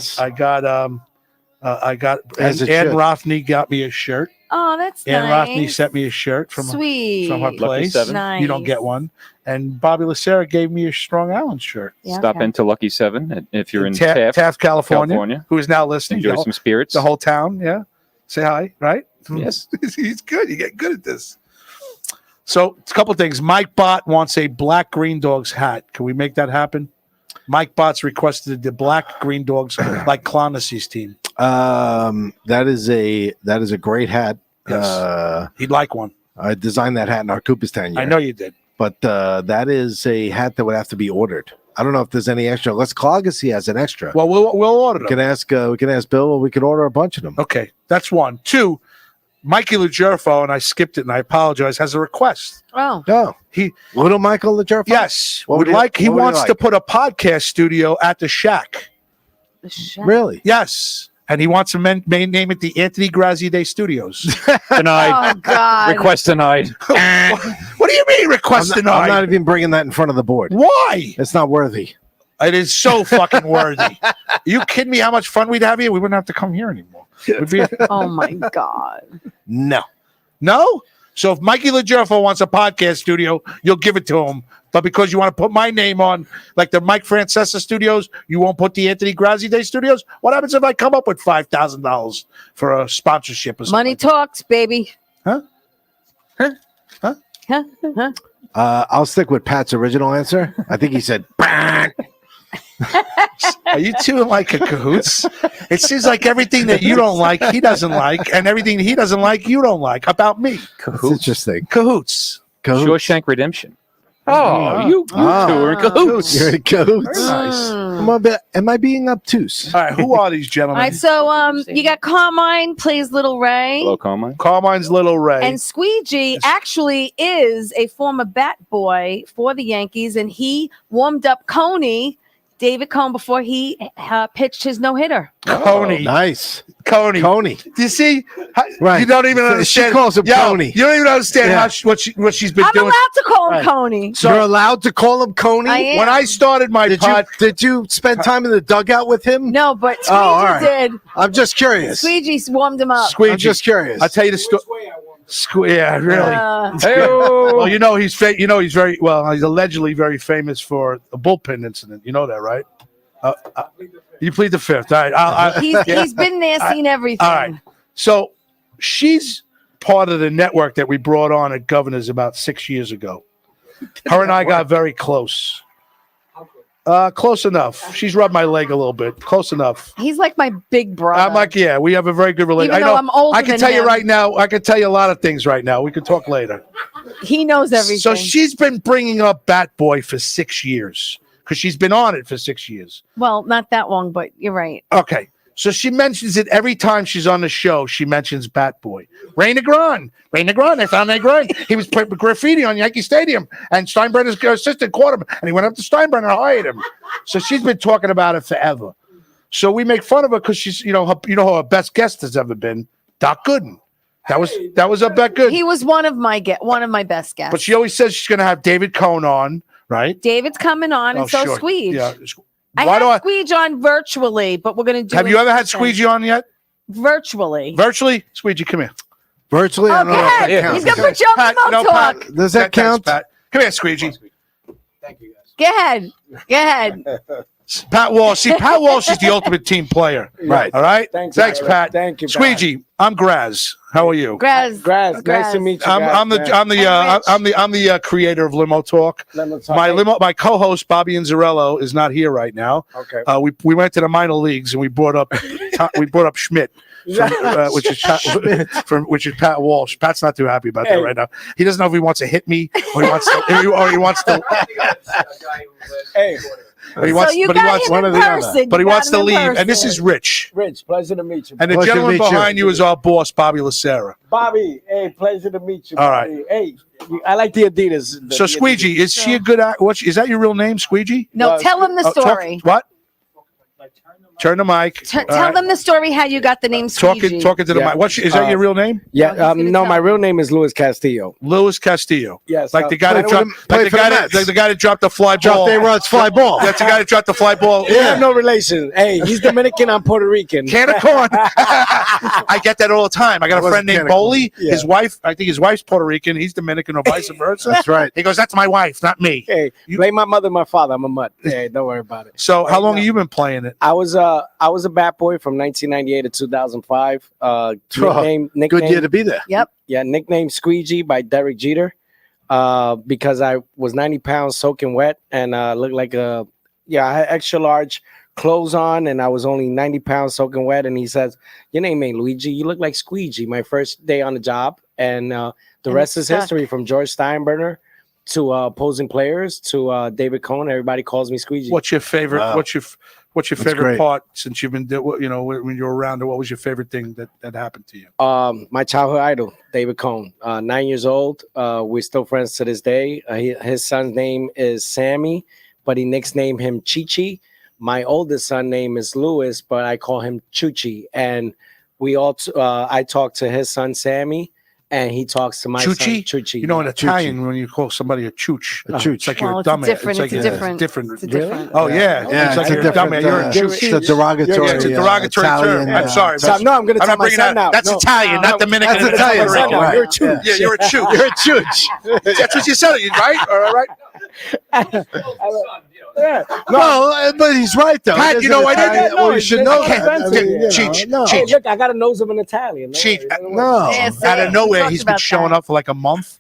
A: Rothney got me a shirt.
E: Oh, that's
A: Ann
E: nice.
A: Rothney sent me a shirt from her place.
E: Nice.
A: You don't get one. And Bobby Lacerra gave me a Strong Island shirt.
E: Yeah,
C: Stop into Lucky 7 if you're in
A: Taft, California, who is now listening.
C: Enjoy some spirits.
A: The whole town, yeah. Say hi, right?
C: Yes.
A: He's good. You get good at this. So, a couple of things. Mike Bott wants a black Green Dogs hat. Can we make that happen? Mike Bott's requested the black Green Dogs like Clonacy's team.
B: That is a great hat.
A: Yes. He'd like one.
B: I designed that hat in our Cooperstown year.
A: I know you did.
B: But that is a hat that would have to be ordered. I don't know if there's any extra. Let's Clogacy has an extra.
A: Well, we'll order them.
B: We can ask Bill, or we can order a bunch of them.
A: Okay, that's one. 2, Mikey Lugerfo, and I skipped it, and I apologize, has a request.
E: Oh.
B: No. Little Michael Lugerfo?
A: Yes. He wants to put a podcast studio at the Shack.
E: The Shack?
B: Really?
A: Yes. And he wants to name it the Anthony Grazzi Day Studios.
C: Denied.
E: Oh, God.
C: Request denied.
A: What do you mean request denied?
B: I'm not even bringing that in front of the board.
A: Why?
B: It's not worthy.
A: It is so fucking worthy. Are you kidding me? How much fun we'd have here? We wouldn't have to come here anymore.
E: Oh my God.
B: No.
A: No? So if Mikey LaJerfo wants a podcast studio, you'll give it to him. But because you want to put my name on, like the Mike Francesa studios, you won't put the Anthony Grazzi Day studios? What happens if I come up with $5,000 for a sponsorship or something?
E: Money talks, baby.
A: Huh?
E: Huh? Huh?
B: I'll stick with Pat's original answer. I think he said, "Bang."
A: Are you two in like a cahoots? It seems like everything that you don't like, he doesn't like, and everything he doesn't like, you don't like about me.
B: That's interesting.
A: Cahoots.
C: Shawshank Redemption. Oh, you two are in cahoots.
B: You're in cahoots.
A: Nice.
B: Am I being obtuse?
A: All right, who are these
E: All
A: gentlemen?
E: right, so you got Carmine plays Little Ray.
C: Hello, Carmine.
A: Carmine's Little Ray.
E: And Squeegee actually is a former bat boy for the Yankees, and he warmed up David Cone, before he pitched his no-hitter.
A: Coney.
B: Nice.
A: Coney.
B: Coney.
A: Do you see?
B: Right.
A: You don't even understand.
B: She calls him Coney.
A: You don't even understand what she's been
E: I'm
A: doing.
E: allowed to call him Coney.
B: So, you're allowed to call him Coney?
E: I am.
A: When I started my
B: did you spend time in the dugout with him?
E: No, but Squeegee
B: all right.
E: did.
B: I'm just curious.
E: Squeegee warmed him up.
A: Squeegee.
B: I'm just curious.
A: I'll tell you the story. Yeah, really.
C: Hey-o.
A: Well, you know he's very well. He's allegedly very famous for a bullpen incident. You know that, right? You plead the fifth. All right.
E: He's been there, seen everything.
A: All right. So she's part of the network that we brought on at Governor's about 6 years ago. Her and I got very close. Close enough. She's rubbed my leg a little bit. Close enough.
E: He's like my big brother.
A: I'm like, yeah, we have a very good relationship.
E: Even though I'm older
A: I can
E: than
A: tell you
E: him.
A: right now. I can tell you a lot of things right now. We can talk later.
E: He knows everything.
A: So she's been bringing up Bat Boy for 6 years because she's been on it for 6 years.
E: Well, not that long, but you're right.
A: Okay. So she mentions it every time she's on the show. She mentions Bat Boy. Ray Negron. They found Negron. He was putting graffiti on Yankee Stadium, and Steinbrenner's assistant caught him, and he went up to Steinbrenner and hired him. So she's been talking about it forever. So we make fun of her because she's, who her best guest has ever been, Doc Gooden. That was a bet good.
E: He was one of my best guests.
A: But she always says she's going to have David Cohn on, right?
E: David's coming on, and so
A: sure.
E: Squeege.
A: Yeah.
E: I had Squeege on virtually, but we're going to do.
A: Have you ever had Squeegee on yet?
E: Virtually.
A: Virtually, Squeegee, come here.
B: Virtually, I don't know if that counts.
E: He's going to put you on the talk.
A: Pat,
B: does that count?
A: Pat. Come here, Squeegee.
H: Thank you, guys.
E: Go ahead.
A: Pat Walsh. See, Pat Walsh is the ultimate team player.
B: Right.
A: All right.
H: Thanks,
A: Pat.
H: Thank you, Pat.
A: Squeegee, I'm Graz. How are you?
E: Graz.
H: Nice to meet you.
A: I'm the creator of Limo Talk. My co-host Bobby Inzarello is not here right now.
H: Okay.
A: We went to the minor leagues and we brought up Schmidt. Which is Pat Walsh. Pat's not too happy about that right now. He doesn't know if he wants to hit me or he wants to.
H: Hey.
A: But he wants,
E: so you
A: but
E: got
A: he wants
E: him
A: one
E: in
A: or the
E: person.
A: other. But he wants to leave.
E: Person.
A: And this is Rich.
H: Rich, pleasure to meet you.
A: And the
B: Pleasure
A: gentleman
B: to meet
A: behind you is our boss, Bobby Lacera.
H: Bobby, hey, pleasure to meet you.
A: All
H: Bobby.
A: right.
H: Hey, I like the Adidas.
A: So Squeegee, is she a good actor? Is that your real name, Squeegee?
E: No, tell him the story.
A: What? Turn the mic.
E: Tell them the story how you got the name Squeegee.
A: Talking to the mic. Is that your real name?
H: Yeah. No, my real name is Luis Castillo.
A: Luis Castillo.
H: Yes.
A: Like the guy that dropped the fly ball.
B: Dropped fly ball.
A: That's the guy that dropped the fly ball.
H: We have no relation. Hey, he's Dominican. I'm Puerto Rican.
A: Can of corn. I get that all the time. I got a friend named Boley.
H: Yeah.
A: His wife, I think his wife's Puerto Rican. He's Dominican or vice versa.
B: That's right.
A: He goes, "That's my wife, not me."
H: Hey, blame my mother and my father. I'm a mutt. Hey, don't worry about it.
A: So how long have you been playing it?
H: I was a bat boy from 1998 to 2005. Nickname,
B: good year to be there.
E: Yep.
H: Yeah, nicknamed Squeegee by Derek Jeter, because I was 90 pounds soaking wet and looked like I had extra large clothes on and I was only 90 pounds soaking wet. And he says, "Your name ain't Luigi. You look like Squeegee." My first day on the job, and the rest is history. From George Steinbrenner to opposing players to David Cohn. Everybody calls me Squeegee.
A: What's your favorite?
B: Wow.
A: What's your favorite
B: great.
A: part since you've been, when you're around? What was your favorite thing that happened to you?
H: My childhood idol, David Cohn, 9 years old. We're still friends to this day. His son's name is Sammy, but he nicknamed him Chi-Chi. My oldest son name is Louis, but I call him Chuchi. And we all, I talked to his son Sammy, and he talks to my
A: Chuchi?
H: son, Chuchi.
A: You know, in Italian, when you call somebody a chooch, it's like you're a
E: it's a
A: dumbass.
E: different.
A: It's
E: It's a different.
A: different.
E: It's a different.
A: Oh yeah,
B: Yeah,
A: it's like
B: it's
A: you're
B: a
A: a dumbass.
B: different.
A: You're a chooch.
B: It's a derogatory.
A: Yeah, it's a derogatory
B: Italian,
A: term. I'm sorry.
H: So, no, I'm going to
A: I'm
H: tell
A: not
H: my
A: bringing
H: son
A: that.
H: now.
A: That's
H: No,
A: Italian, not Dominican.
B: That's Italian.
H: Son now.
B: Right.
H: You're a chooch.
A: Yeah, you're a chooch.
B: You're a chooch.
A: That's what you said, right? All right.
H: Yeah.
B: No, but he's right though.
A: Pat,
B: It is
A: you know
B: an
A: what I did?
B: Italian- Well, you should know that. I mean, you know,
A: Cheech,
B: no.
H: Hey, look, I got a nose of an Italian. No
A: Cheech,
H: worries.
B: No.
E: Yeah, see,
A: out of
E: we
A: nowhere,
E: talked
A: he's been
E: about
A: showing
E: that.
A: up for like a month.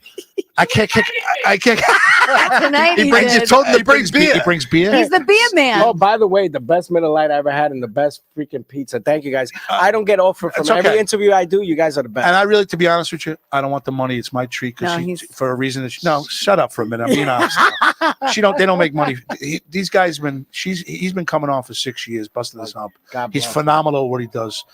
A: I can't.
E: Tonight
A: He
E: he
A: brings. You
E: did.
A: told him he brings beer. He brings beer.
E: He's the beer man.
H: Oh, by the way, the best Miller Lite I ever had and the best freaking pizza. Thank you guys. I don't get offered from
A: It's okay.
H: every interview I do. You guys are the best.
A: And I really, to be honest with you, I don't want the money. It's my treat
E: No,
A: because
E: he's-
A: for a reason that no, shut up for a minute. I'm being honest. They don't make money. These guys he's been coming on for 6 years, busting this up.
H: God
A: He's
H: bless.
A: phenomenal at what he does.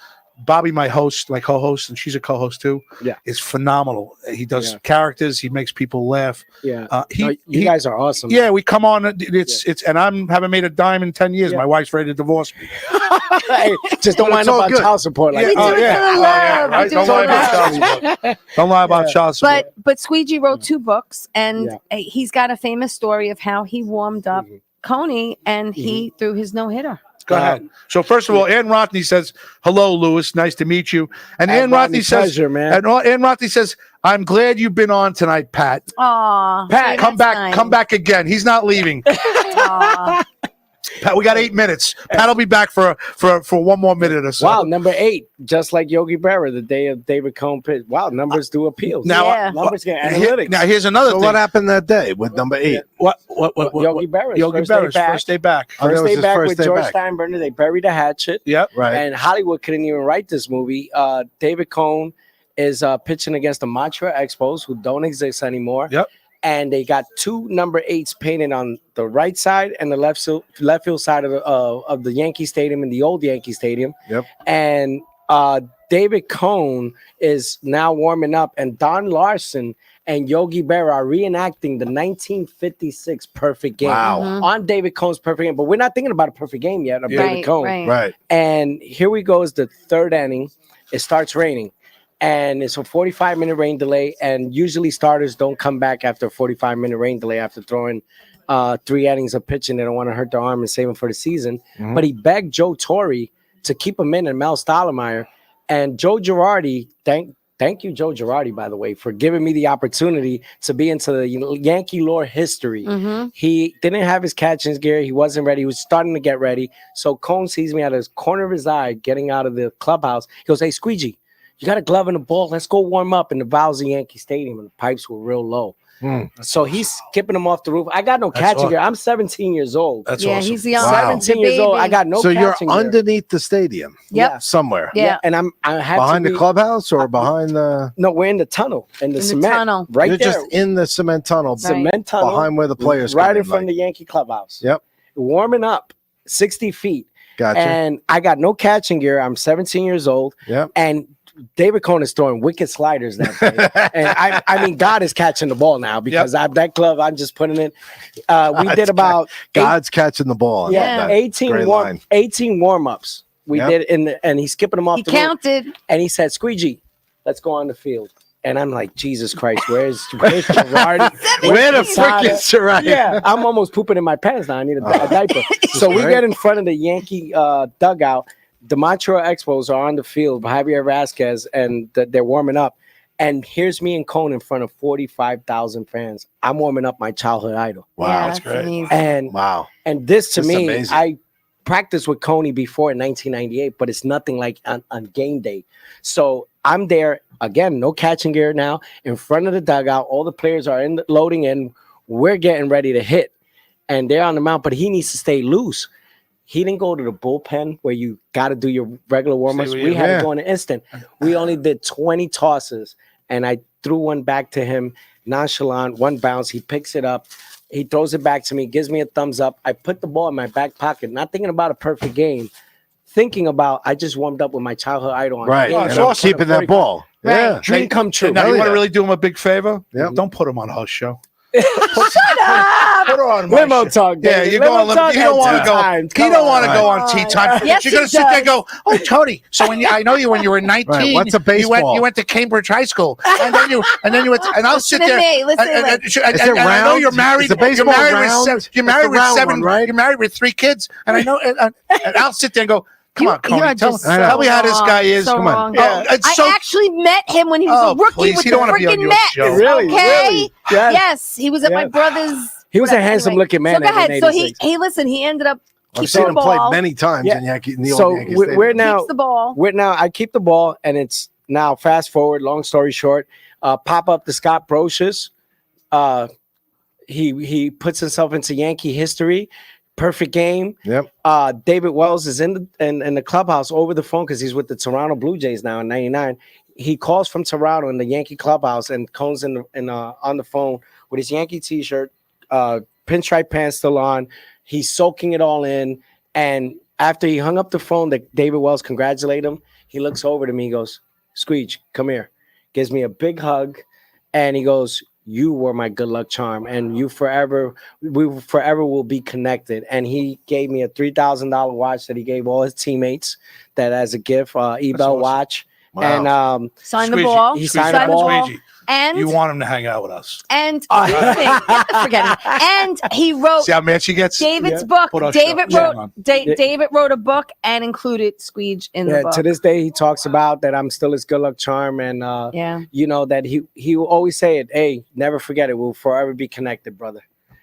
A: Bobby, my host, my co-host, and she's a co-host too.
H: Yeah.
A: is phenomenal. He does
H: Yeah.
A: characters. He makes people laugh.
H: Yeah.
A: He,
H: No, you guys are awesome.
A: yeah, we come on. It's and I'm haven't made a dime in 10 years.
H: Yeah.
A: My wife's ready to divorce me.
H: Hey, just don't
B: But
H: wind
B: it's
H: up
B: all
H: on
B: good.
H: child support. Like
E: We
H: that.
E: do it for the love.
A: right?
E: We do
A: Don't
E: it for
A: lie
E: the
A: about
E: love.
A: child support. Don't lie about child support.
E: But Squeegee wrote 2 books, and
H: Yeah.
E: he's got a famous story of how he warmed up
H: Mhm.
E: Coney, and he threw his no hitter.
A: Go ahead. So first of all, Ann Rothney says, "Hello, Lewis. Nice to meet you." And Ann Rothney says,
H: pleasure, man.
A: and Ann Rothney says, "I'm glad you've been on tonight, Pat.
E: Aw,
H: Pat,
E: see,
A: Come
E: that's
A: back,
E: nice.
A: come back again. He's not leaving.
E: Aw.
A: Pat, we got 8 minutes. Pat'll be back for 1 more minute or so."
H: Wow, number 8, just like Yogi Berra, the day of David Cohn pit. Wow, numbers do appeal.
A: Now,
E: Yeah.
H: numbers get
A: Here-
H: analytics.
A: now here's another
B: So
A: thing.
B: what happened that day with number 8?
A: What
H: Yogi Berra's
A: Yogi
H: first day
A: Berra's
H: back.
A: first day back.
B: Oh, that
H: First
B: was
H: day
B: his
H: back
B: first
H: with
B: day
H: George
B: back.
H: Steinbrenner. They buried a hatchet.
A: Yep.
B: Right.
H: And Hollywood couldn't even write this movie. David Cohn is pitching against the Montreal Expos, who don't exist anymore.
A: Yep.
H: And they got 2 number 8s painted on the right side and the left field side of the Yankee Stadium and the old Yankee Stadium.
B: Yep.
H: And David Cohn is now warming up, and Don Larson and Yogi Berra are reenacting the 1956 perfect game
B: Wow.
E: Mhm.
H: on David Cohn's perfect game. But we're not thinking about a perfect game yet of
A: Yeah.
H: David
E: Right,
H: Cohn.
E: right.
B: Right.
H: And here we go, is the 3rd inning. It starts raining, and it's a 45-minute rain delay. And usually starters don't come back after a 45-minute rain delay after throwing 3 innings of pitching. They don't want to hurt their arm and save him for the season.
B: Mhm.
H: But he begged Joe Torre to keep him in and Mel Stottlemyre. And Joe Girardi, thank you, Joe Girardi, by the way, for giving me the opportunity to be into the Yankee lore history.
E: Mhm.
H: He didn't have his catching gear. He wasn't ready. He was starting to get ready. So Cone sees me out of the corner of his eye getting out of the clubhouse. He goes, "Hey, Squeegee, you got a glove and a ball. Let's go warm up." In the bowels of Yankee Stadium, and the pipes were real low. So he's skipping him off the roof. I got no
A: That's
H: catching
A: awesome.
H: gear. I'm 17 years old.
A: That's
E: Yeah,
A: awesome.
E: he's young.
B: Wow.
H: 17 years old. I got no
B: So you're
H: catching gear.
B: underneath the stadium
E: Yep.
B: somewhere.
E: Yeah.
H: And I had
B: Behind
H: to
B: the
H: be,
B: clubhouse or behind the
H: No, we're in the tunnel, in the
E: In the
H: cement.
E: tunnel.
H: Right
B: You're
H: there.
B: just in the cement tunnel
H: Cement tunnel.
B: behind where the players
H: right
B: come
H: in front
B: like.
H: of the Yankee clubhouse.
B: Yep.
H: Warming up 60 feet.
B: Gotcha.
H: And I got no catching gear. I'm 17 years old.
B: Yep.
H: And David Cohn is throwing wicked sliders that day. And I mean, God is catching the ball now because that glove, I'm just putting it. We did about
B: God's catching the ball. I love
E: Yeah.
B: that.
H: 18
B: Great
H: warm
B: line.
H: 18 warm-ups. We
B: Yep.
H: did and he's skipping them off
E: He
H: the roof.
E: counted.
H: And he said, "Squeegee, let's go on the field." And I'm like, Jesus Christ, where's Girardi?
B: Where the
H: Posada?
B: frick is right?
H: Yeah, I'm almost pooping in my pants now. I need a diaper. So we
B: Right.
H: get in front of the Yankee dugout. The Montreal Expos are on the field, Javier Vasquez, and they're warming up. And here's me and Cone in front of 45,000 fans. I'm warming up my childhood idol.
B: Wow,
E: Yeah,
B: that's great.
E: amazing.
H: And
B: Wow.
H: and this to
B: This is
H: me,
B: amazing.
H: I practiced with Coney before in 1998, but it's nothing like on game day. So I'm there again, no catching gear now, in front of the dugout. All the players are loading in. We're getting ready to hit, and they're on the mound, but he needs to stay loose. He didn't go to the bullpen where you got to do your regular warm-ups.
A: Stay
H: We
A: with
H: had
B: you.
H: to go in an instant. We only did 20 tosses, and I threw one back to him, nonchalant, one bounce. He picks it up. He throws it back to me, gives me a thumbs up. I put the ball in my back pocket, not thinking about a perfect game, thinking about I just warmed up with my childhood idol. On
B: Right.
A: Oh,
B: And
A: it's
B: I'm
A: awesome.
B: keeping that ball.
E: Right.
B: Yeah.
H: Dream come true.
A: Now,
B: Hell
A: you want to
B: yeah.
A: really do him a big favor?
B: Yep.
A: Don't put him on a host show.
E: Shut up.
A: Put her on my
H: Limo
A: show.
H: talk.
A: Yeah,
H: David.
A: you're
H: Limo
A: going.
H: talk
A: You don't
H: at
A: want to
H: tea
A: go.
H: time.
A: You
H: Come
A: don't want to
H: on.
A: go on tea time.
E: Yes,
A: You're going to
E: he
A: sit there and
E: does.
A: go, "Oh, Tony. So when I know you when you were 19.
B: Right, what's a
A: You
B: baseball?
A: went to Cambridge High School, and then you went. And I'll sit
E: Listen to
A: there.
E: me, listen to me.
B: Is it
A: And I know
B: round?
A: you're married.
B: Is the baseball
A: you're married
B: round?
A: with you're
B: It's
A: married
B: the
A: with
B: round
A: 7.
B: one, right?
A: You're married with 3 kids, and I know. And I'll sit there and go, "Come on,
E: You are
A: Coney, tell
E: just
A: me how this guy is.
E: so
A: Come on."
E: wrong.
A: Oh, it's so
E: I actually met him when he was
A: Oh,
E: a rookie
A: please,
E: with
A: he
E: the
A: don't wanna be on
E: freaking
A: your
E: Mets.
A: show.
H: Really?
E: Okay.
H: Really? Yes.
E: Yes, he was at my
H: Yeah.
E: brother's.
H: He was a
E: whatever,
H: handsome
E: anyway.
H: looking man.
E: So go ahead.
H: in
E: So he
H: 86.
E: listen. He ended up
B: I've
E: keeping
B: seen
E: the
B: him play
E: ball.
B: many times
H: Yeah.
B: in the
H: So
B: old Yankee
H: we're
B: Stadium.
H: now
E: Keeps the ball.
H: I keep the ball, and it's now fast forward. Long story short, pop up to Scott Brocious. He puts himself into Yankee history. Perfect game.
B: Yep.
H: David Wells is in the clubhouse over the phone because he's with the Toronto Blue Jays now in '99. He calls from Toronto in the Yankee clubhouse, and Cone's on the phone with his Yankee T-shirt, pinstripe pants still on. He's soaking it all in, and after he hung up the phone, that David Wells congratulated him. He looks over to me. He goes, "Squeege, come here." Gives me a big hug, and he goes, "You were my good luck charm, and we forever will be connected." And he gave me a $3,000 watch that he gave all his teammates that as a gift, Ebel
A: awesome.
H: watch.
B: Wow.
H: And
E: Signed the
A: Squeegee.
E: ball.
H: He
E: Signed
H: signed the ball.
A: Squeegee,
E: And
A: you want him to hang out with us.
E: and forget it. And he wrote
A: See how mad she gets?
E: David's book.
A: Put our
E: David
A: show-
E: wrote
A: Yeah.
E: David wrote a book and included Squeege in the
H: yeah,
E: book.
H: to this day, he talks about that I'm still his good luck charm, and
E: Yeah.
H: you know that he will always say it. Hey, never forget it. We'll forever be connected, brother.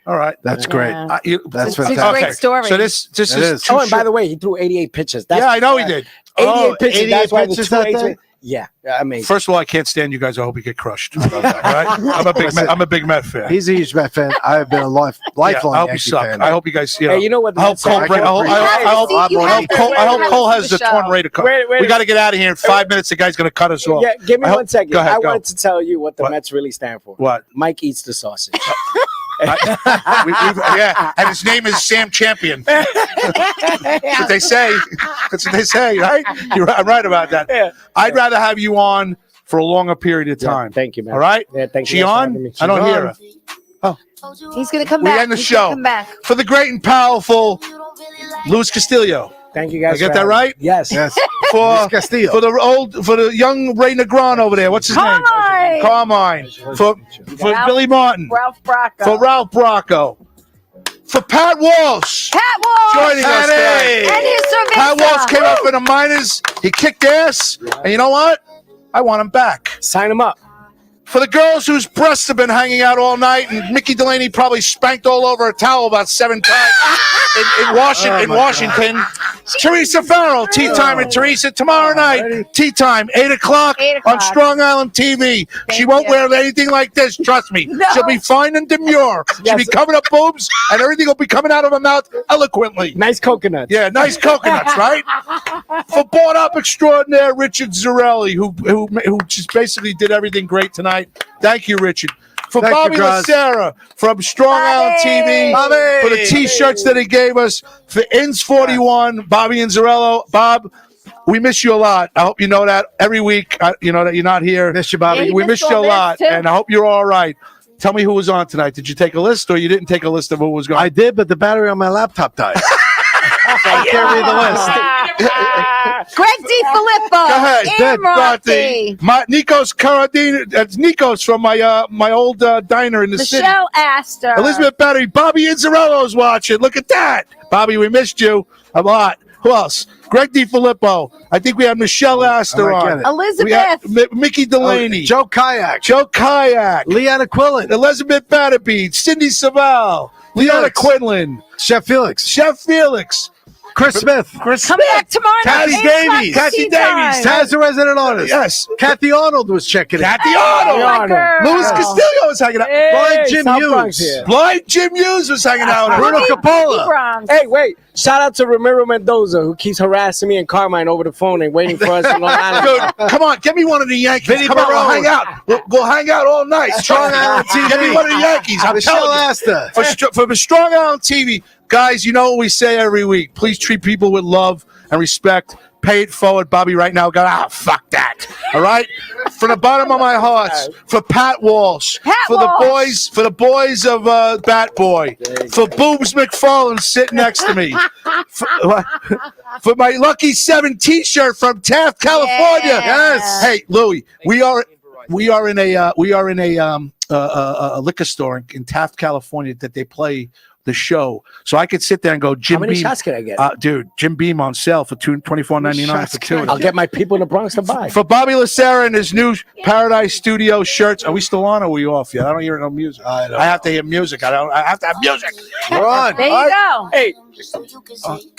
A: All right.
B: That's great.
E: Yeah.
B: That's
E: It's a
B: fantastic.
E: great story.
A: So this
B: It
A: is
B: is.
A: too
H: Oh, and by
A: short.
H: the way, he threw 88 pitches. That's
A: Yeah, I know he did.
H: 88 pitches.
B: 88
H: That's why the
B: pitches
H: 2
B: that
H: H's.
B: day?
H: Yeah, amazing.
A: First of all, I can't stand you guys. I hope you get crushed. All right? I'm a big Met fan.
B: He's a huge Met fan. I've been a lifelong
A: Yeah, I hope you
B: Yankee
A: suck.
B: fan.
A: I hope you guys.
H: Hey, you know what?
A: I hope
H: That's
A: Cole.
H: sad.
A: I hope
E: You have to see-
A: Cole has the tornado.
H: Wait,
A: We got to get out of here in 5 minutes. The guy's going to cut us off.
H: Yeah, give me
A: I hope-
H: 1 second.
A: go ahead,
H: I
A: go.
H: wanted to tell you what the
A: What?
H: Mets really stand for.
A: What?
H: Mike eats the sausage.
A: Yeah, and his name is Sam Champion. That's what they say. That's what they say, right? I'm right about that.
H: Yeah.
A: I'd rather have you on for a longer period of
H: Yeah,
A: time.
H: thank you, man.
A: All right?
H: Yeah, thank you
A: She
H: guys for
A: on?
H: having me.
A: I don't
H: She's
A: hear
H: on.
A: her.
E: He's gonna come
A: We
E: back.
A: end the
E: He's gonna
A: show.
E: Come back.
A: For the great and powerful Luis Castillo.
H: Thank you guys.
A: I get
H: for
A: that
H: having
A: right?
H: me. Yes.
B: Yes.
A: For
B: Luis Castillo.
A: for the young Ray Negron over there. What's his name? Carmine. For
E: Ralph-
A: Billy Martin.
E: Ralph Bracco.
A: For Ralph Bracco. For Pat Walsh.
E: Pat Walsh.
A: Joining us today.
E: And his cerveza.
A: Pat Walsh came up in the minors. He kicked ass. And you know what? I want him back.
H: Sign him up.
A: For the girls whose breasts have been hanging out all night, and Mickey Delaney probably spanked all over a towel about 7 times in Washington. Teresa Farrell, tea time with Teresa tomorrow night. Tea time, 8 o'clock
E: 8
A: on
E: o'clock.
A: Strong Island TV. She
E: Thank
A: won't
E: you.
A: wear anything like this. Trust me.
E: No.
A: She'll be fine and demure. She'll be
H: Yes.
A: covering up boobs, and everything will be coming out of her mouth eloquently.
H: Nice coconuts.
A: Yeah, nice coconuts, right? For bought up extraordinaire Richard Zarelli, who just basically did everything great tonight. Thank you, Richard. For
B: Thank you,
A: Bobby
B: Graz.
A: Lacerra from Strong Island TV,
B: Bobby.
A: for the T-shirts that he gave us, for Ins 41, Bobby Inzarello. Bob, we miss you a lot. I hope you know that every week. You know that you're not here.
B: Miss you, Bobby.
E: Yeah,
A: We
E: missed
A: miss you a
E: all this,
A: lot,
E: too.
A: and I hope you're all right. Tell me who was on tonight. Did you take a list, or you didn't take a list of who was going?
B: I did, but the battery on my laptop died. So I can't read the list.
E: Greg D. Filippo.
A: Go ahead.
E: And Rocky.
A: Nikos Karadine. That's Nikos from my old diner in the city.
E: Michelle Astor.
A: Elizabeth Battery. Bobby Inzarello's watching. Look at that. Bobby, we missed you a lot. Who else? Greg D. Filippo. I think we have Michelle Astor
B: I get
A: on.
B: it.
A: We have
E: Elizabeth.
A: Mickey Delaney.
B: Joe Kayak.
A: Joe Kayak.
B: Leanna Quillen.
A: Elizabeth Batterbeat. Cindy Savall. Leona
B: Felix.
A: Quinlan.
B: Chef Felix.
A: Chef Felix.
B: Chris Smith.
A: Chris
E: Come back tomorrow night.
B: Kathy
E: 8 o'clock
B: Davies.
A: Kathy
E: tea
A: Davies.
E: time.
B: Taz, the resident artist.
A: Yes.
B: Kathy Arnold was checking it.
A: Kathy
E: Hey,
A: Arnold.
E: my girl.
A: Louis Castillo was hanging out.
B: Blind Jim
H: South Bronx
B: Hughes.
H: here.
A: Blind Jim Hughes was hanging out.
B: Bruno
E: Boogie
B: Coppola.
E: Bronx.
H: Hey, wait. Shout out to Ramiro Mendoza, who keeps harassing me and Carmine over the phone and waiting for us in Long Island.
A: Dude, come on, get me one of the Yankees.
B: Vinny
A: Come on, we'll
B: Barone.
A: hang out. We'll hang out all night.
B: Strong Island TV.
A: Get me one of the Yankees. I'm
B: Michelle
A: telling you.
B: Astor.
A: For Strong Island TV, guys, you know what we say every week. Please treat people with love. and respect. Pay it forward, Bobby. Right now, go. Fuck that. All right. From the bottom of my heart, for Pat Walsh, for the boys of Bat Boy, for Boobs McFarlane sitting next to me, for my Lucky 7 T-shirt from Taft, California.
B: Yes.
A: Hey, Louie, we are in a liquor store in Taft, California that they play the show, so I could sit there and go, Jim
H: How many
A: Beam.
H: shots can I get?
A: Dude, Jim Beam on sale for $24.99 for two.
H: I'll get my people in the Bronx to buy.
A: For Bobby Lacerra and his new Paradise Studio shirts. Are we still on or are we off yet? I don't hear no music. I have to hear music. I have to have music.
B: We're on.
E: There you go.
H: Hey,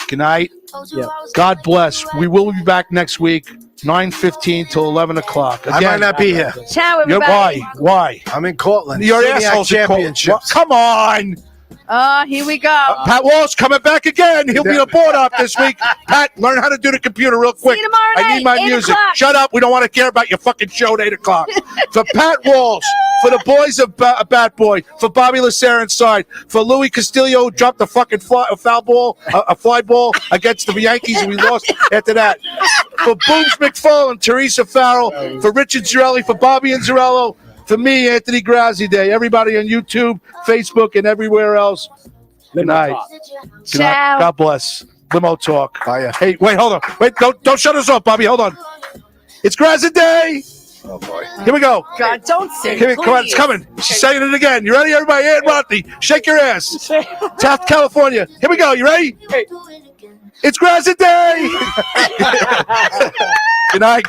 A: Good night.
H: Yeah.
A: God bless. We will be back next week, 9:15 till 11 o'clock.
B: I might not be here.
E: Ciao, everybody.
A: Why?
B: I'm in Cortland.
A: Your
B: Celiac
A: asshole's
B: championships.
A: Come on.
E: Here we go.
A: Pat Walsh coming back again. He'll be the board up this week. Pat, learn how to do the computer real quick.
E: See you tomorrow
A: I need my
E: night, 8
A: music.
E: o'clock.
A: Shut up. We don't want to care about your fucking show at 8 o'clock. For Pat Walsh, for the boys of Bat Boy, for Bobby Lacerra inside, for Louis Castillo, who dropped a fucking foul ball, a fly ball against the Yankees, and we lost after that. For Boobs McFarlane, Teresa Farrell, for Richard Zarelli, for Bobby Anzarello, for me, Anthony Grazzi Day, everybody on YouTube, Facebook, and everywhere else. Good night. Good night. God bless. Limo talk.
B: Bye.
A: Hey, wait, hold on. Wait, don't shut us off, Bobby. Hold on. It's Grazzi Day.
B: Oh boy.
A: Here we go.
E: God, don't sing.
A: Come on, it's coming. She's saying it again. You ready, everybody? Hey, Rodney, shake your ass. Taft, California. Here we go. You ready? It's Grazzi Day. Good night.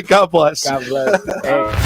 A: God bless.
H: God bless. Hey.